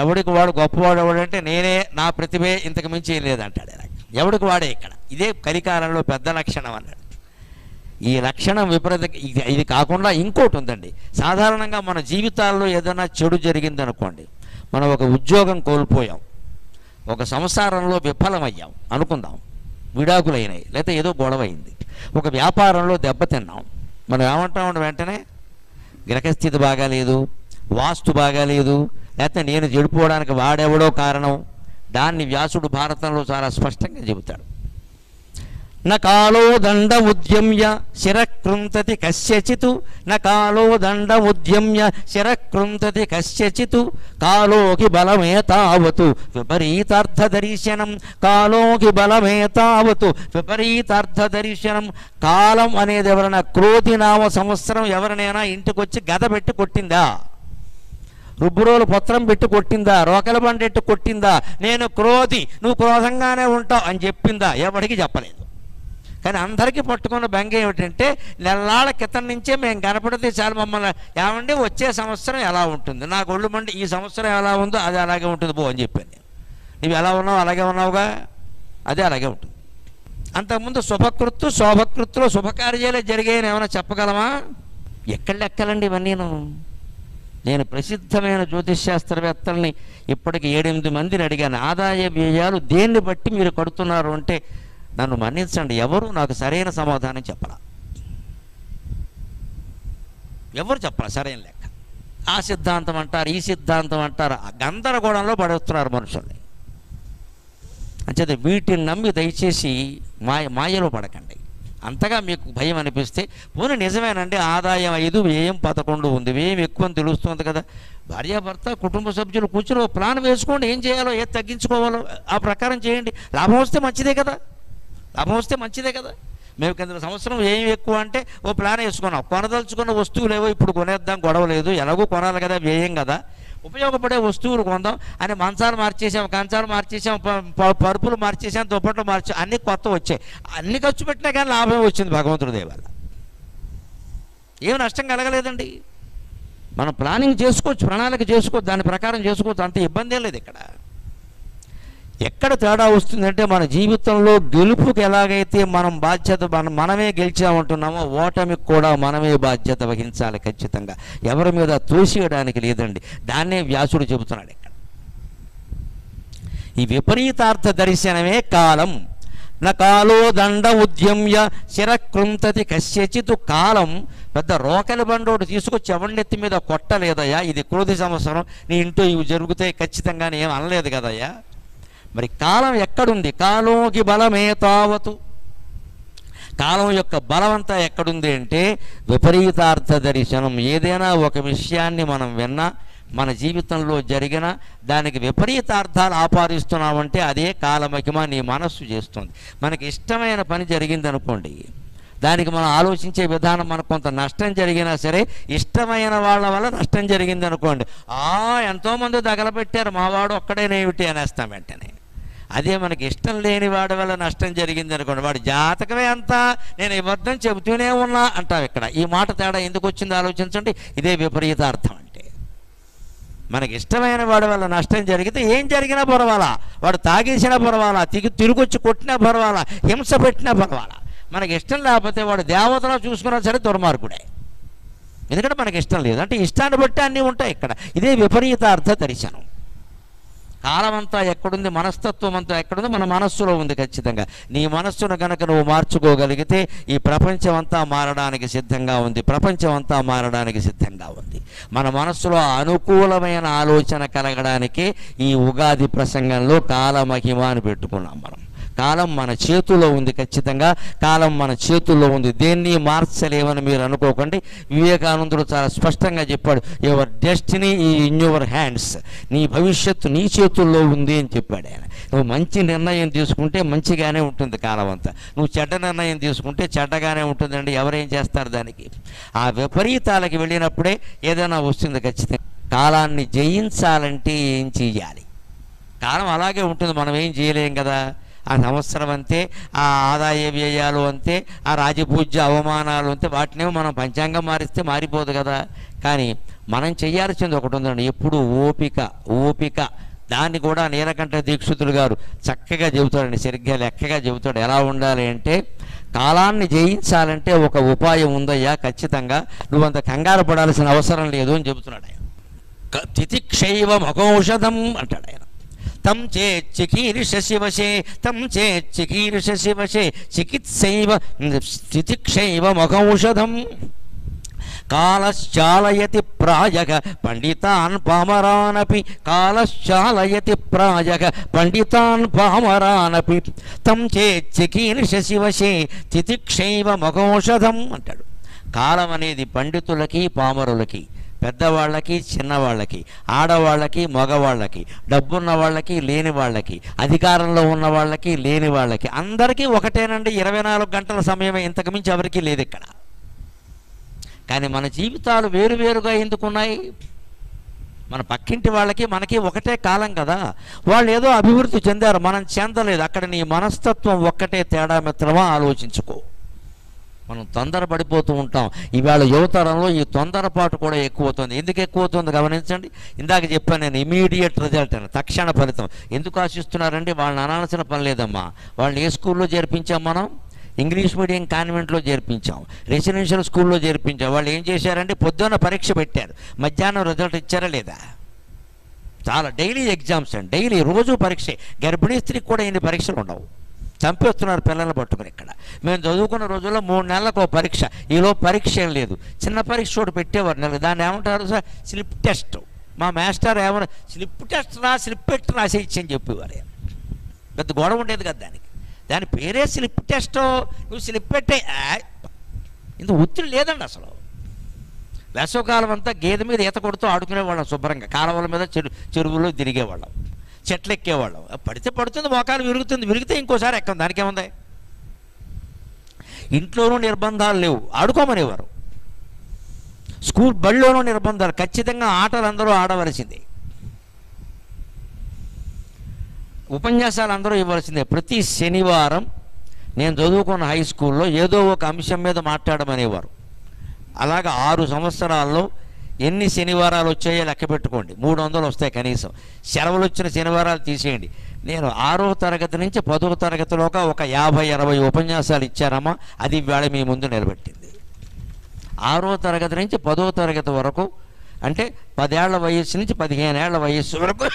ఎవడికి వాడు గొప్పవాడు ఎవడంటే నేనే, నా ప్రతిభే ఇంతకు మించి ఏం లేదంటాడు ఆయన. ఎవడికి వాడే ఇక్కడ. ఇదే కలికాలంలో పెద్ద లక్షణం అన్నాడు. ఈ లక్షణం విపరీత. ఇది కాకుండా ఇంకోటి ఉందండి. సాధారణంగా మన జీవితాల్లో ఏదైనా చెడు జరిగిందనుకోండి, మనం ఒక ఉద్యోగం కోల్పోయాం, ఒక సంసారంలో విఫలమయ్యాం అనుకుందాం, విడాకులైనాయి, లేకపోతే ఏదో గొడవ అయింది, ఒక వ్యాపారంలో దెబ్బతిన్నాం, మనం ఏమంటామంటే వెంటనే గ్రహస్థితి బాగాలేదు, వాస్తు బాగాలేదు, లేకపోతే నేను చెడిపోవడానికి వాడెవడో కారణం. దాన్ని వ్యాసుడు భారతంలో చాలా స్పష్టంగా చెబుతాడు. న కాలో దండ ఉద్యమ్య శిరకృంతతి కస్యచితు, న కాలో దండ ఉద్యమ్య శిరకృంతతి కస్యచితు, కాలోకి బలమేతావతు విపరీతార్థ దర్శనం, కాలోకి బలమేతావతు విపరీతార్థ దర్శనం. కాలం అనేది ఎవరైనా క్రోధినామ సంవత్సరం ఎవరినైనా ఇంటికి వచ్చి గద పెట్టి కొట్టిందా, రుబ్బురోలు పత్రం పెట్టి కొట్టిందా, రోకల బండెట్టు కొట్టిందా, నేను క్రోధి నువ్వు క్రోధంగానే ఉంటావు అని చెప్పిందా? ఎవరికి చెప్పలేదు. కానీ అందరికీ పట్టుకున్న బెంగ ఏమిటంటే, నెలనాళ్ళ క్రితం నుంచే మేము కనపడితే చాలా మమ్మల్ని ఏమండి వచ్చే సంవత్సరం ఎలా ఉంటుంది, నాకు ఒళ్ళు మండి ఈ సంవత్సరం ఎలా ఉందో అది అలాగే ఉంటుంది పో అని చెప్పాను నేను. నువ్వు ఎలా ఉన్నావు అలాగే ఉన్నావుగా, అదే అలాగే ఉంటుంది. అంతకుముందు శుభకృత్తు శోభకృత్తులో శుభకార్యాలే జరిగాయని ఏమైనా చెప్పగలమా? ఎక్కడ లెక్కలండి ఇవన్నీను. నేను ప్రసిద్ధమైన జ్యోతిష్శాస్త్రవేత్తల్ని ఇప్పటికి 7-8 మందిని అడిగాను, ఆదాయ వ్యయాలు దేన్ని బట్టి మీరు కడుతున్నారు అంటే, నన్ను మన్నించండి, ఎవరు నాకు సరైన సమాధానం చెప్పాల. ఎవరు చెప్పాలి సరైన లెక్క. ఆ సిద్ధాంతం అంటారు, ఈ సిద్ధాంతం అంటారు, గందరగోళంలో పడేస్తున్నారు మనుషుల్ని. అంచేత వీటిని నమ్మి దయచేసి మాయలో పడకండి. అంతగా మీకు భయం అనిపిస్తే పోనీ నిజమేనండి, ఆదాయం 5 వ్యయం 11 ఉంది, వ్యయం ఎక్కువ అని తెలుస్తుంది కదా, భార్యాభర్త కుటుంబ సభ్యులు కూర్చొని ఒక ప్లాన్ వేసుకోండి, ఏం చేయాలో ఏది తగ్గించుకోవాలో ఆ ప్రకారం చేయండి. లాభం వస్తే మంచిదే కదా, లాభం వస్తే మంచిదే కదా. మేము కింద సంవత్సరం ఏం ఎక్కువ అంటే ఓ ప్లాన్ వేసుకున్నాం, కొనదలుచుకున్న వస్తువులు ఏవో ఇప్పుడు కొనేద్దాం, గొడవ లేదు, ఎలాగో కొనాలి కదా, వ్యయం కదా, ఉపయోగపడే వస్తువులు కొందాం అని మంచాలు మార్చేసాం, కంచాలు మార్చేసాం, పరుపులు మార్చేసాం, దుప్పట్లు మార్చాం, అన్నీ కొత్త వచ్చాయి. అన్ని ఖర్చు పెట్టినా కానీ లాభం వచ్చింది భగవంతుడి దయ వల్ల. ఏం నష్టం కలగలేదండి. మనం ప్లానింగ్ చేసుకోవచ్చు, ప్రణాళిక చేసుకోవచ్చు, దాని ప్రకారం చేసుకోవచ్చు, అంత ఇబ్బంది లేదు. ఇక్కడ ఎక్కడ తేడా వస్తుందంటే, మన జీవితంలో గెలుపుకి ఎలాగైతే మనం బాధ్యత మనమే గెలిచామంటున్నామో, ఓటమికి కూడా మనమే బాధ్యత వహించాలి ఖచ్చితంగా. ఎవరి మీద తోసేయడానికి లేదండి. దాన్నే వ్యాసుడు చెబుతున్నాడు ఇక్కడ. ఈ విపరీతార్థ దర్శనమే కాలం. న కాలో దండ ఉద్యమ్య శిరకృంతతి కస్యచితు. కాలం పెద్ద రోకలి బండోడు తీసుకొచ్చి ఎవరినెత్తి మీద కొట్టలేదయ్యా, ఇది క్రోధి సంవత్సరం, నీ ఇంట్లో ఇవి జరుగుతాయి ఖచ్చితంగా ఏం అనలేదు కదయ్యా. మరి కాలం ఎక్కడుంది? కాలోకి బలమే తావతు. కాలం యొక్క బలమంతా ఎక్కడుంది అంటే విపరీతార్థ దర్శనం. ఏదైనా ఒక విషయాన్ని మనం విన్నా, మన జీవితంలో జరిగిన దానికి విపరీతార్థాలు ఆపాదిస్తున్నామంటే అదే కాలమహిమ నీ మనస్సు చేస్తుంది. మనకి ఇష్టమైన పని జరిగిందనుకోండి, దానికి మనం ఆలోచించే విధానం మనకు కొంత నష్టం జరిగినా సరే, ఇష్టమైన వాళ్ళ వల్ల నష్టం జరిగిందనుకోండి, ఎంతోమంది తగలబెట్టారు మావాడు ఒక్కడేనేమిటి అనేస్తాం వెంటనే. అదే మనకి ఇష్టం లేని వాడి వల్ల నష్టం జరిగింది అనుకోండి, వాడి జాతకమే అంతా, నేను ఇబద్ధం చెబుతూనే ఉన్నా అంటాం. ఇక్కడ ఈ మాట తేడా ఎందుకు వచ్చిందో ఆలోచించండి. ఇదే విపరీతార్థం అంటే. మనకి ఇష్టమైన వాడి వల్ల నష్టం జరిగితే ఏం జరిగినా పర్వాలా, వాడు తాగేసినా పర్వాలా, తిరిగొచ్చి కొట్టినా పర్వాలా, హింస పెట్టినా పర్వాలా. మనకి ఇష్టం లేకపోతే వాడు దేవతలో చూసుకున్నా సరే దుర్మార్గుడే. ఎందుకంటే మనకి ఇష్టం లేదు అంటే ఇష్టాన్ని బట్టి అన్నీ ఉంటాయి ఇక్కడ. ఇదే విపరీతార్థ దర్శనం. కాలం అంతా ఎక్కడుంది, మనస్తత్వం అంతా ఎక్కడుంది, మన మనస్సులో ఉంది ఖచ్చితంగా. నీ మనస్సును కనుక నువ్వు మార్చుకోగలిగితే ఈ ప్రపంచం అంతా మారడానికి సిద్ధంగా ఉంది, ప్రపంచం అంతా మారడానికి సిద్ధంగా ఉంది. మన మనస్సులో అనుకూలమైన ఆలోచన కలగడానికి ఈ ఉగాది ప్రసంగంలో కాలమహిమ అని పెట్టుకున్నాం మనం. కాలం మన చేతుల్లో ఉంది ఖచ్చితంగా, కాలం మన చేతుల్లో ఉంది, దేన్ని మార్చలేమని మీరు అనుకోకండి. వివేకానందుడు చాలా స్పష్టంగా చెప్పాడు, your destiny in your hands. నీ భవిష్యత్తు నీ చేతుల్లో ఉంది అని చెప్పాడు ఆయన. నువ్వు మంచి నిర్ణయం తీసుకుంటే మంచిగానే ఉంటుంది కాలం అంతా, నువ్వు చెడ్డ నిర్ణయం తీసుకుంటే చెడ్డగానే ఉంటుందండి. ఎవరేం చేస్తారు దానికి? ఆ విపరీతాలకి వెళ్ళినప్పుడే ఏదైనా వస్తుంది ఖచ్చితంగా. కాలాన్ని జయించాలంటే ఏం చెయ్యాలి? కాలం అలాగే ఉంటుంది, మనం ఏం చేయలేం కదా. ఆ సంవత్సరం అంతే, ఆ ఆదాయ వ్యయాలు అంతే, ఆ రాజపూజ్య అవమానాలు అంతే, వాటినేమో మనం పంచాంగం మారిస్తే మారిపోదు కదా. కానీ మనం చేయాల్సింది ఒకటి ఉందండి, ఎప్పుడు ఓపిక. ఓపిక దాన్ని కూడా నీలకంఠ దీక్షితులు గారు చక్కగా చెబుతాడండి, సరిగ్గా లెక్కగా చెబుతాడు. ఎలా ఉండాలి అంటే, కాలాన్ని జయించాలంటే ఒక ఉపాయం ఉందయ్యా, ఖచ్చితంగా నువ్వంత కంగారు పడాల్సిన అవసరం లేదు అని చెబుతున్నాడు ఆయన. తితిక్షైవ మఘౌషధం అంటాడు ఆయన. తం చేచికీర్షసి వశే, తం చేచికీర్షసి వశే, చికిత్సైవ తితిక్షైవ మఘౌషధం. కాలశ్చాలయతి ప్రాయగ పండితాన్ పామరానపి, కాలశ్చాలయతి ప్రాయగ పండితాన్ పామరానపి, తం చేచికీర్షసి వశే తితిక్షైవ మఘౌషధం అంటాడు. కాలం అనేది పండితులకి పామరులకి, పెద్దవాళ్ళకి చిన్నవాళ్ళకి, ఆడవాళ్ళకి మగవాళ్ళకి, డబ్బున్న వాళ్ళకి లేని వాళ్ళకి, అధికారంలో ఉన్న వాళ్ళకి లేని వాళ్ళకి, అందరికీ ఒకటేనండి. 24 గంటల సమయమే, ఇంతకుమించి ఎవరికీ లేదు ఇక్కడ. కానీ మన జీవితాలు వేరువేరుగా ఎందుకున్నాయి? మన పక్కింటి వాళ్ళకి మనకి ఒకటే కాలం కదా. వాళ్ళు ఏదో అభివృద్ధి చెందారు, మనం చెందలేదు. అక్కడ నీ మనస్తత్వం ఒక్కటే తేడా మిత్రమా, ఆలోచించుకో. మనం తొందరపడిపోతూ ఉంటాం. ఇవాళ యువతరంలో ఈ తొందరపాటు కూడా ఎక్కువ అవుతుంది. ఎందుకు ఎక్కువ అవుతుంది గమనించండి. ఇందాక చెప్పాను నేను, ఇమీడియట్ రిజల్ట్ అని, తక్షణ ఫలితం. ఎందుకు ఆశిస్తున్నారండి? వాళ్ళని అనాల్సిన పని లేదమ్మా. వాళ్ళని ఏ స్కూల్లో చేర్పించాం మనం? ఇంగ్లీష్ మీడియం కాన్వెంట్లో చేర్పించాం, రెసిడెన్షియల్ స్కూల్లో చేర్పించాం. వాళ్ళు ఏం చేశారంటే, పొద్దున్న పరీక్ష పెట్టారు, మధ్యాహ్నం రిజల్ట్ ఇచ్చారా లేదా? చాలా డైలీ ఎగ్జామ్స్ అండి, డైలీ రోజు పరీక్ష. గర్భిణీ స్త్రీకి కూడా ఇన్ని పరీక్షలు ఉండవు. చంపేస్తున్నారు పిల్లల్ని పట్టుకుని ఇక్కడ. మేము చదువుకున్న రోజుల్లో 3 నెలలకు ఒక పరీక్ష. ఈలో పరీక్ష ఏం లేదు, చిన్న పరీక్ష చోటు పెట్టేవారు నెలకు. దాన్ని ఏమంటారు సార్? Slip test. మా మాస్టర్ ఏమన్నా స్లిప్ టెస్ట్ రా, స్లిప్ పెట్టి రాసేయచ్చు అని చెప్పేవారు. పెద్ద గొడవ ఉండేది కదా దానికి. దాని పేరే స్లిప్ టెస్ట్. నువ్వు స్లిప్ పెట్టే, ఇంత ఒత్తిడి లేదండి అసలు. వేసవకాలం అంతా గేదె మీద ఈత కొడుతూ ఆడుకునేవాళ్ళం శుభ్రంగా. కాలువల మీద చెరువులో తిరిగేవాళ్ళం, చెట్లు ఎక్కేవాళ్ళం. పడితే పడుతుంది, మోకాలు విరుగుతుంది, విరిగితే ఇంకోసారి ఎక్కం, దానికేముంది. ఇంట్లోనూ నిర్బంధాలు లేవు, ఆడుకోమనేవారు. స్కూల్ బడిలోనూ నిర్బంధాలు, ఖచ్చితంగా ఆటలు అందరూ ఆడవలసిందే, ఉపన్యాసాలు అందరూ ఇవ్వాల్సిందే. ప్రతి శనివారం నేను చదువుకున్న హై స్కూల్లో ఏదో ఒక అంశం మీద మాట్లాడమనేవారు. అలాగా 6 సంవత్సరాల్లో ఎన్ని శనివారాలు వచ్చాయో లెక్క పెట్టుకోండి. 300 వస్తాయి కనీసం. సెలవులు వచ్చిన శనివారాలు తీసేయండి. నేను 6వ తరగతి నుంచి 10వ తరగతిలోగా ఒక 50-60 ఉపన్యాసాలు ఇచ్చారమ్మా. అది వేళ మీ ముందు నిలబెట్టింది. 6వ తరగతి నుంచి 10వ తరగతి వరకు, అంటే 10 ఏళ్ల వయస్సు నుంచి 15 ఏళ్ల వయస్సు వరకు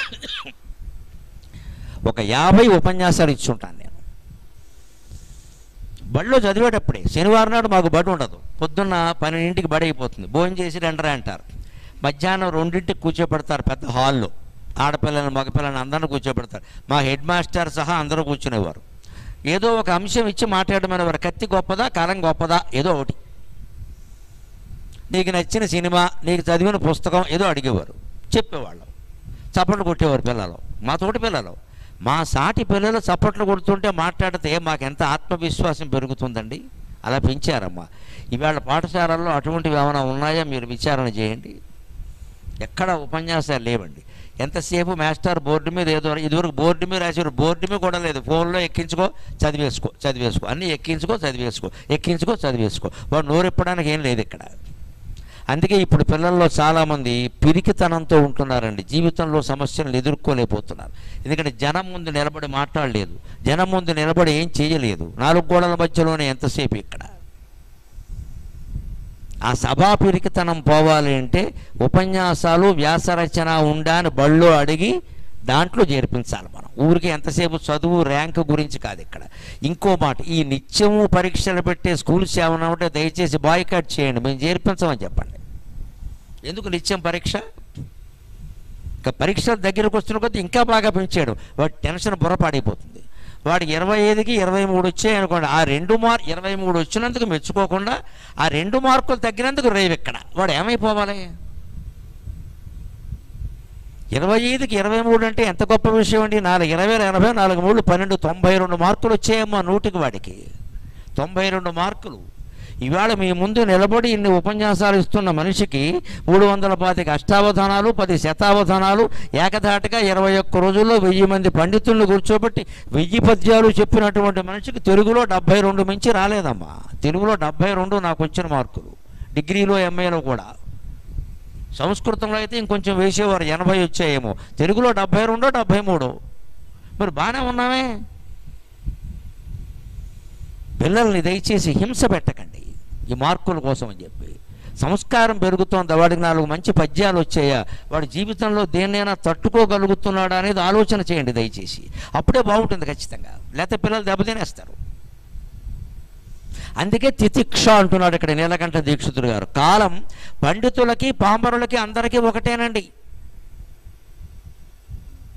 ఒక 50 ఉపన్యాసాలు ఇచ్చుంటాను నేను. బడిలో చదివేటప్పుడే, శనివారం నాడు మాకు బడి ఉండదు. పొద్దున్న 12ంటికి బడి అయిపోతుంది, భోజనం చేసి రండరా అంటారు. మధ్యాహ్నం 2ంటికి కూర్చోబెడతారు పెద్ద హాల్లో. ఆడపిల్లలను మగపిల్లలను అందరిని కూర్చోబెడతారు. మా హెడ్ మాస్టర్ సహా అందరూ కూర్చునేవారు. ఏదో ఒక అంశం ఇచ్చి మాట్లాడమనేవారు. కత్తి గొప్పదా, కాలం గొప్పదా, ఏదో ఒకటి. నీకు నచ్చిన సినిమా, నీకు చదివిన పుస్తకం ఏదో అడిగేవారు, చెప్పేవాళ్ళం. చప్పట్లు కొట్టేవారు పిల్లలు, మా తోటి పిల్లలు. మా సాటి పిల్లలు చప్పట్లు కొడుతుంటే మాట్లాడితే మాకెంత ఆత్మవిశ్వాసం పెరుగుతుందండి. అలా పెంచారమ్మా. ఇవాళ పాఠశాలల్లో అటువంటివి ఏమైనా ఉన్నాయా మీరు విచారణ చేయండి. ఎక్కడ ఉపన్యాసాలు లేవండి. ఎంతసేపు మాస్టర్ బోర్డు మీద ఏదో, ఇదివరకు బోర్డు మీద రాసేవారు, బోర్డు మీద కూడా లేదు. ఫోన్లో ఎక్కించుకో చదివేసుకో, చదివేసుకో, అన్నీ ఎక్కించుకో చదివేసుకో, ఎక్కించుకో చదివేసుకో. వాడు నోరెప్పడానికి ఏం లేదు ఇక్కడ. అందుకే ఇప్పుడు పిల్లల్లో చాలామంది పిరికితనంతో ఉంటున్నారండి. జీవితంలో సమస్యలను ఎదుర్కోలేకపోతున్నారు. ఎందుకంటే జనం ముందు నిలబడి మాట్లాడలేదు, జనం ముందు నిలబడి ఏం చేయలేదు. 4 గోడల మధ్యలోనే ఎంతసేపు ఇక్కడ. ఆ సభా పిరికితనం పోవాలి అంటే ఉపన్యాసాలు, వ్యాసరచన ఉండా అని బళ్ళో అడిగి దాంట్లో చేర్పించాలి మనం. ఊరికి ఎంతసేపు చదువు ర్యాంకు గురించి కాదు ఇక్కడ. ఇంకో మాట, ఈ నిత్యము పరీక్షలు పెట్టే స్కూల్స్ ఏమైనా ఉంటే దయచేసి బాయ్కాట్ చేయండి, మేము చేర్పించమని చెప్పండి. ఎందుకు నిత్యం పరీక్ష? ఇంకా పరీక్షల దగ్గరకు వస్తున్న కొద్దీ ఇంకా బాగా పెంచాడు, వాడి టెన్షన్ బుర్రపాడైపోతుంది. వాడికి 25కి 23 వచ్చాయి అనుకోండి, ఆ 23 వచ్చినందుకు మెచ్చుకోకుండా ఆ 2 మార్కులు తగ్గినందుకు రేవు ఇక్కడ. వాడు ఏమైపోవాలి? 25కి 23 అంటే ఎంత గొప్ప విషయం అండి. 4 20 80 4 3 12 92 మార్కులు వచ్చాయమ్మా 100కి. వాడికి 92 మార్కులు. ఇవాళ మీ ముందు నిలబడి ఇన్ని ఉపన్యాసాలు ఇస్తున్న మనిషికి 325 అష్టావధానాలు, 10 శతావధానాలు ఏకధాటిగా 21 రోజుల్లో 1000 మంది పండితులను కూర్చోబెట్టి 1000 పద్యాలు చెప్పినటువంటి మనిషికి తెలుగులో 72 మించి రాలేదమ్మా. తెలుగులో 72 నాకు వచ్చిన మార్కులు, డిగ్రీలో ఎంఏలో కూడా. సంస్కృతంలో అయితే ఇంకొంచెం వేసేవారు, 80 వచ్చాయేమో. తెలుగులో 72 73. మరి బాగానే ఉన్నామే. పిల్లల్ని దయచేసి హింస పెట్టకండి ఈ మార్కుల కోసం అని చెప్పి. సంస్కారం పెరుగుతోంది, వాడికి 4 మంచి పద్యాలు వచ్చాయా, వాడి జీవితంలో దేన్నైనా తట్టుకోగలుగుతున్నాడా అనేది ఆలోచన చేయండి దయచేసి. అప్పుడే బాగుంటుంది ఖచ్చితంగా, లేకపోతే పిల్లలు దెబ్బతినేస్తారు. అందుకే తితిక్ష అంటున్నాడు ఇక్కడ నీలకంఠ దీక్షితుడు గారు. కాలం పండితులకి పామరులకి అందరికీ ఒకటేనండి.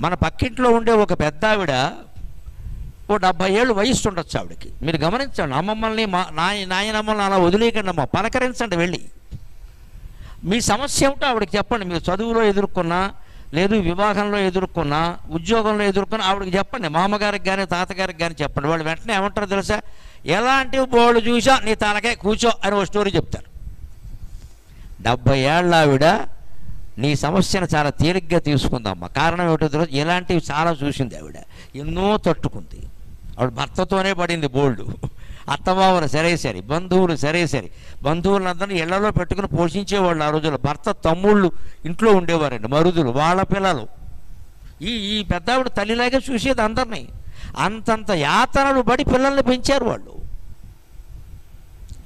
మన పక్కింట్లో ఉండే ఒక పెద్ద ఆవిడ, ఓ 70 ఏళ్ళు వయస్సు ఉండొచ్చు ఆవిడకి. మీరు గమనించండి, అమ్మమ్మల్ని నాయనమ్మల్ని అలా వదిలేయకండి అమ్మ, పలకరించండి వెళ్ళి. మీ సమస్య ఏమిటో ఆవిడకి చెప్పండి. మీరు చదువులో ఎదుర్కొన్నా, లేదు వివాహంలో ఎదుర్కొన్నా, ఉద్యోగంలో ఎదుర్కొన్నా ఆవిడకి చెప్పండి. మామగారికి కానీ తాతగారికి కానీ చెప్పండి. వాళ్ళు వెంటనే ఏమంటారో తెలుసా, ఎలాంటి బోర్డు చూసా నీ తలకే కూర్చో అని ఒక స్టోరీ చెప్తారు. 70 ఏళ్ళ ఆవిడ నీ సమస్యను చాలా తేలిగ్గా తీసుకుందమ్మా. కారణం ఏమిటో తెలుసు, ఇలాంటివి చాలా చూసింది ఆవిడ, ఎన్నో తట్టుకుంది. ఆవిడ భర్తతోనే పడింది బోల్డు. అత్తమామలు సరే, బంధువులు సరే, బంధువులందరినీ ఇళ్లలో పెట్టుకుని పోషించేవాళ్ళు ఆ రోజుల్లో. భర్త తమ్ముళ్ళు ఇంట్లో ఉండేవారండి, మరుదులు, వాళ్ళ పిల్లలు. ఈ పెద్ద ఆవిడ తల్లిలాగే చూసేది అందరినీ. అంతంత యాతనలు పడి పిల్లల్ని పెంచారు వాళ్ళు.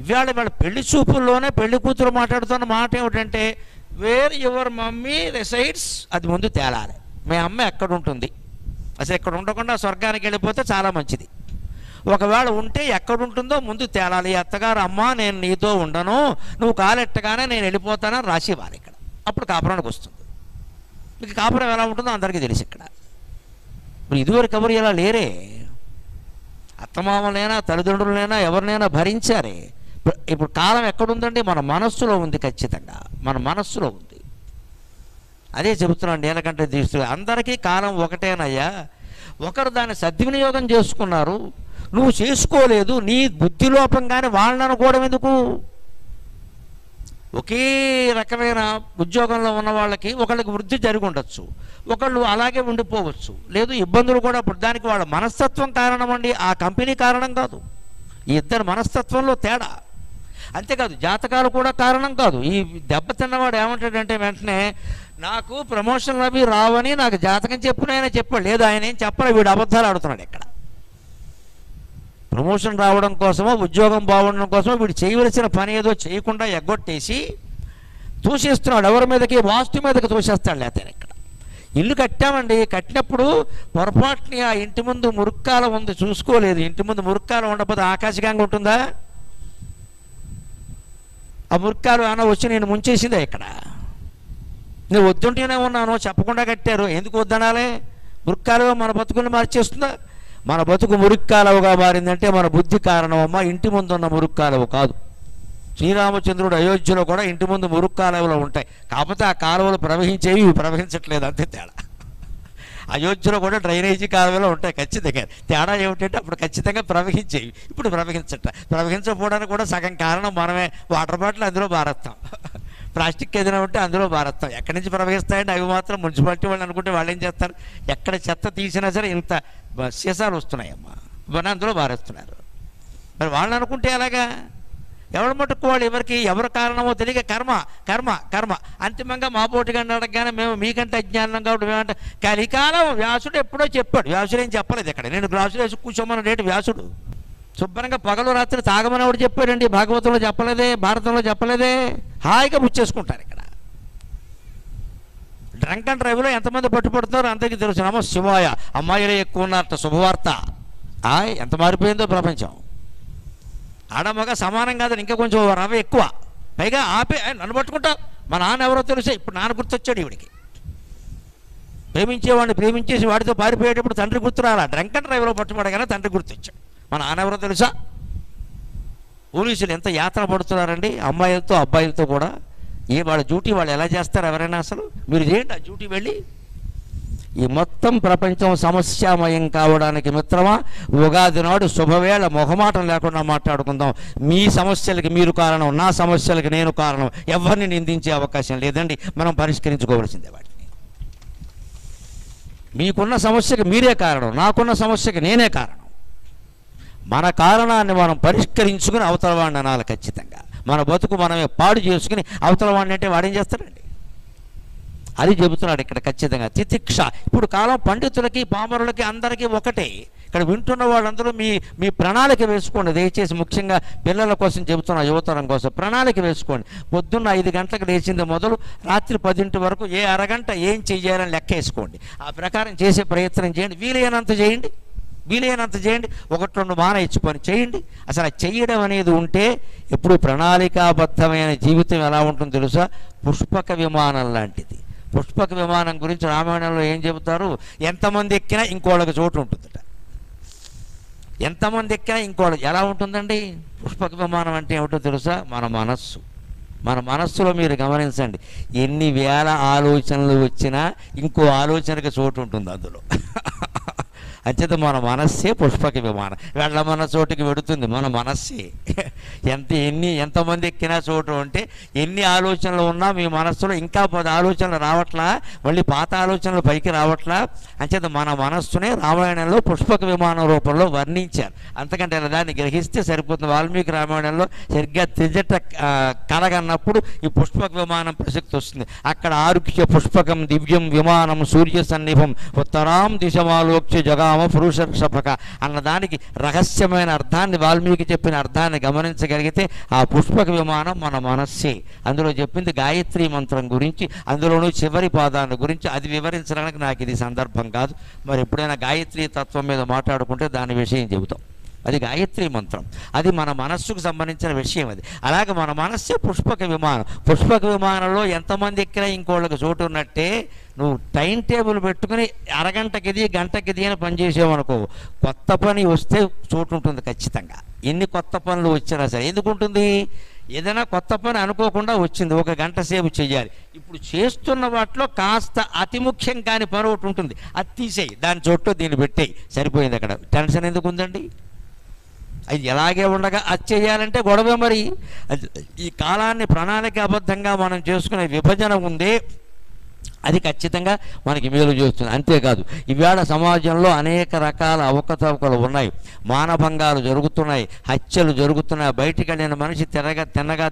ఇవాళ వాళ్ళ పెళ్లి చూపుల్లోనే పెళ్లి కూతురు మాట్లాడుతున్న మాట ఏమిటంటే, వేర్ యువర్ మమ్మీ రెసైడ్స్, అది ముందు తేలాలి. మీ అమ్మ ఎక్కడ ఉంటుంది, అసలు ఇక్కడ ఉండకుండా స్వర్గానికి వెళ్ళిపోతే చాలా మంచిది. ఒకవేళ ఉంటే ఎక్కడుంటుందో ముందు తేలాలి. అత్తగారు, అమ్మ నేను నీతో ఉండను, నువ్వు కాలెట్టగానే నేను వెళ్ళిపోతానని రాసివ్వాలి ఇక్కడ. అప్పుడు కాపురానికి వస్తుంది. మీకు కాపురం ఎలా ఉంటుందో అందరికీ తెలుసు ఇక్కడ. మరి ఇదివరకు ఎవరు ఇలా లేరే. అత్తమామలైనా తల్లిదండ్రులైనా ఎవరినైనా భరించారే. ఇప్పుడు కాలం ఎక్కడుందండి, మన మనస్సులో ఉంది. ఖచ్చితంగా మన మనస్సులో ఉంది. అదే చెబుతున్నాను నీలకంఠ దీక్షితుడు. అందరికీ కాలం ఒకటేనయ్యా. ఒకరు దాన్ని సద్వినియోగం చేసుకున్నారు, నువ్వు చేసుకోలేదు. నీ బుద్ధి లోపంగానే వాళ్ళని అనుకోవడం ఎందుకు? ఒకే రకమైన ఉద్యోగంలో ఉన్న వాళ్ళకి ఒకళ్ళకి వృద్ధి జరిగి ఉండొచ్చు, ఒకళ్ళు అలాగే ఉండిపోవచ్చు. లేదు ఇబ్బందులు కూడా. దానికి వాళ్ళ మనస్తత్వం కారణం అండి, ఆ కంపెనీ కారణం కాదు. ఈ ఇద్దరు మనస్తత్వంలో తేడా. అంతేకాదు జాతకాలు కూడా కారణం కాదు. ఈ దెబ్బతిన్నవాడు ఏమంటాడంటే వెంటనే నాకు ప్రమోషన్లు అవి రావని నాకు జాతకం చెప్పునైనా చెప్పాడు. లేదు ఆయన ఏం చెప్పలే, వీడు అబద్ధాలు ఆడుతున్నాడు ఇక్కడ. ప్రమోషన్ రావడం కోసమో ఉద్యోగం బాగుండడం కోసమో వీడు చేయవలసిన పని ఏదో చేయకుండా ఎగ్గొట్టేసి తోసేస్తున్నాడు. ఎవరి మీదకి? వాస్తు మీదకి తోసేస్తాడు. లేకపోతే ఇక్కడ ఇల్లు కట్టామండి, కట్టినప్పుడు పొరపాటుని ఆ ఇంటి ముందు మురుక్కాలం ఉంది చూసుకోలేదు. ఇంటి ముందు మురుక్కాలం ఉండకపోతే ఆకాశగంగా ఉంటుందా? ఆ మురుక్కాలు ఏమన్నా వచ్చి నేను ముంచేసిందా ఇక్కడ? నేను వద్దుంటేనే ఉన్నాను, చెప్పకుండా కట్టారు, ఎందుకు వద్దనాలే? మురుక్కాలు మన బతుకుని మార్చేస్తుందా? మన బతుకు మురుక్కాలవుగా మారిందంటే మన బుద్ధి కారణమమ్మా, ఇంటి ముందు ఉన్న మురుక్కాలవు కాదు. శ్రీరామచంద్రుడు అయోధ్యలో కూడా ఇంటి ముందు మురుక్కాలవులు ఉంటాయి, కాకపోతే ఆ కాలువలు ప్రవహించేవి, ఇవి ప్రవహించట్లేదు, అంతే తేడా. అయోధ్యలో కూడా డ్రైనేజీ కాలువలు ఉంటాయి ఖచ్చితంగా. తేడా ఏమిటంటే అప్పుడు ఖచ్చితంగా ప్రవహించేవి, ఇప్పుడు ప్రవహించకపోవడానికి కూడా సగం కారణం మనమే. వాటర్ బాటిల్ అందులో బారేస్తాం, ప్లాస్టిక్ ఏదైనా ఉంటే అందులో బారేస్తాం. ఎక్కడి నుంచి ప్రవహిస్తాయంటే అవి మాత్రం మున్సిపాలిటీ వాళ్ళు అనుకుంటే వాళ్ళు ఏం చేస్తారు, ఎక్కడ చెత్త తీసినా సరే ఇంత సీసాలు వస్తున్నాయమ్మా, ఇవన్నీ అందులో బారేస్తున్నారు. మరి వాళ్ళని అనుకుంటే ఎలాగా? ఎవరు మట్టుకోవాలి? ఎవరు కారణమో తెలియక కర్మ కర్మ కర్మ. అంతిమంగా మా పోటీగాన్ని అడగగానే మేము మీకంటే అజ్ఞానం కాబట్టి మేమంటే కలికాలం. వ్యాసుడు ఎప్పుడో చెప్పాడు, వ్యాసుడు ఏం చెప్పలేదు ఇక్కడ. నేను గ్లాసులు వేసి కూర్చోమన్న రేటు వ్యాసుడు. శుభ్రంగా పగలు రాత్రి తాగమని ఎవడు చెప్పాడండి? భాగవతంలో చెప్పలేదే, భారతంలో చెప్పలేదే. హాయిగా పుచ్చేసుకుంటారు ఇక్కడ. డ్రంక్ అండ్ డ్రైవ్లో ఎంతమంది పట్టుపడుతున్నారో అందరికీ తెలుసు. నమో శివాయ. అమ్మాయిలే ఎక్కువ ఉన్నారట, శుభవార్త. ఎంత మారిపోయిందో ప్రపంచం. ఆడమగ సమానం కాదని ఇంకా కొంచెం రవ ఎక్కువ. పైగా నన్ను పట్టుకుంటా, మా నాన్న ఎవరో తెలుసా? ఇప్పుడు నాన్న గుర్తొచ్చాడు ఈవిడికి. ప్రేమించేవాడిని ప్రేమించేసి వాడితో పారిపోయేటప్పుడు తండ్రి గుర్తు రాలా. డ్రంక్ అండ్ డ్రైవ్లో పట్టుబడగానే తండ్రి గుర్తొచ్చాడు. మా నాన్న ఎవరో తెలుసా? పోలీసులు ఎంత యాతన పడుతున్నారండి అమ్మాయిలతో అబ్బాయిలతో కూడా. వాళ్ళ డ్యూటీ వాళ్ళు ఎలా చేస్తారు ఎవరైనా? అసలు మీరు చేయండి ఆ డ్యూటీ వెళ్ళి. ఈ మొత్తం ప్రపంచం సమస్యామయం కావడానికి మిత్రమా, ఉగాది నాడు శుభవేళ మొహమాటం లేకుండా మాట్లాడుకుందాం. మీ సమస్యలకి మీరు కారణం, నా సమస్యలకి నేను కారణం. ఎవరిని నిందించే అవకాశం లేదండి. మనం పరిష్కరించుకోవాల్సిందే వాటిని. మీకున్న సమస్యకి మీరే కారణం, నాకున్న సమస్యకి నేనే కారణం. మన కారణాన్ని మనం పరిష్కరించుకుని అవతల వాడిని అనాలి. ఖచ్చితంగా మన బతుకు మనమే పాడు చేసుకుని అవతల వాడిని అంటే వాడేం చేస్తాడండి? అది చెబుతున్నాడు ఇక్కడ ఖచ్చితంగా. తితిక్ష. ఇప్పుడు కాలం పండితులకి పామరులకి అందరికీ ఒకటే. ఇక్కడ వింటున్న వాళ్ళందరూ మీ ప్రణాళిక వేసుకోండి. దయచేసి ముఖ్యంగా పిల్లల కోసం చెబుతున్నా, యువతరం కోసం ప్రణాళిక వేసుకోండి. పొద్దున్న 5 గంటలకు లేచింది మొదలు రాత్రి 10 వరకు ఏ అరగంట ఏం చెయ్యాలని లెక్క వేసుకోండి. ఆ ప్రకారం చేసే ప్రయత్నం చేయండి. వీలైనంత చేయండి. 1-2 మానేచ్చు పని చేయండి. అసలు ఆ చెయ్యడం అనేది ఉంటే ఎప్పుడు ప్రణాళికాబద్ధమైన జీవితం ఎలా ఉంటుందో తెలుసా? పుష్పక విమానం లాంటిది. పుష్పక విమానం గురించి రామాయణంలో ఏం చెబుతారు? ఎంతమంది ఎక్కినా ఇంకోళ్ళకి చోటు ఉంటుందట. ఎంతమంది ఎక్కినా ఇంకోళ్ళకి ఎలా ఉంటుందండి? పుష్పక విమానం అంటే ఏమిటో తెలుసా? మన మనస్సు. మన మనస్సులో మీరు గమనించండి, ఎన్ని వేల ఆలోచనలు వచ్చినా ఇంకో ఆలోచనకి చోటు ఉంటుంది అందులో. అంచేత మన మనస్సే పుష్పక విమానం. వెళ్ళమన్న చోటుకి వెడుతుంది మన మనస్సే. ఎంతమంది ఎక్కినా చోటు అంటే ఎన్ని ఆలోచనలు ఉన్నా మీ మనస్సులో ఇంకా 10 ఆలోచనలు రావట్లా, మళ్ళీ పాత ఆలోచనలు పైకి రావట్లా. అంచేత మన మనస్సునే రామాయణంలో పుష్పక విమానం రూపంలో వర్ణించారు. అంతకంటే దాన్ని గ్రహిస్తే సరిపోతుంది. వాల్మీకి రామాయణంలో సరిగ్గా త్రిజట కలగన్నప్పుడు ఈ పుష్పక విమానం ప్రసక్తి వస్తుంది. అక్కడ ఆరుఖ్య పుష్పకం దివ్యం విమానం సూర్య సన్నిభం ఉత్తరాం దిశమాలోక్య జగా పురుషర్షభక అన్నదానికి రహస్యమైన అర్థాన్ని, వాల్మీకి చెప్పిన అర్థాన్ని గమనించగలిగితే ఆ పుష్పక విమానం మన మనస్సే. అందులో చెప్పింది గాయత్రి మంత్రం గురించి, అందులోనూ చివరి పాదాన్ని గురించి. అది వివరించడానికి నాకు ఇది సందర్భం కాదు. మరి ఎప్పుడైనా గాయత్రి తత్వం మీద మాట్లాడుకుంటే దాని విషయం చెబుతాం. అది గాయత్రి మంత్రం. అది మన మనస్సుకు సంబంధించిన విషయం. అది అలాగే మన మనస్సే పుష్పక విమానం. పుష్పక విమానంలో ఎంతమంది ఎక్కినా ఇంకోళ్ళకి చోటు ఉన్నట్టే నువ్వు టైం టేబుల్ పెట్టుకుని అరగంటకిది గంటకిది అని పనిచేసావనుకో, కొత్త పని వస్తే చోటు ఉంటుంది ఖచ్చితంగా. ఎన్ని కొత్త పనులు వచ్చినా సరే. ఎందుకుంటుంది? ఏదైనా కొత్త పని అనుకోకుండా వచ్చింది, 1 గంట సేపు చెయ్యాలి. ఇప్పుడు చేస్తున్న వాటిలో కాస్త అతి ముఖ్యం కాని పని ఒకటి ఉంటుంది, అది తీసేయి, దాని చోటు దీన్ని పెట్టేయి, సరిపోయింది. అక్కడ టెన్షన్ ఎందుకు ఉందండి? అది ఎలాగే ఉండగా అది చేయాలంటే గొడవ. మరి ఈ కాలాన్ని ప్రణాళికాబద్ధంగా మనం చేసుకునే విభజన ఉందే, అది ఖచ్చితంగా మనకి మేలు చేస్తుంది. అంతేకాదు, ఈవేళ సమాజంలో అనేక రకాల అవకతవకలు ఉన్నాయి, మానభంగాలు జరుగుతున్నాయి, హత్యలు జరుగుతున్నాయి. బయటికి వెళ్ళిన మనిషి తిన్నగా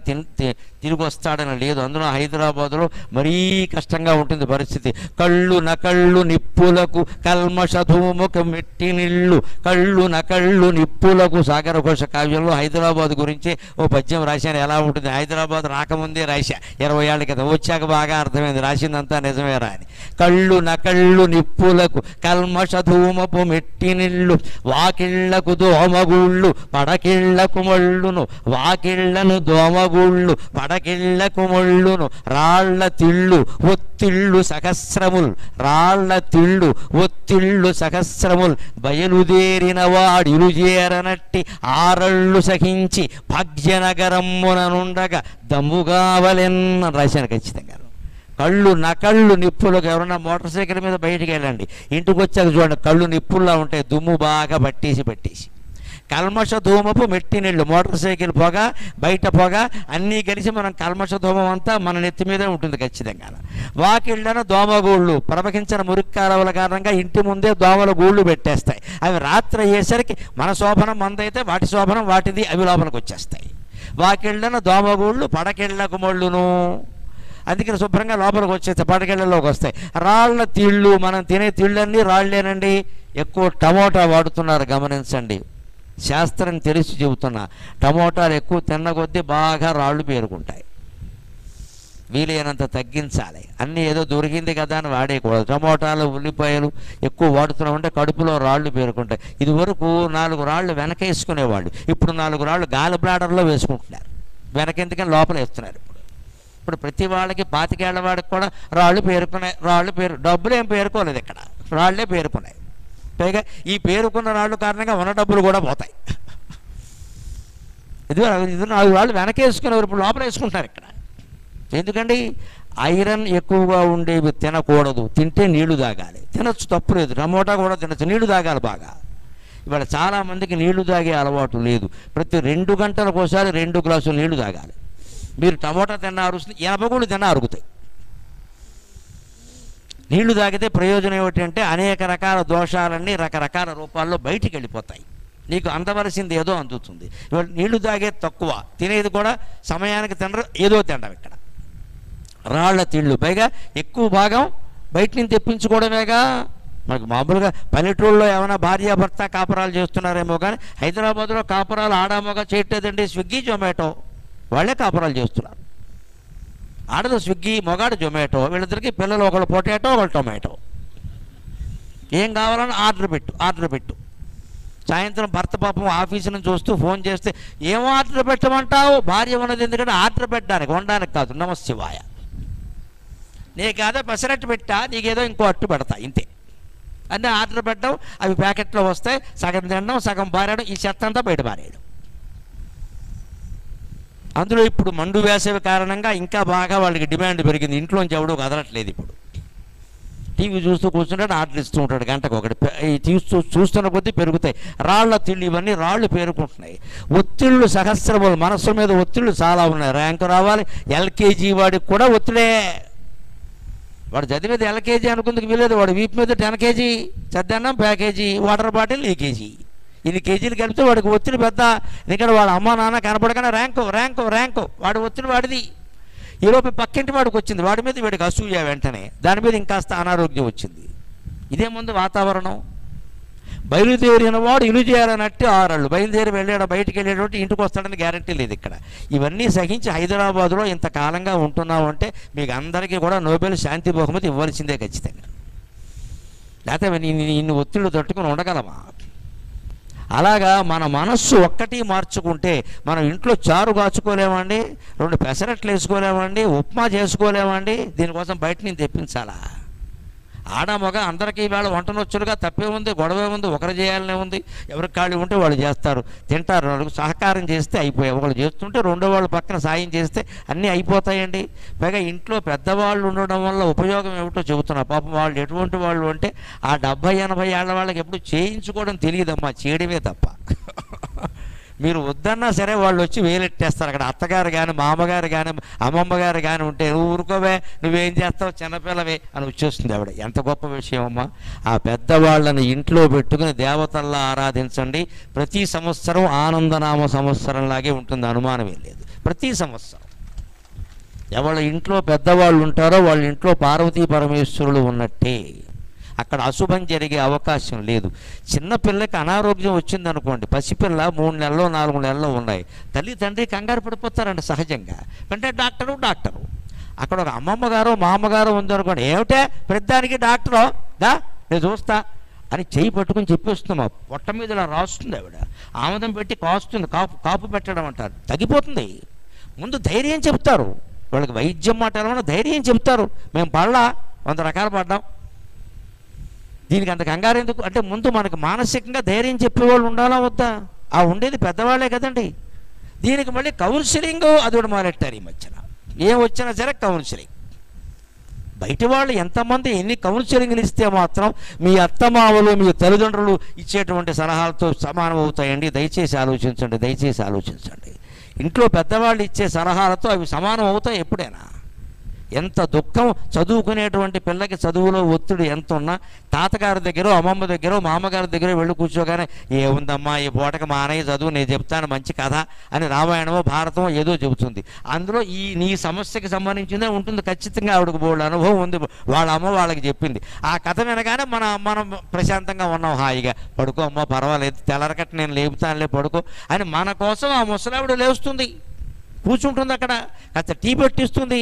తిరిగి వస్తాడని లేదు. అందులో హైదరాబాదులో మరీ కష్టంగా ఉంటుంది పరిస్థితి. కళ్ళు నకళ్ళు నిప్పులకు కల్మషధూముక మెట్టి నిళ్ళు, కళ్ళు నకళ్ళు నిప్పులకు. సాగర ఘోష కావ్యంలో హైదరాబాద్ గురించి ఓ పద్యం రాశాను. ఎలా ఉంటుంది? హైదరాబాద్ రాకముందే రాశా, 20 ఏళ్ల క్రితం. వచ్చాక బాగా అర్థమైంది, రాసిందంతా నిజమేరా అని. కళ్ళు నకళ్ళు నిప్పులకు కల్మషధూమపు మెట్టి నిళ్ళు, వాకిళ్లకు దోమగుళ్ళు పడకిళ్లకు మళ్ళును, వాకిళ్లను దోమగుళ్ళు పడకిళ్లకు మళ్ళును, రాళ్ల తిళ్ళు ఒత్తిళ్ళు సహస్రముల్, రాళ్ల తిళ్ళు ఒత్తిళ్ళు సహస్రముల్, బయలుదేరిన వాడిరుజేరనట్టి ఆరళ్ళు సహించి భాగ్యనగరమ్ముననుండగా దమ్ముగావలెన్న రాశాను ఖచ్చితంగా. కళ్ళు నకళ్ళు నిప్పులకు. ఎవరన్నా మోటార్ సైకిల్ మీద బయటికి వెళ్ళండి, ఇంటికి వచ్చాక చూడండి, కళ్ళు నిప్పుల్లా ఉంటాయి, దుమ్ము బాగా పట్టేసి. కల్మష ధూమపు మెట్టి నీళ్ళు, మోటార్ సైకిల్ పొగ, బయట పొగ అన్నీ కలిసి మనం కల్మష ధూమం అంతా మన నెత్తి మీదే ఉంటుంది ఖచ్చితంగా. వాకిళ్ళను దోమగూళ్ళు, ప్రవహించిన మురిక్కాలవల కారణంగా ఇంటి ముందే దోమల గూళ్ళు పెట్టేస్తాయి. అవి రాత్రి అయ్యేసరికి మన శోభనం మందైతే వాటి శోభనం వాటిది, అవి లోపలికి వచ్చేస్తాయి. వాకిళ్ళను దోమగూళ్ళు పడకిళ్లకు మళ్ళును, అందుకని శుభ్రంగా లోపలికి వచ్చేస్తాయి, పడకెళ్ళలోకి వస్తాయి. రాళ్ల తిళ్ళు, మనం తినే తిళ్ళన్నీ రాళ్లేనండి. ఎక్కువ టమోటా వాడుతున్నారు, గమనించండి. శాస్త్రం తెలిసి చెబుతున్నా, టమోటాలు ఎక్కువ తిన్న కొద్దీ బాగా రాళ్ళు పేరుకుంటాయి. వీలైనంత తగ్గించాలి. అన్నీ ఏదో దొరికింది కదా అని వాడేయకూడదు. టమోటాలు ఉల్లిపాయలు ఎక్కువ వాడుతున్నామంటే కడుపులో రాళ్ళు పేరుకుంటాయి. ఇదివరకు 4 రాళ్ళు వెనకేసుకునేవాళ్ళు, ఇప్పుడు 4 రాళ్ళు గాలి బ్లాడర్లో వేసుకుంటున్నారు. వెనకెందుకని లోపల వేస్తున్నారు. ఇప్పుడు ప్రతి వాళ్ళకి 25 ఏళ్ల వాడికి కూడా రాళ్ళు పేరుకున్నాయి. డబ్బులు ఏం పేరుకోలేదు, ఇక్కడ రాళ్లే పేరుకున్నాయి. పైగా ఈ పేరుకున్న రాళ్ళు కారణంగా ఉన్న డబ్బులు కూడా పోతాయి. ఇది 4 రాళ్ళు వెనకేసుకునేవారు ఇప్పుడు లోపల వేసుకుంటారు. ఇక్కడ ఎందుకండి ఐరన్ ఎక్కువగా ఉండేవి తినకూడదు, తింటే నీళ్లు తాగాలి. తినచ్చు, తప్పు లేదు, టమోటా కూడా తినచ్చు, నీళ్లు తాగాలి బాగా. ఇవాళ చాలామందికి నీళ్లు తాగే అలవాటు లేదు. ప్రతి 2 గంటలకు ఒకసారి 2 గ్లాసులు నీళ్లు తాగాలి. మీరు టమోటా తిన్న అరుస్తుంది, 80 కూడా తిన్నా అరుగుతాయి. నీళ్లు తాగితే ప్రయోజనం ఏమిటంటే అనేక రకాల దోషాలన్నీ రకరకాల రూపాల్లో బయటికి వెళ్ళిపోతాయి. నీకు అందవలసింది ఏదో అందుతుంది. ఇవాళ నీళ్లు తాగేది తక్కువ, తినేది కూడా సమయానికి తినరు, ఏదో తినడం. ఇక్కడ రాళ్ల తిళ్ళు, పైగా ఎక్కువ భాగం బయట నుంచి తెప్పించుకోవడమేగా. మనకు మామూలుగా పల్లెటూళ్ళలో ఏమైనా భార్యాభర్త కాపురాలు చేస్తున్నారేమో, కానీ హైదరాబాద్లో కాపురాలు ఆడామోగా చేయట్లేదండి. స్విగ్గీ జొమాటో వాళ్ళే కాపురాలు చేస్తున్నారు. ఆడదు స్విగ్గీ, మొగాడు జొమాటో. వీళ్ళిద్దరికి పిల్లలు, ఒకళ్ళు పొటాటో ఒకళ్ళు టొమాటో. ఏం కావాలని ఆర్డర్ పెట్టు. సాయంత్రం భర్త పాపం ఆఫీసు నుంచి వస్తూ ఫోన్ చేస్తే ఏం ఆర్డర్ పెట్టమంటావు? భార్య ఉన్నది ఎందుకంటే ఆర్డర్ పెట్టడానికి, వండడానికి కాదు. నమశివాయ, నీకేదో పెసరట్టు పెట్టా, నీకేదో ఇంకో అట్టు పెడతా, ఇంతే. అన్నీ ఆర్డర్ పెట్టడం, అవి ప్యాకెట్లో వస్తాయి, సగం తినడం, సగం పారేయడం, ఈ చెత్త అంతా బయట పారేయడం. అందులో ఇప్పుడు మండు వేసవి కారణంగా ఇంకా బాగా వాళ్ళకి డిమాండ్ పెరిగింది. ఇంట్లోంచి ఎవడో కదలట్లేదు. ఇప్పుడు టీవీ చూస్తూ కూర్చుంటాడు, ఆర్డర్ ఇస్తూ ఉంటాడు గంటకు ఒకటి. చూస్తున్న కొద్దీ పెరుగుతాయి రాళ్ల తిళ్ళు. ఇవన్నీ రాళ్ళు పేరుకుంటున్నాయి. ఒత్తిళ్ళు సహస్రములు, మనస్సు మీద ఒత్తిళ్ళు చాలా ఉన్నాయి. ర్యాంకు రావాలి, ఎల్కేజీ వాడికి కూడా ఒత్తిడే. వాడు చదివేది ఎల్కేజీ అనుకుందుకు వీలేదు. వాడు వీపు మీద 10 కేజీ చద్దన్నం, ప్యాకేజీ వాటర్ బాటిల్, లీకేజీ. ఇన్ని కేజీలు కలిపితే వాడికి ఒత్తిడి పెద్ద. ఎందుకంటే వాళ్ళ అమ్మ నాన్న కనపడగానే ర్యాంకు వాడి ఒత్తిడి వాడిది. ఈలోపు పక్కింటి వాడికి వచ్చింది, వాడి మీద వీడికి అసూయ, వెంటనే దాని మీద ఇంకాస్త అనారోగ్యం వచ్చింది. ఇదే ముందు వాతావరణం. బయలుదేరిన వాడు ఇల్లు చేయాలన్నట్టు 6 ఏళ్ళు బయలుదేరి వెళ్ళాడు, బయటికి వెళ్ళేటట్టు ఇంటికి వస్తాడని గ్యారంటీ లేదు. ఇక్కడ ఇవన్నీ సహించి హైదరాబాద్లో ఇంతకాలంగా ఉంటున్నామంటే మీకు అందరికీ కూడా నోబెల్ శాంతి బహుమతి ఇవ్వాల్సిందే ఖచ్చితంగా. లేకపోతే ఇన్ని ఒత్తిళ్ళు తట్టుకుని ఉండగలమా? అలాగా మన మనస్సు ఒక్కటి మార్చుకుంటే మనం ఇంట్లో చారు కాచుకోలేమండి, 2 పెసరట్లు వేసుకోలేమండి, ఉప్మా చేసుకోలేమండి. దీనికోసం బయట నుంచి తెప్పించాలా? ఆడ మగ అందరికీ వేళ వంటనొచ్చులుగా తప్పే ఉంది, గొడవే ఉంది, ఒకరు చేయాలనే ఉంది. ఎవరికి ఖాళీ ఉంటే వాళ్ళు చేస్తారు, తింటారు. వాళ్ళకు సహకారం చేస్తే అయిపోయాయి. ఒకళ్ళు చేస్తుంటే రెండో వాళ్ళు పక్కన సాయం చేస్తే అన్నీ అయిపోతాయండి. పైగా ఇంట్లో పెద్దవాళ్ళు ఉండడం వల్ల ఉపయోగం ఏమిటో చెబుతున్నారు. పాపం వాళ్ళు ఎటువంటి వాళ్ళు అంటే ఆ 70-80 ఏళ్ల వాళ్ళకి ఎప్పుడు చేయించుకోవడం తెలియదమ్మా, చేయడమే తప్ప. మీరు వద్దన్నా సరే వాళ్ళు వచ్చి వేలెట్టేస్తారు. అక్కడ అత్తగారు కానీ మామగారు కానీ అమ్మమ్మ గారు కానీ ఉంటే నువ్వు ఊరుకోవే, నువ్వేం చేస్తావు, చిన్నపిల్లవే అని వచ్చేస్తుంది ఆవిడ. ఎంత గొప్ప విషయం అమ్మా. ఆ పెద్దవాళ్ళని ఇంట్లో పెట్టుకుని దేవతల్లా ఆరాధించండి. ప్రతి సంవత్సరం ఆనందనామ సంవత్సరంలాగే ఉంటుంది, అనుమానమే లేదు. ప్రతి సంవత్సరం ఎవళ్ళ ఇంట్లో పెద్దవాళ్ళు ఉంటారో వాళ్ళ ఇంట్లో పార్వతీ పరమేశ్వరులు ఉన్నట్టే. అక్కడ అశుభం జరిగే అవకాశం లేదు. చిన్నపిల్లకి అనారోగ్యం వచ్చిందనుకోండి, పసిపిల్ల 3 నెలలు 4 నెలలు ఉన్నాయి, తల్లి తండ్రి కంగారు పడిపోతారండి సహజంగా. అంటే డాక్టరు అక్కడ ఒక అమ్మమ్మ గారు మామగారు ఉందనుకోండి, ఏమిటే పెద్దానికి డాక్టరు దా నేను చూస్తా అని చెయ్యి పట్టుకుని చెప్పేస్తున్నాం. పొట్ట మీద ఇలా రాస్తుంది ఆవిడ, ఆముదం పెట్టి కాస్తుంది. కాపు పెట్టడం అంటారు, తగ్గిపోతుంది. ముందు ధైర్యం చెప్తారు వాళ్ళకి. వైద్యం మాట ఎలా ధైర్యం చెప్తారు. మేము పడలా 100 రకాలు పడ్డాం, దీనికి అంత కంగారు ఎందుకు అంటే ముందు మనకు మానసికంగా ధైర్యం చెప్పేవాళ్ళు ఉండాలా వద్దా? ఆ ఉండేది పెద్దవాళ్లే కదండి. దీనికి మళ్ళీ కౌన్సిలింగ్ అది కూడా మొదలెట్టారు ఈ మధ్యన. ఏం వచ్చినా సరే కౌన్సిలింగ్. బయట వాళ్ళు ఎంతమంది ఎన్ని కౌన్సిలింగ్లు ఇస్తే మాత్రం మీ అత్తమామలు మీ తల్లిదండ్రులు ఇచ్చేటువంటి సలహాలతో సమానం అవుతాయండి. దయచేసి ఆలోచించండి. ఇంట్లో పెద్దవాళ్ళు ఇచ్చే సలహాలతో అవి సమానం అవుతాయి ఎప్పుడైనా. ఎంత దుఃఖం, చదువుకునేటువంటి పిల్లకి చదువులో ఒత్తిడి ఎంత ఉన్నా తాతగారి దగ్గర, అమ్మమ్మ దగ్గర, మామగారి దగ్గర వెళ్ళి కూర్చోగానే ఏముందమ్మా ఈ పూటకి మానయ్య చదువు, నేను చెప్తాను మంచి కథ అని రామాయణమో భారతమో ఏదో చెబుతుంది. అందులో నీ సమస్యకి సంబంధించిందే ఉంటుంది ఖచ్చితంగా. ఆవిడకు బోల్డ్ అనుభవం ఉంది, వాళ్ళ అమ్మ వాళ్ళకి చెప్పింది. ఆ కథ వినగానే మనం ప్రశాంతంగా ఉన్నాం, హాయిగా పడుకో అమ్మ పర్వాలేదు, తెల్లరకట్ట నేను లేపుతానులే పడుకో అని మన కోసం ఆ ముసలావిడ లేస్తుంది, కూర్చుంటుంది అక్కడ, కాస్త టీ పెట్టిస్తుంది.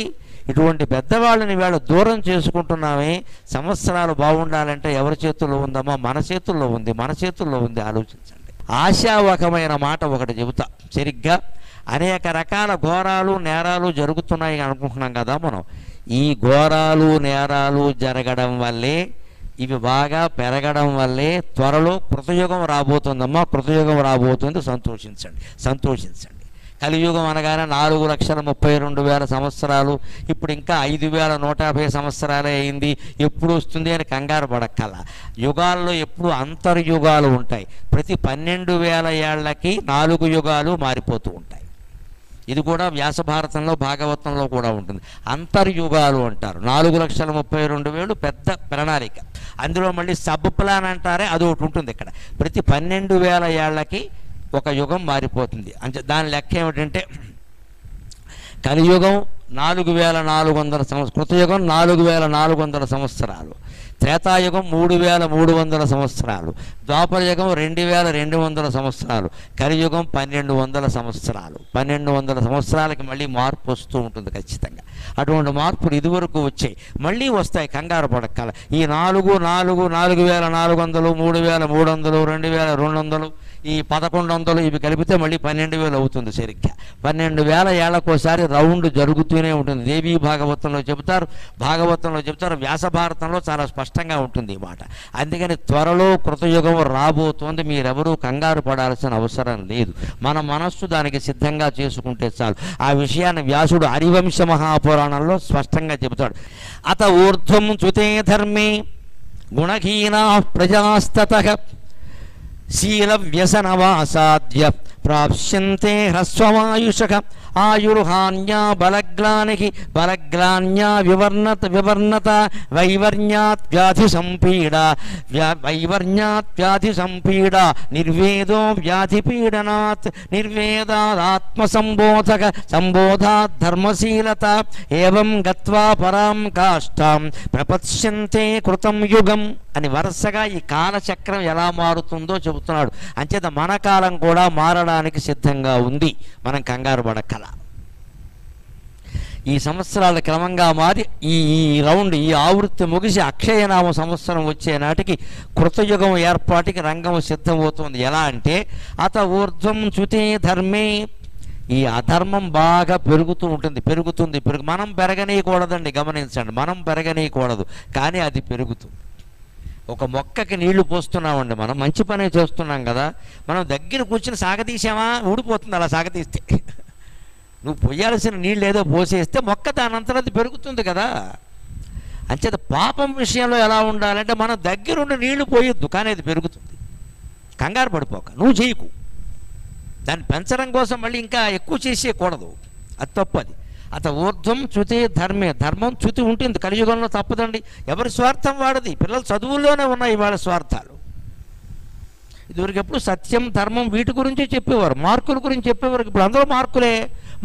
ఇటువంటి పెద్దవాళ్ళని వేళ దూరం చేసుకుంటున్నామే. సంవత్సరాలు బాగుండాలంటే ఎవరి చేతుల్లో ఉందమ్మా? మన చేతుల్లో ఉంది. ఆలోచించండి. ఆశావహమైన మాట ఒకటి చెబుతా సరిగ్గా. అనేక రకాల ఘోరాలు నేరాలు జరుగుతున్నాయి అనుకుంటున్నాం కదా మనం. ఈ ఘోరాలు నేరాలు జరగడం వల్లే, ఇవి బాగా పెరగడం వల్లే త్వరలో కృతయుగం రాబోతుందమ్మా. కృతయుగం రాబోతుంది, సంతోషించండి. కలియుగం అనగానే 4,32,000 సంవత్సరాలు, ఇప్పుడు ఇంకా 5,150 సంవత్సరాలే అయింది, ఎప్పుడు వస్తుంది అని కంగారు పడక్కల. యుగాల్లో ఎప్పుడు అంతర్యుగాలు ఉంటాయి. ప్రతి 12,000 ఏళ్లకి 4 యుగాలు మారిపోతూ ఉంటాయి. ఇది కూడా వ్యాసభారతంలో భాగవతంలో కూడా ఉంటుంది. అంతర్యుగాలు అంటారు. 4,32,000 పెద్ద ప్రణాళిక. అందులో మళ్ళీ సబ్ ప్లాన్ అంటారే, అది ఒకటి ఉంటుంది ఇక్కడ. ప్రతి 12,000 ఏళ్లకి ఒక యుగం మారిపోతుంది. అంటే దాని లెక్క ఏమిటంటే కలియుగం 4,400 సంవత్సరాలు, కృతయుగం 4,400 సంవత్సరాలు, త్రేతాయుగం 3,300 సంవత్సరాలు, ద్వాపరయుగం 2,200 సంవత్సరాలు, కలియుగం 1,200 సంవత్సరాలు. 1,200 సంవత్సరాలకి మళ్ళీ మార్పు వస్తూ ఉంటుంది ఖచ్చితంగా. అటువంటి మార్పులు ఇదివరకు వచ్చాయి, మళ్ళీ వస్తాయి, కంగారు పడక్కల. ఈ 4,400, 3,300, 2,200, ఈ 1,100 ఇవి కలిపితే మళ్ళీ 12,000 అవుతుంది సరిగ్గా. 12,000 ఏళ్లకోసారి రౌండ్ జరుగుతూనే ఉంటుంది. దేవీ భాగవతంలో చెబుతారు, వ్యాస భారతంలో చాలా స్పష్టంగా ఉంటుంది ఈ మాట. అందుకని త్వరలో కృతయుగం రాబోతోంది, మీరెవరూ కంగారు పడాల్సిన అవసరం లేదు. మన మనస్సు దానికి సిద్ధంగా చేసుకుంటే చాలు. ఆ విషయాన్ని వ్యాసుడు హరివంశ మహాపురాణంలో స్పష్టంగా చెబుతాడు. అత ఊర్ధ్వం చ్యుతే ధర్మే గుణహీనా ప్రజాస్తతః శీల వ్యసనవాసాద్య ప్రాప్స్యంతే హ్రస్వమాయుషః ఆయుర్హాన్యా బలగ్లానికి బలగ్లాన్యా వివర్ణత వైవర్ణ్యాత్ వ్యాధి సంపీడా నిర్వేదో వ్యాధిపీడనాత్ నిర్వేదాత్మసంబోధాత్ ధర్మశీలత ఏవం గత్వా పరాం కాష్టాం ప్రపత్స్యంతే కృతం యుగం అని వరుసగా ఈ కాలచక్రం ఎలా మారుతుందో చెబుతున్నాడు. అంచేత మన కాలం కూడా మారడానికి సిద్ధంగా ఉంది, మనం కంగారు పడక్కల. ఈ సంవత్సరాల క్రమంగా మారి ఈ రౌండ్, ఈ ఆవృత్తి ముగిసి అక్షయనామ సంవత్సరం వచ్చే నాటికి కృతయుగం ఏర్పాటుకి రంగం సిద్ధమవుతుంది. ఎలా అంటే అత ఊర్ధ్వం చ్యుతే ధర్మే, ఈ అధర్మం బాగా పెరుగుతుంది. మనం పెరగనీయకూడదండి, గమనించండి, మనం పెరగనీయకూడదు, కానీ అది పెరుగుతుంది. ఒక మొక్కకి నీళ్లు పోస్తున్నామండి, మనం మంచి పనే చేస్తున్నాం కదా, మనం దగ్గర కూర్చుని సాగతీసామా ఊడిపోతుంది. అలా సాగతీస్తే నువ్వు పొయ్యాల్సిన నీళ్ళు ఏదో పోసేస్తే మొక్క దానంతరం అది పెరుగుతుంది కదా. అంచేత పాపం విషయంలో ఎలా ఉండాలంటే మనం దగ్గరుండి నీళ్లు పోయొద్దు, కానీ అది పెరుగుతుంది. కంగారు పడిపోక, నువ్వు చేయకు. దాన్ని పెంచడం కోసం మళ్ళీ ఇంకా ఎక్కువ చేసేయకూడదు, అది తప్పది. అత ఊర్ధ్వం చ్యుతే ధర్మే, ధర్మం చ్యుతి ఉంటుంది కలియుగంలో, తప్పదండి. ఎవరి స్వార్థం వాడది. పిల్లలు చదువుల్లోనే ఉన్నాయి వాళ్ళ స్వార్థాలు. ఇదివరకు ఎప్పుడు సత్యం ధర్మం వీటి గురించి చెప్పేవారు, మార్కుల గురించి చెప్పేవారు. ఇప్పుడు అందరూ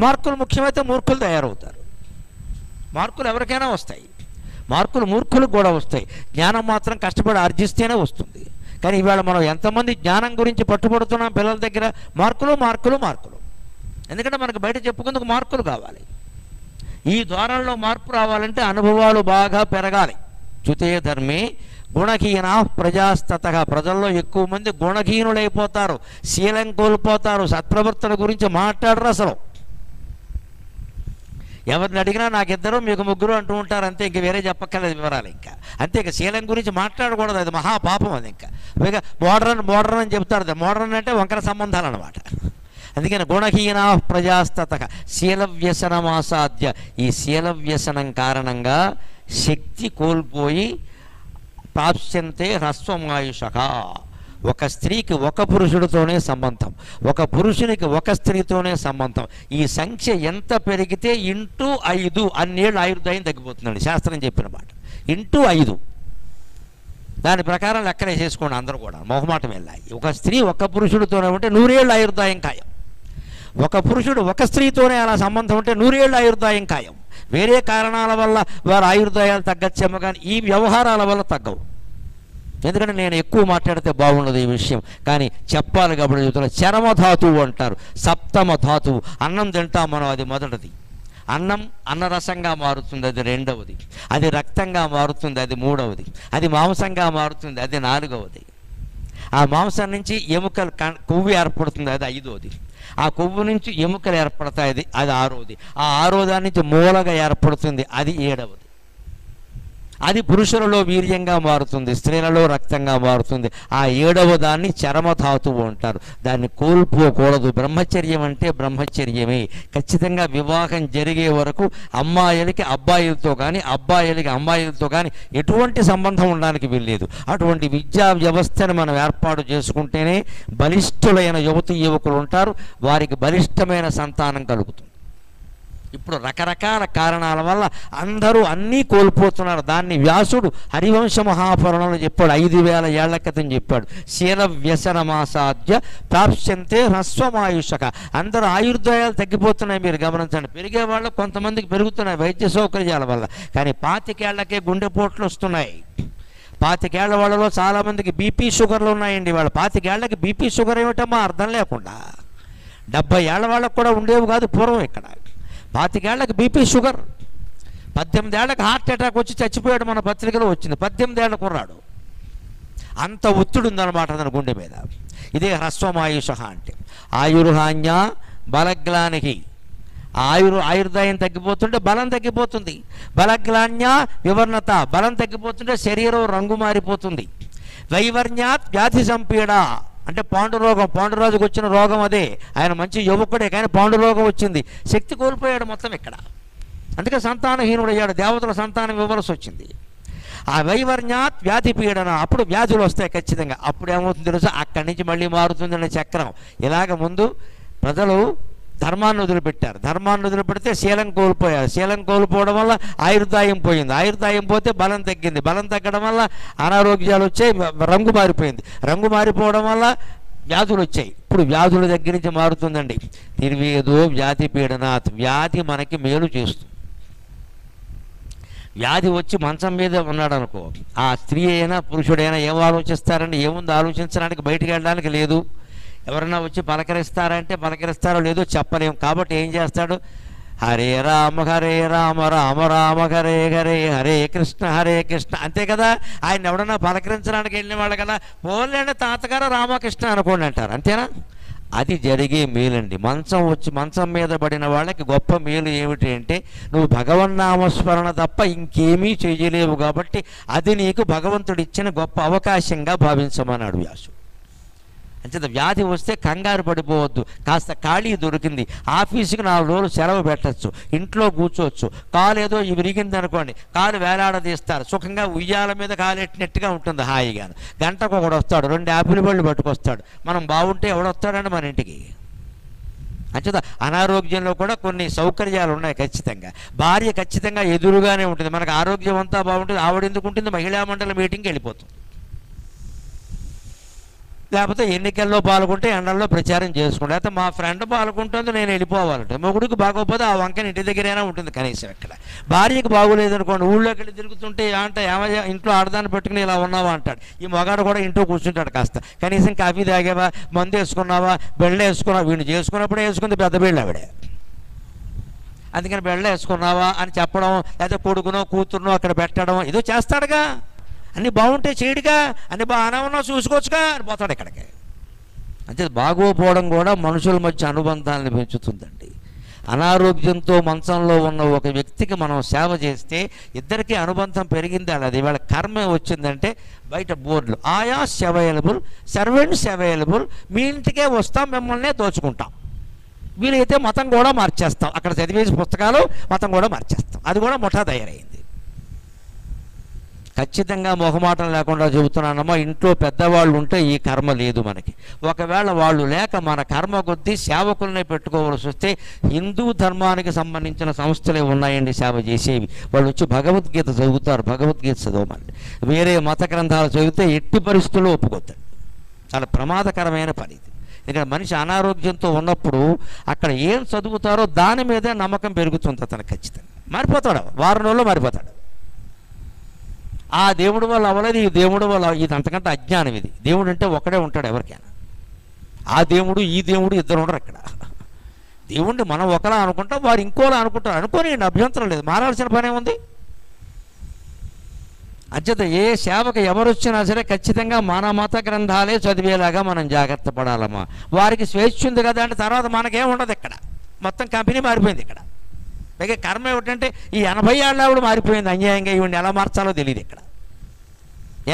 మార్కులు ముఖ్యమైతే మూర్ఖులు తయారవుతారు. మార్కులు ఎవరికైనా వస్తాయి, మార్కులు మూర్ఖులకు కూడా వస్తాయి. జ్ఞానం మాత్రం కష్టపడి ఆర్జిస్తేనే వస్తుంది. కానీ ఇవాళ మనం ఎంతమంది జ్ఞానం గురించి పట్టుబడుతున్నాం పిల్లల దగ్గర? మార్కులు. ఎందుకంటే మనకు బయట చెప్పుకుందుకు మార్కులు కావాలి. ఈ ద్వారంలో మార్పు రావాలంటే అనుభవాలు బాగా పెరగాలి. చ్యుతే ధర్మే గుణహీనా ప్రజాస్తతః, ప్రజల్లో ఎక్కువ మంది గుణహీనులైపోతారు, శీలం కోల్పోతారు, సత్ప్రవర్తన గురించి మాట్లాడరు అసలు. ఎవరిని అడిగినా నాకిద్దరు మీకు ముగ్గురు అంటూ ఉంటారు, అంతే. ఇంక వేరే చెప్పక్కర్లేదు వివరాలు. ఇంకా అంతే, ఇక శీలం గురించి మాట్లాడకూడదు, అది మహాపాపం. అది ఇంకా పైగా మోడర్న్ అని చెప్తారు. మోడర్న్ అంటే వంకర సంబంధాలు అన్నమాట. అందుకని గుణహీనా ప్రజాస్తతః శీల వ్యసనమాసాద్య, ఈ శీల వ్యసనం కారణంగా శక్తి కోల్పోయి ప్రాప్స్యంతే హ్రస్వమాయుషః, ఒక స్త్రీకి ఒక పురుషుడితోనే సంబంధం, ఒక పురుషునికి ఒక స్త్రీతోనే సంబంధం. ఈ సంఖ్య ఎంత పెరిగితే ఇంటూ 5 అన్నేళ్ళు ఆయుర్దాయం తగ్గిపోతుందండి శాస్త్రం చెప్పిన మాట. ఇంటూ 5 దాని ప్రకారం లెక్కనే చేసుకోండి అందరూ కూడా, మొహమాటం వెళ్ళాయి. ఒక స్త్రీ ఒక పురుషుడితోనే ఉంటే 100 ఏళ్ళు ఆయుర్దాయం ఖాయం. ఒక పురుషుడు ఒక స్త్రీతోనే అలా సంబంధం ఉంటే 100 ఏళ్ళు ఆయుర్దాయం ఖాయం. వేరే కారణాల వల్ల వారి ఆయుర్దాయాలు తగ్గచ్చేమో, కానీ ఈ వ్యవహారాల వల్ల తగ్గవు. ఎందుకంటే నేను ఎక్కువ మాట్లాడితే బాగుండదు ఈ విషయం, కానీ చెప్పాలి కాబట్టి చెబుతున్నా. చరమధాతువు అంటారు, సప్తమ ధాతువు. అన్నం తింటాం మనం, అది మొదటిది. అన్నం అన్నరసంగా మారుతుంది, అది రెండవది. అది రక్తంగా మారుతుంది, అది మూడవది. అది మాంసంగా మారుతుంది, అది నాలుగవది. ఆ మాంసం నుంచి ఎముకలు కొవ్వు ఏర్పడుతుంది, అది 5వది. ఆ కొవ్వు నుంచి ఎముకలు ఏర్పడతాయి, అది 6వది. ఆ 6వ దాని నుంచి మూలగా ఏర్పడుతుంది, అది 7వది. అది పురుషులలో వీర్యంగా మారుతుంది, స్త్రీలలో రక్తంగా మారుతుంది. ఆ 7వ దాన్ని చరమధాతువు అంటారు. దాన్ని కోల్పోకూడదు. బ్రహ్మచర్యం అంటే బ్రహ్మచర్యమే. ఖచ్చితంగా వివాహం జరిగే వరకు అమ్మాయిలకి అబ్బాయిలతో కానీ అబ్బాయిలకి అమ్మాయిలతో కానీ ఎటువంటి సంబంధం ఉండడానికి వీల్లేదు. అటువంటి విద్యా వ్యవస్థను మనం ఏర్పాటు చేసుకుంటేనే బలిష్ఠులైన యువతీ యువకులు ఉంటారు, వారికి బలిష్టమైన సంతానం కలుగుతుంది. ఇప్పుడు రకరకాల కారణాల వల్ల అందరూ అన్నీ కోల్పోతున్నారు. దాన్ని వ్యాసుడు హరివంశ మహాపురాణంలో చెప్పాడు. 5000 ఏళ్ల క్రితం చెప్పాడు. శీల వ్యసనమాసాధ్య ప్రాప్స్యంతే హ్రస్వమాయుషక. అందరూ ఆయుర్దాయాలు తగ్గిపోతున్నాయి. మీరు గమనించండి. పెరిగే వాళ్ళు కొంతమందికి పెరుగుతున్నాయి వైద్య సౌకర్యాల వల్ల, కానీ 25 ఏళ్లకే గుండెపోట్లు వస్తున్నాయి. 25 ఏళ్ల వాళ్ళలో చాలామందికి బీపీ షుగర్లు ఉన్నాయండి. వాళ్ళ 25 ఏళ్లకి బీపీ షుగర్ ఏమిటమ్మా అర్థం లేకుండా. 70 ఏళ్ల వాళ్ళకు కూడా ఉండేవి కాదు పూర్వం. ఇక్కడ 25 ఏళ్లకు బీపీ షుగర్, 18 ఏళ్లకు హార్ట్ అటాక్ వచ్చి చచ్చిపోయాడు. మన పత్రికలో వచ్చింది. 18 ఏళ్ల కుర్రాడు. అంత ఒత్తిడి ఉందన్నమాట అతని గుండె మీద. ఇదే హ్రస్వమాయుష అంటే. ఆయుర్హాన్య బలగ్లానికి. ఆయుర్దాయం తగ్గిపోతుంటే బలం తగ్గిపోతుంది. బలగ్లాన్య వివర్ణత. బలం తగ్గిపోతుంటే శరీరం రంగు మారిపోతుంది. వైవర్ణ్యాత్ వ్యాధి సంపీడ అంటే పాండురోగం. పాండురాజుకు వచ్చిన రోగం అదే. ఆయన మంచి యువకుడే, కానీ పాండురోగం వచ్చింది. శక్తి కోల్పోయాడు మొత్తం ఇక్కడ. అందుకే సంతానహీనుడయ్యాడు. దేవతల సంతానం ఇవ్వాల్సి వచ్చింది. ఆ వైవర్ణ్యాత్ వ్యాధి పీడన. అప్పుడు వ్యాధులు వస్తాయి ఖచ్చితంగా. అప్పుడు ఏమవుతుంది తెలుసా? అక్కడి నుంచి మళ్ళీ మారుతుందనే చక్రం. ఇలాగ ముందు ప్రజలు ధర్మాన్ని వదిలిపెట్టారు. ధర్మాన్ని వదిలిపెడితే శీలం కోల్పోయారు. శీలం కోల్పోవడం వల్ల ఆయుర్దాయం పోయింది. ఆయుర్దాయం పోతే బలం తగ్గింది. బలం తగ్గడం వల్ల అనారోగ్యాలు వచ్చాయి. రంగు మారిపోయింది. రంగు మారిపోవడం వల్ల వ్యాధులు వచ్చాయి. ఇప్పుడు వ్యాధుల దగ్గర నుంచి మారుతుందండి. నిర్వేదో వ్యాధి పీడనాత్. వ్యాధి మనకి మేలు చేస్తుంది. వ్యాధి వచ్చి మంచం మీద ఉన్నాడు అనుకో, ఆ స్త్రీ అయినా పురుషుడైనా ఏం ఆలోచిస్తారండి? ఏముంది ఆలోచించడానికి? బయటికి వెళ్ళడానికి లేదు. ఎవరన్నా వచ్చి పలకరిస్తారంటే పలకరిస్తారో లేదో చెప్పలేము. కాబట్టి ఏం చేస్తాడు? హరే రామ రామ రామ హరే హరే, హరే కృష్ణ అంతే కదా. ఆయన ఎవడన్నా పలకరించడానికి వెళ్ళిన వాళ్ళు కదా, పోలేండి తాతగారు రామకృష్ణ అనుకోండి అంటారు. అంతేనా? అది జరిగే మేలండి. మంచం మీద పడిన వాళ్ళకి గొప్ప మేలు ఏమిటి అంటే, నువ్వు భగవన్నామస్మరణ తప్ప ఇంకేమీ చేయలేవు. కాబట్టి అది నీకు భగవంతుడు ఇచ్చిన గొప్ప అవకాశంగా భావించమన్నాడు వ్యాసుడు. అంచేత వ్యాధి వస్తే కంగారు పడిపోవద్దు. కాస్త ఖాళీ దొరికింది, ఆఫీసుకి 4 రోజులు సెలవు పెట్టచ్చు, ఇంట్లో కూర్చోవచ్చు. కాలు ఏదో విరిగింది అనుకోండి, కాలు వేలాడదీస్తారు. సుఖంగా ఉయ్యాల మీద కాలెట్టినట్టుగా ఉంటుంది హాయిగాను. గంటకు ఒకడు వస్తాడు, 2 యాపిల్ పళ్ళు పట్టుకొస్తాడు. మనం బాగుంటే ఎవడొస్తాడండి మన ఇంటికి? అంచేత అనారోగ్యంలో కూడా కొన్ని సౌకర్యాలు ఉన్నాయి ఖచ్చితంగా. భార్య ఖచ్చితంగా ఎదురుగానే ఉంటుంది. మనకు ఆరోగ్యం అంతా బాగుంటుంది. ఆవిడ ఎందుకు ఉంటుంది? మహిళా మండలి మీటింగ్కి వెళ్ళిపోతుంది. లేకపోతే ఎన్నికల్లో పాల్గొంటే ఎండల్లో ప్రచారం చేసుకుంటే, అయితే మా ఫ్రెండ్ పాల్గొంటుంది నేను వెళ్ళిపోవాలంటే, మొగుడికి బాగోకపోతే ఆ వంకని ఇంటి దగ్గరైనా ఉంటుంది కనీసం. ఇక్కడ భార్యకి బాగోలేదు అనుకోండి, ఊళ్ళోకి వెళ్ళి తిరుగుతుంటే అంటే ఏమయ్యా ఇంట్లో ఆడదాన్ని పెట్టుకుని ఇలా ఉన్నావా అంటాడు. ఈ మొగాడు కూడా ఇంట్లో కూర్చుంటాడు. కాస్త కనీసం కాఫీ తాగావా, మందు వేసుకున్నావా, బెళ్ళ వేసుకున్నావా? వీడిని చేసుకున్నప్పుడే వేసుకుంది పెద్ద బెళ్ళ ఆవిడే. అందుకని బెళ్ళ వేసుకున్నావా అని చెప్పడం, లేకపోతే కొడుకునో కూతురునో అక్కడ పెట్టడం ఏదో చేస్తాడుగా. అన్నీ బాగుంటే చేయడుగా, అన్నీ బాగానే ఉన్నా చూసుకోవచ్చుగా అని పోతాడు ఇక్కడికి. అంటే బాగోపోవడం కూడా మనుషుల మధ్య అనుబంధాలను పెంచుతుందండి. అనారోగ్యంతో మంచంలో ఉన్న ఒక వ్యక్తికి మనం సేవ చేస్తే ఇద్దరికీ అనుబంధం పెరిగింది. అది ఇవాళ కర్మ వచ్చిందంటే బయట బోర్డులు ఆయాస్ అవైలబుల్, సర్వెంట్స్ అవైలబుల్, మీ ఇంటికే వస్తాం, మిమ్మల్నే దోచుకుంటాం, వీలైతే మతం కూడా మార్చేస్తాం. అక్కడ చదివేసి పుస్తకాలు మతం కూడా మార్చేస్తాం. అది కూడా ముఠా తయారైంది. ఖచ్చితంగా మొహమాటం లేకుండా చెబుతున్నానమ్మా, ఇంట్లో పెద్దవాళ్ళు ఉంటే ఈ కర్మ లేదు మనకి. ఒకవేళ వాళ్ళు లేక మన కర్మ కొద్దీ సేవకులనే పెట్టుకోవాల్సి వస్తే హిందూ ధర్మానికి సంబంధించిన సంస్థలే ఉన్నాయండి సేవ చేసేవి. వాళ్ళు వచ్చి భగవద్గీత చదువుతారు, భగవద్గీత చదవమండి. వేరే మత గ్రంథాలు చదివితే ఎట్టి పరిస్థితుల్లో ఒప్పుకోతాడు. చాలా ప్రమాదకరమైన పని ఇది. ఇక్కడ మనిషి అనారోగ్యంతో ఉన్నప్పుడు అక్కడ ఏం చదువుతారో దాని మీదే నమ్మకం పెరుగుతుంది అతను. ఖచ్చితంగా మారిపోతాడు, వారం రోజుల్లో మారిపోతాడు. ఆ దేవుడి వల్ల అవ్వలేదు, ఈ దేవుడి వల్ల, ఇది అంతకంటే అజ్ఞానం. ఇది దేవుడు అంటే ఒకడే ఉంటాడు ఎవరికైనా. ఆ దేవుడు ఈ దేవుడు ఇద్దరు ఉండరు ఇక్కడ. దేవుణ్ణి మనం ఒకలా అనుకుంటాం, వారు ఇంకోలా అనుకుంటారు. అనుకోని అభ్యంతరం లేదు, మారాల్సిన పనే ఉంది. అంచేత ఏ సేవకు ఎవరు వచ్చినా సరే ఖచ్చితంగా మన మత గ్రంథాలే చదివేలాగా మనం జాగ్రత్త పడాలమ్మా. వారికి స్వేచ్ఛ ఉంది కదా అంటే తర్వాత మనకేం ఉండదు ఇక్కడ. మొత్తం కంపెనీ మారిపోయింది ఇక్కడ. పైగా కర్మ ఏమిటంటే ఈ 80 ఏళ్ళ ఆవిడ మారిపోయింది అన్యాయంగా, ఈవిడిని ఎలా మార్చాలో తెలియదు. ఇక్కడ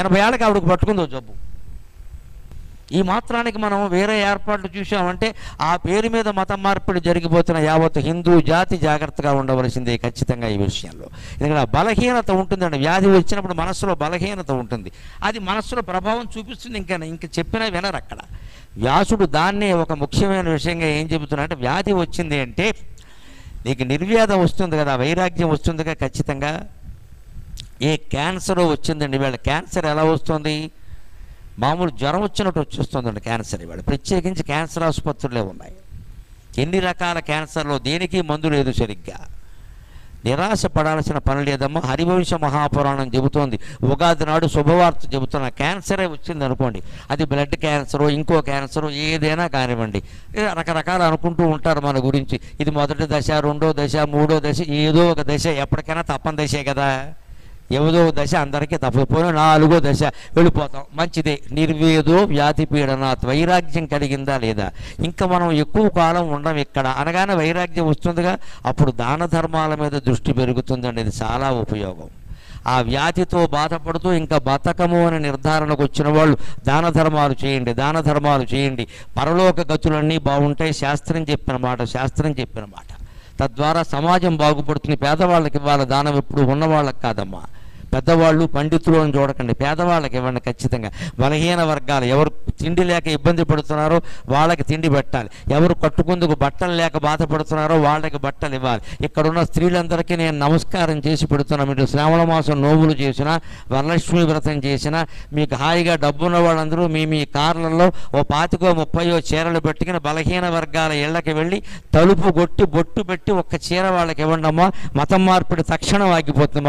80 ఏళ్ళకి ఆవిడకి పట్టుకుందో జబ్బు. ఈ మాత్రానికి మనం వేరే ఏర్పాట్లు చూసామంటే ఆ పేరు మీద మతం మార్పిడి జరిగిపోతున్న యావత్ హిందూ జాతి జాగ్రత్తగా ఉండవలసిందే ఖచ్చితంగా ఈ విషయంలో. ఎందుకంటే బలహీనత ఉంటుందండి. వ్యాధి వచ్చినప్పుడు మనస్సులో బలహీనత ఉంటుంది, అది మనస్సులో ప్రభావం చూపిస్తుంది. ఇంకా చెప్పినా వినరు అక్కడ. వ్యాసుడు దాన్నే ఒక ముఖ్యమైన విషయంగా ఏం చెబుతున్నాడంటే, వ్యాధి వచ్చింది అంటే నీకు నిర్వ్యాధం వస్తుంది కదా, వైరాగ్యం వస్తుందిగా ఖచ్చితంగా. ఏ క్యాన్సర్ వచ్చిందండి ఇవాళ. క్యాన్సర్ ఎలా వస్తుంది? మామూలు జ్వరం వచ్చినట్టు వచ్చేస్తుందండి క్యాన్సర్ ఇవాళ. ప్రత్యేకించి క్యాన్సర్ ఆసుపత్రులే ఉన్నాయి. ఎన్ని రకాల క్యాన్సర్లో దేనికి మందు లేదు సరిగ్గా. నిరాశ పడాల్సిన పని లేదమ్మా. హరివంశ మహాపురాణం చెబుతోంది, ఉగాది నాడు శుభవార్త చెబుతున్న క్యాన్సరే వచ్చింది అనుకోండి, అది బ్లడ్ క్యాన్సరు ఇంకో క్యాన్సరు ఏదైనా కానివ్వండి, రకరకాలు అనుకుంటూ ఉంటారు మన గురించి. ఇది మొదటి దశ, రెండో దశ, మూడో దశ, ఏదో ఒక దశ, ఎప్పటికైనా తప్పని దశే కదా. ఏదో దశ అందరికీ తప్పకపోయినా 4వ దశ వెళ్ళిపోతాం, మంచిదే. నిర్వేదో వ్యాధి పీడనాత్, వైరాగ్యం కలిగిందా లేదా? ఇంకా మనం ఎక్కువ కాలం ఉండం ఇక్కడ అనగానే వైరాగ్యం వస్తుందిగా, అప్పుడు దాన ధర్మాల మీద దృష్టి పెరుగుతుందండి. ఇది చాలా ఉపయోగం. ఆ వ్యాధితో బాధపడుతూ ఇంకా బతకము అనే నిర్ధారణకు వచ్చిన వాళ్ళు దాన ధర్మాలు చేయండి, దాన ధర్మాలు చేయండి. పరలోక గతులన్నీ బాగుంటాయి. శాస్త్రం చెప్పిన మాట. తద్వారా సమాజం బాగుపడుతుంది. పేదవాళ్ళకి ఇవ్వాలి దానం, ఎప్పుడు ఉన్నవాళ్ళకి కాదమ్మా. పెద్దవాళ్ళు పండితులు అని చూడకండి, పేదవాళ్ళకి ఇవ్వండి ఖచ్చితంగా. బలహీన వర్గాలు ఎవరు తిండి లేక ఇబ్బంది పడుతున్నారో వాళ్ళకి తిండి పెట్టాలి. ఎవరు కట్టుకుందుకు బట్టలు లేక బాధపడుతున్నారో వాళ్ళకి బట్టలు ఇవ్వాలి. ఇక్కడున్న స్త్రీలందరికీ నేను నమస్కారం చేసి పెడుతున్నాను. మీరు శ్రావణ మాసం నోములు చేసినా, వరలక్ష్మి వ్రతం చేసినా, మీకు హాయిగా డబ్బున్న వాళ్ళందరూ మీ కార్లలో ఓ 25-30 చీరలు పెట్టుకుని బలహీన వర్గాల ఇళ్లకి వెళ్ళి తలుపు కొట్టి బొట్టు పెట్టి ఒక్క చీర వాళ్ళకి ఇవ్వండి అమ్మా. మతం మార్పిడి తక్షణం ఆగిపోతుంది.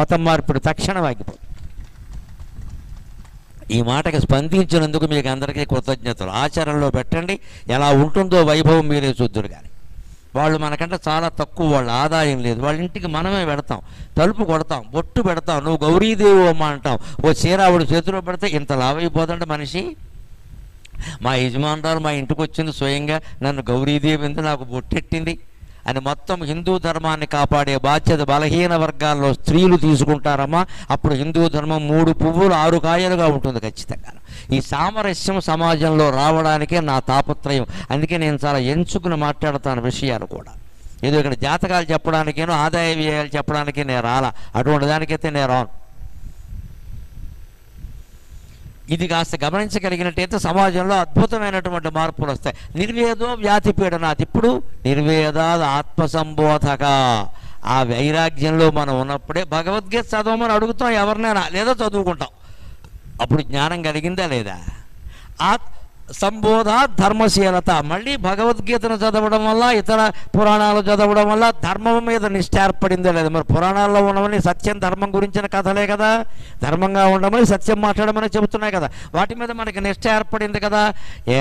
ఈ మాటకి స్పందించినందుకు మీకు అందరికీ కృతజ్ఞతలు. ఆచరణలో పెట్టండి. ఎలా ఉంటుందో వైభవం మీరే చూద్దురు. కానీ వాళ్ళు మనకంటే చాలా తక్కువ, వాళ్ళ ఆదాయం లేదు. వాళ్ళ ఇంటికి మనమే పెడతాం, తలుపు కొడతాం, బొట్టు పెడతాం, నువ్వు గౌరీదేవి అమ్మ అంటాం. ఓ చీర ఆవిడ చేతిలో పెడితే ఇంత లావైపోతుంటే మనిషి. మా యజమానురాలు మా ఇంటికి వచ్చింది స్వయంగా, నన్ను గౌరీదేవి ఎందుకు నాకు బొట్టెట్టింది అని మొత్తం హిందూ ధర్మాన్ని కాపాడే బాధ్యత బలహీన వర్గాల్లో స్త్రీలు తీసుకుంటారమ్మా. అప్పుడు హిందూ ధర్మం 3 పువ్వులు 6 కాయలుగా ఉంటుంది ఖచ్చితంగా. ఈ సామరస్యం సమాజంలో రావడానికే నా తాపత్రయం. అందుకే నేను చాలా ఎంచుకుని మాట్లాడతాను విషయాలు కూడా. ఏదో ఇక్కడ జాతకాలు చెప్పడానికేనో ఆదాయ వ్యయాలు చెప్పడానికి నేను రాలా, అటువంటి దానికైతే నేను రాను. ఇది కాస్త గమనించగలిగినట్టయితే సమాజంలో అద్భుతమైనటువంటి మార్పులు వస్తాయి. నిర్వేదో వ్యాధి పీడనాది. ఇప్పుడు నిర్వేదాది ఆత్మసంబోధక. ఆ వైరాగ్యంలో మనం ఉన్నప్పుడే భగవద్గీత చదవమని అడుగుతాం ఎవరినైనా, లేదా చదువుకుంటాం. అప్పుడు జ్ఞానం కలిగిందా లేదా? సంబోధ ధర్మశీలత. మళ్ళీ భగవద్గీతను చదవడం వల్ల, ఇతర పురాణాలు చదవడం వల్ల ధర్మం మీద నిష్ఠ ఏర్పడిందే లేదు. మరి పురాణాల్లో ఉండమని సత్యం ధర్మం గురించిన కథలే కదా, ధర్మంగా ఉండమని సత్యం మాట్లాడమని చెబుతున్నాయి కదా, వాటి మీద మనకి నిష్ఠ ఏర్పడింది కదా.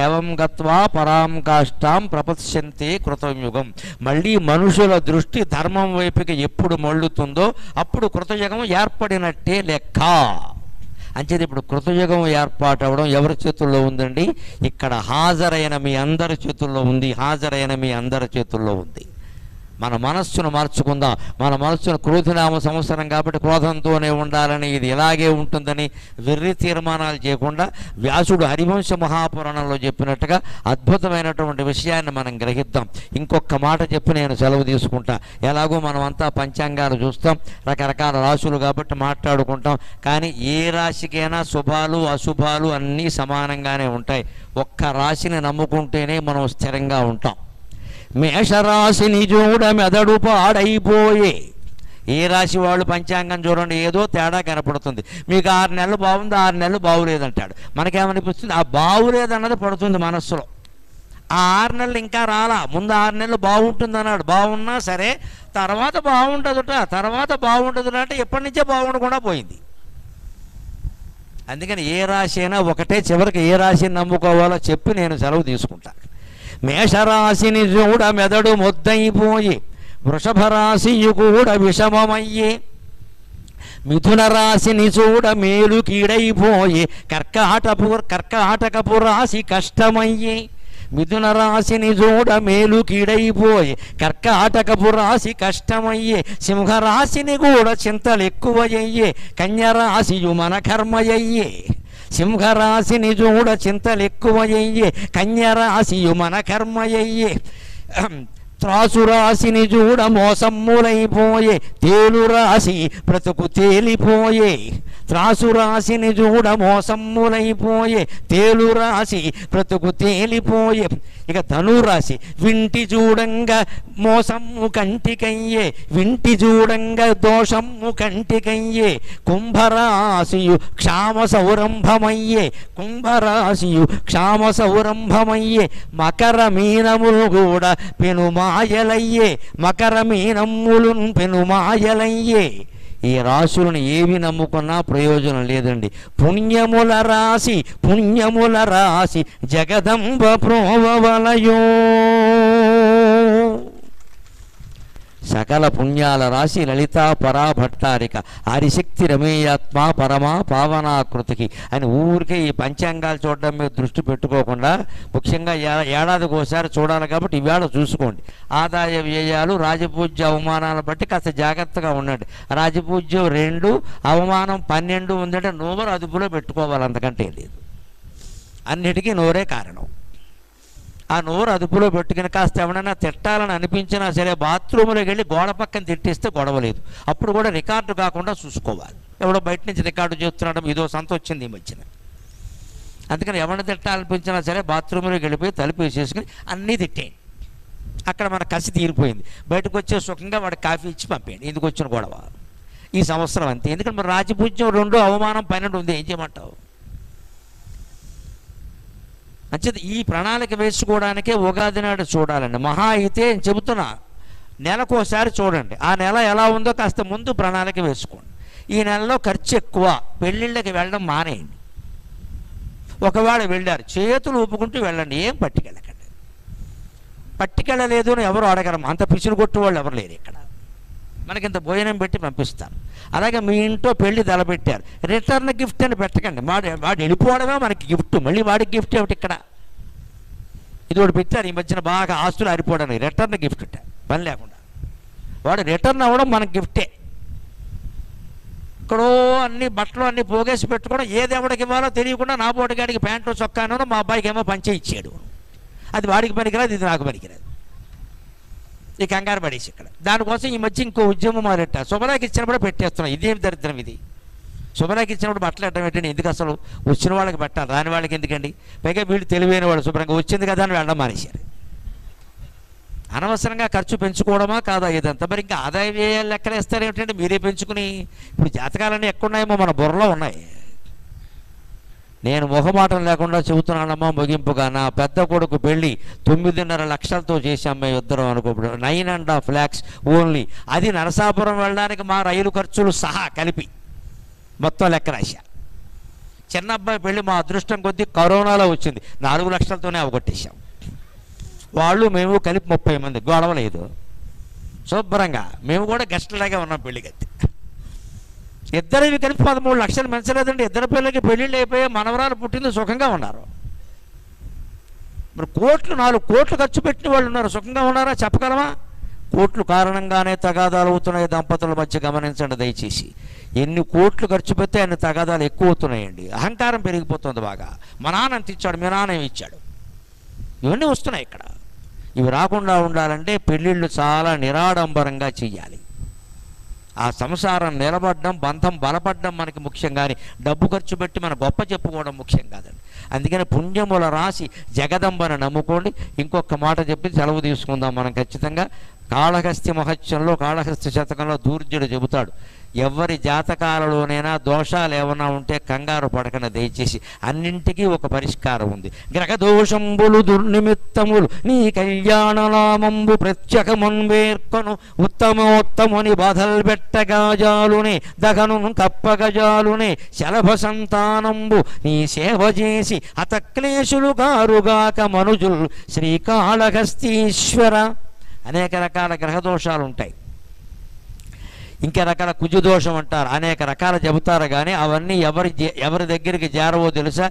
ఏవం గత్వా పరాం కాష్టాం ప్రపశ్యంతే కృతయుగం. మళ్ళీ మనుషుల దృష్టి ధర్మం వైపుకి ఎప్పుడు మళ్ళుతుందో అప్పుడు కృతయుగం ఏర్పడినట్టే లెక్క. అంచేది ఇప్పుడు కృతయుగం ఏర్పాటు అవ్వడం ఎవరి చేతుల్లో ఉందండి? ఇక్కడ హాజరైన మీ అందరి చేతుల్లో ఉంది. మన మనస్సును మార్చుకుందాం. మన మనస్సును క్రోధినామ సంవత్సరం కాబట్టి క్రోధంతోనే ఉండాలని, ఇది ఇలాగే ఉంటుందని వెర్రి తీర్మానాలు చేయకుండా వ్యాసుడు హరివంశ మహాపురాణంలో చెప్పినట్టుగా అద్భుతమైనటువంటి విషయాన్ని మనం గ్రహిద్దాం. ఇంకొక మాట చెప్పి నేను సెలవు తీసుకుంటా. ఎలాగో మనమంతా పంచాంగాలు చూస్తాం, రకరకాల రాశులు కాబట్టి మాట్లాడుకుంటాం. కానీ ఏ రాశికైనా శుభాలు అశుభాలు అన్నీ సమానంగానే ఉంటాయి. ఒక్క రాశిని నమ్ముకుంటేనే మనం స్థిరంగా ఉంటాం. మేషరాశిని చూడ మెదడు పాడైపోయే. ఏ రాశి వాళ్ళు పంచాంగం చూడండి, ఏదో తేడా కనపడుతుంది. మీకు 6 నెలలు బాగుంది, 6 నెలలు బాగులేదంటాడు. మనకేమనిపిస్తుంది? ఆ బాగులేదన్నది పడుతుంది మనస్సులో. ఆ 6 నెలలు ఇంకా రాలా, ముందు 6 నెలలు బాగుంటుంది అన్నాడు. బాగున్నా సరే తర్వాత బాగుంటుందట అంటే ఎప్పటి నుంచే బాగుండకుండా పోయింది. అందుకని ఏ రాశి అయినా ఒకటే, చివరికి ఏ రాశిని నమ్ముకోవాలో చెప్పి నేను సెలవు తీసుకుంటాను. మేషరాశిని చూడ మెదడు మొద్దైపోయి, వృషభ రాశియు కూడా విషమమయ్యే, మిథున రాశిని చూడ మేలు కీడైపోయి, కర్కాటకపు రాశి కష్టమయ్యే, మిథున రాశిని చూడ మేలు కీడైపోయే, కర్కాటకపు రాశి కష్టమయ్యే, సింహరాశిని కూడా చింతలు ఎక్కువయ్యే, కన్యరాశియు మన కర్మయ్యే. సింహరాశిని చూడ చింతలు ఎక్కువయ్యే, కన్యరాశియు మన కర్మయ్యే. త్రాసు రాశిని చూడ మోసమ్ములైపోయే, తేలు రాశి బ్రతుకు తేలిపోయే. త్రాసు రాశిని చూడ మోసమ్ములైపోయే, తేలు రాశి బ్రతుకు తేలిపోయే. ఇక ధనురాశి వింటి చూడంగా మోసమ్ము కంటికయ్యే, వింటి చూడంగా దోషమ్ము కంటికయ్యే. కుంభరాశియు క్షామ సౌరంభమయ్యే, కుంభరాశియు క్షామ సౌరంభమయ్యే. మకర మీనములు కూడా పెనుమాయలయ్యే, మకర మీనములు పెనుమాయలయ్యే. ఈ రాశులను ఏవి నమ్ముకున్నా ప్రయోజనం లేదండి. పుణ్యముల రాశి, పుణ్యముల రాశి జగదంబ ప్రోవలయో. సకల పుణ్యాల రాశి లలితా పరాభట్టారిక ఆదిశక్తి రమేయాత్మ పరమా పావనాకృతికి అని ఊరికే ఈ పంచాంగాలు చూడడం మీద దృష్టి పెట్టుకోకుండా ముఖ్యంగా ఏడాదికి ఒకసారి చూడాలి కాబట్టి ఈవేళ చూసుకోండి. ఆదాయ వ్యయాలు, రాజపూజ్య అవమానాలను బట్టి కాస్త జాగ్రత్తగా ఉండండి. రాజపూజ్యం 2, అవమానం 12 ఉందంటే నోరు అదుపులో పెట్టుకోవాలి, అంతకంటే లేదు. అన్నిటికీ నోరే కారణం. ఆ నోరు అదుపులో పెట్టుకుని కాస్త ఎవరైనా తిట్టాలని అనిపించినా సరే బాత్రూంలోకి వెళ్ళి గోడ పక్కన తిట్టిస్తే గొడవలేదు. అప్పుడు కూడా రికార్డు కాకుండా చూసుకోవాలి. ఎవడో బయట నుంచి రికార్డు చేస్తున్నాడు, ఇదో సంత వచ్చింది ఈ మధ్యన. అందుకని ఎవరిని తిట్టాలనిపించినా సరే బాత్రూంలోకి వెళ్ళిపోయి తలుపు వేసేసుకుని అన్నీ తిట్టేయండి. అక్కడ మన కసి తీరిపోయింది. బయటకు వచ్చే సుఖంగా వాడికి కాఫీ ఇచ్చి పంపేయండి. ఎందుకు వచ్చిన గొడవ ఈ సంవత్సరం అంతే. ఎందుకంటే మరి రాజపూజ్యం 2, అవమానం 12 ఉంది, ఏం చేయమంటావు? అంచేది ఈ ప్రణాళిక వేసుకోవడానికే ఉగాది నాడు చూడాలండి. మహా అయితే చెబుతున్నా నెలకోసారి చూడండి. ఆ నెల ఎలా ఉందో కాస్త ముందు ప్రణాళిక వేసుకోండి. ఈ నెలలో ఖర్చు ఎక్కువ, పెళ్ళిళ్ళకి వెళ్ళడం మానేయండి. ఒకవేళ వెళ్ళారు చేతులు ఊపుకుంటూ వెళ్ళండి, ఏం పట్టుకెళ్ళకండి. పట్టుకెళ్ళలేదు అని ఎవరు అడగరం, అంత పిసులు కొట్టు వాళ్ళు ఎవరు లేరు ఇక్కడ. మనకింత భోజనం పెట్టి పంపిస్తారు. అలాగే మీ ఇంట్లో పెళ్లి తలపెట్టారు, రిటర్న్ గిఫ్ట్ అని పెట్టకండి. వాడు వెళ్ళిపోవడమే మనకి గిఫ్ట్, మళ్ళీ వాడికి గిఫ్ట్ ఏమిటి ఇక్కడ? ఇది ఒకటి పెట్టారు ఈ మధ్యన బాగా ఆస్తులు ఆరిపోవడానికి, రిటర్న్ గిఫ్ట్ పని లేకుండా. వాడు రిటర్న్ అవ్వడం మనకి గిఫ్టే. ఇక్కడో అన్ని బట్టలు అన్నీ పోగేసి పెట్టుకోవడం, ఏది ఎవడికి ఇవ్వాలో తెలియకుండా నా పోటుగాడికి ప్యాంటు చొక్కాను, మా అబ్బాయికి ఏమో పంచే ఇచ్చాడు. అది వాడికి పనికిరాదు, ఇది నాకు పనికిరాదు. ఈ కంగారు పడేసి ఇక్కడ. దానికోసం ఈ మధ్య ఇంకో ఉద్యమం మొదలెట్టా. శుభ్రాకి ఇచ్చినప్పుడు పెట్టేస్తున్నాం. ఇదేమి దరిద్రం ఇది? శుభ్రాకి ఇచ్చినప్పుడు బట్టలు ఎట్టడం ఏంటండి? ఎందుకు అసలు? వచ్చిన వాళ్ళకి పెట్టాలి, రాని వాళ్ళకి ఎందుకండి? పైగా వీళ్ళు తెలివైన వాళ్ళు శుభ్రంగా వచ్చింది కదా అని వెళ్ళడం మానేశారు. అనవసరంగా ఖర్చు పెంచుకోవడమా కాదా ఇదంతా? మరి ఇంకా ఆదాయ వ్యయాలు లెక్కలేస్తారు ఏమిటంటే మీరే పెంచుకుని. ఇప్పుడు జాతకాలన్నీ ఎక్కడున్నాయేమో మన బుర్రలో ఉన్నాయి. నేను మొహమాటం లేకుండా చెబుతున్నానమ్మా ముగింపుగా. నా పెద్ద కొడుకు పెళ్ళి 9.5 లక్షలతో చేశాం మేము ఇద్దరం అనుకోప్పుడు. 9.5 lakhs ఓన్లీ. అది నరసాపురం వెళ్ళడానికి మా రైలు ఖర్చులు సహా కలిపి మొత్తం లెక్క రాశా. చిన్న అబ్బాయి పెళ్ళి మా అదృష్టం కొద్దీ కరోనాలో వచ్చింది, 4 లక్షలతోనే అవగొట్టేశాం. వాళ్ళు మేము కలిపి 30 మంది, గొడవలేదు శుభ్రంగా. మేము కూడా గెస్టులాగే ఉన్నాం పెళ్ళికి. ఇద్దరివి కలిపి 13 లక్షలు పెంచలేదండి. ఇద్దరు పిల్లలకి పెళ్ళిళ్ళు అయిపోయి మనవరాలు పుట్టింది, సుఖంగా ఉన్నారు. మరి 4 కోట్లు ఖర్చు పెట్టిన వాళ్ళు ఉన్నారు, సుఖంగా ఉన్నారా? చెప్పగలమా? కోట్లు కారణంగానే తగాదాలు అవుతున్నాయి దంపతుల మధ్య. గమనించండి దయచేసి. ఎన్ని కోట్లు ఖర్చు పెడితే అన్ని తగాదాలు ఎక్కువ అవుతున్నాయండి. అహంకారం పెరిగిపోతుంది బాగా. మా నాన్న ఎంత ఇచ్చాడు, మీ నాన్న ఏమి ఇచ్చాడు, ఇవన్నీ వస్తున్నాయి ఇక్కడ. ఇవి రాకుండా ఉండాలంటే పెళ్ళిళ్ళు చాలా నిరాడంబరంగా చెయ్యాలి. ఆ సంసారం నిలబడడం, బంధం బలపడడం మనకి ముఖ్యం, కానీ డబ్బు ఖర్చు పెట్టి మన గొప్ప చెప్పుకోవడం ముఖ్యం కాదండి. అందుకని పుణ్యముల రాశి జగదంబను నమ్ముకోండి. ఇంకొక మాట చెప్పి సెలవు తీసుకుందాం మనం ఖచ్చితంగా. కాళహస్తి మహత్యంలో, కాళహస్తి శతకంలో దూర్జుడు చెబుతాడు, ఎవరి జాతకాలలోనైనా దోషాలు ఏమైనా ఉంటే కంగారు పడకుండా దయచేసి, అన్నింటికీ ఒక పరిష్కారం ఉంది. గ్రహదోషంబులు దుర్నిమిత్తములు నీ కళ్యాణనామంబు ప్రత్యకమున్వేర్కొను ఉత్తమోత్తముని బాధల్ పెట్టగజాలునే దగను కప్పగజాలునే శలభ సంతానంబు నీ సేవ చేసి అతక్లేశులు గారుగాక మనుజుల్ శ్రీకాళహస్తీశ్వర. అనేక రకాల గ్రహదోషాలు ఉంటాయి. ఇంకా రకాల కుజుదోషం అంటారు, అనేక రకాలు చెబుతారు. కానీ అవన్నీ ఎవరి దగ్గరికి చేరవో తెలుసా?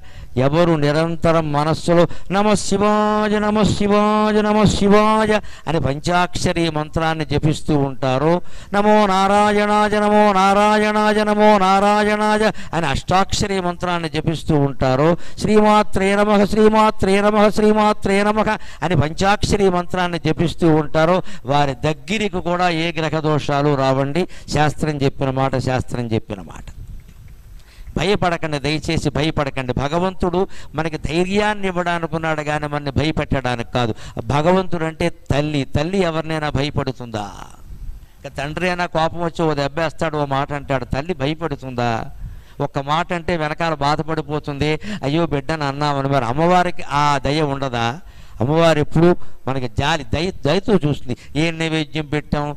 ఎవరు నిరంతరం మనస్సులో నమ శివాయ నమ శివాయ నమ శివాయ అని పంచాక్షరి మంత్రాన్ని జపిస్తూ ఉంటారో, నమో నారాయణాయ నమో నారాయణాయ నమో నారాయణాయ అని అష్టాక్షరి మంత్రాన్ని జపిస్తూ ఉంటారో, శ్రీమాత్రే నమః శ్రీమాత్రే నమః శ్రీమాత్రే నమః అని పంచాక్షరి మంత్రాన్ని జపిస్తూ ఉంటారో, వారి దగ్గరికి కూడా ఏ గ్రహ దోషాలు రావండి. శాస్త్రం చెప్పిన మాట, శాస్త్రం చెప్పిన మాట. భయపడకండి, దయచేసి భయపడకండి. భగవంతుడు మనకి ధైర్యాన్ని ఇవ్వడానికి ఉన్నాడు కానీ మనని భయపెట్టడానికి కాదు. భగవంతుడు అంటే తల్లి ఎవరినైనా భయపడుతుందా? ఇక తండ్రి అయినా కోపం వచ్చి ఓ దెబ్బేస్తాడు, ఓ మాట అంటాడు. తల్లి భయపడుతుందా? ఒక్క మాట అంటే వెనకాల బాధపడిపోతుంది, అయ్యో బిడ్డను అన్నామని. మరి అమ్మవారికి ఆ దయ ఉండదా? అమ్మవారు ఎప్పుడు మనకి దయతో చూస్తుంది. ఏ నైవేద్యం పెట్టాం,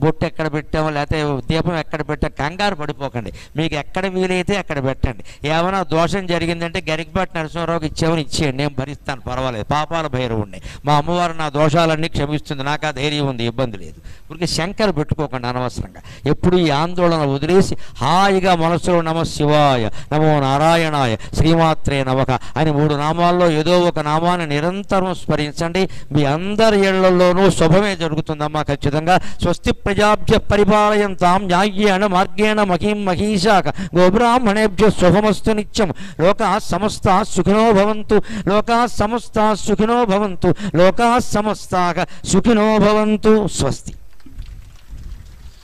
బొట్టు ఎక్కడ పెట్టాము, లేకపోతే దీపం ఎక్కడ పెట్టాం, కంగారు పడిపోకండి. మీకు ఎక్కడ వీలైతే అక్కడ పెట్టండి. ఏమైనా దోషం జరిగిందంటే గరికపాటి నరసింహారావుకి ఇచ్చామని ఇచ్చేయండి, నేను భరిస్తాను, పర్వాలేదు. పాపాల భైరవుణ్ణి, మా అమ్మవారు నా దోషాలన్నీ క్షమిస్తుంది, నాకు ఆ ధైర్యం ఉంది, ఇబ్బంది లేదు. ఇప్పుడు శంకర్ పెట్టుకోకండి అనవసరంగా. ఎప్పుడు ఈ ఆందోళన వదిలేసి హాయిగా మనసులో నమ శివాయ నమో నారాయణాయ శ్రీమాత్రే నమః అని 3 నామాల్లో ఏదో ఒక నామాన్ని నిరంతరం స్మరించండి. మీ అందరి ఇళ్లలోనూ శుభమే జరుగుతుందమ్మా ఖచ్చితంగా. స్వస్తి ప్రజాభ్య పరిపాలయంతాం న్యాయేన మార్గేణ మహీం మహీషాక గోబ్రాహ్మణేభ్య శుభమస్తు నిత్యం. లోకాః సమస్తాః సుఖినో భవంతు, లోకాః సమస్తాః సుఖినో భవంతు, లోకాః సమస్తాః సుఖినో భవంతు. స్వస్తి.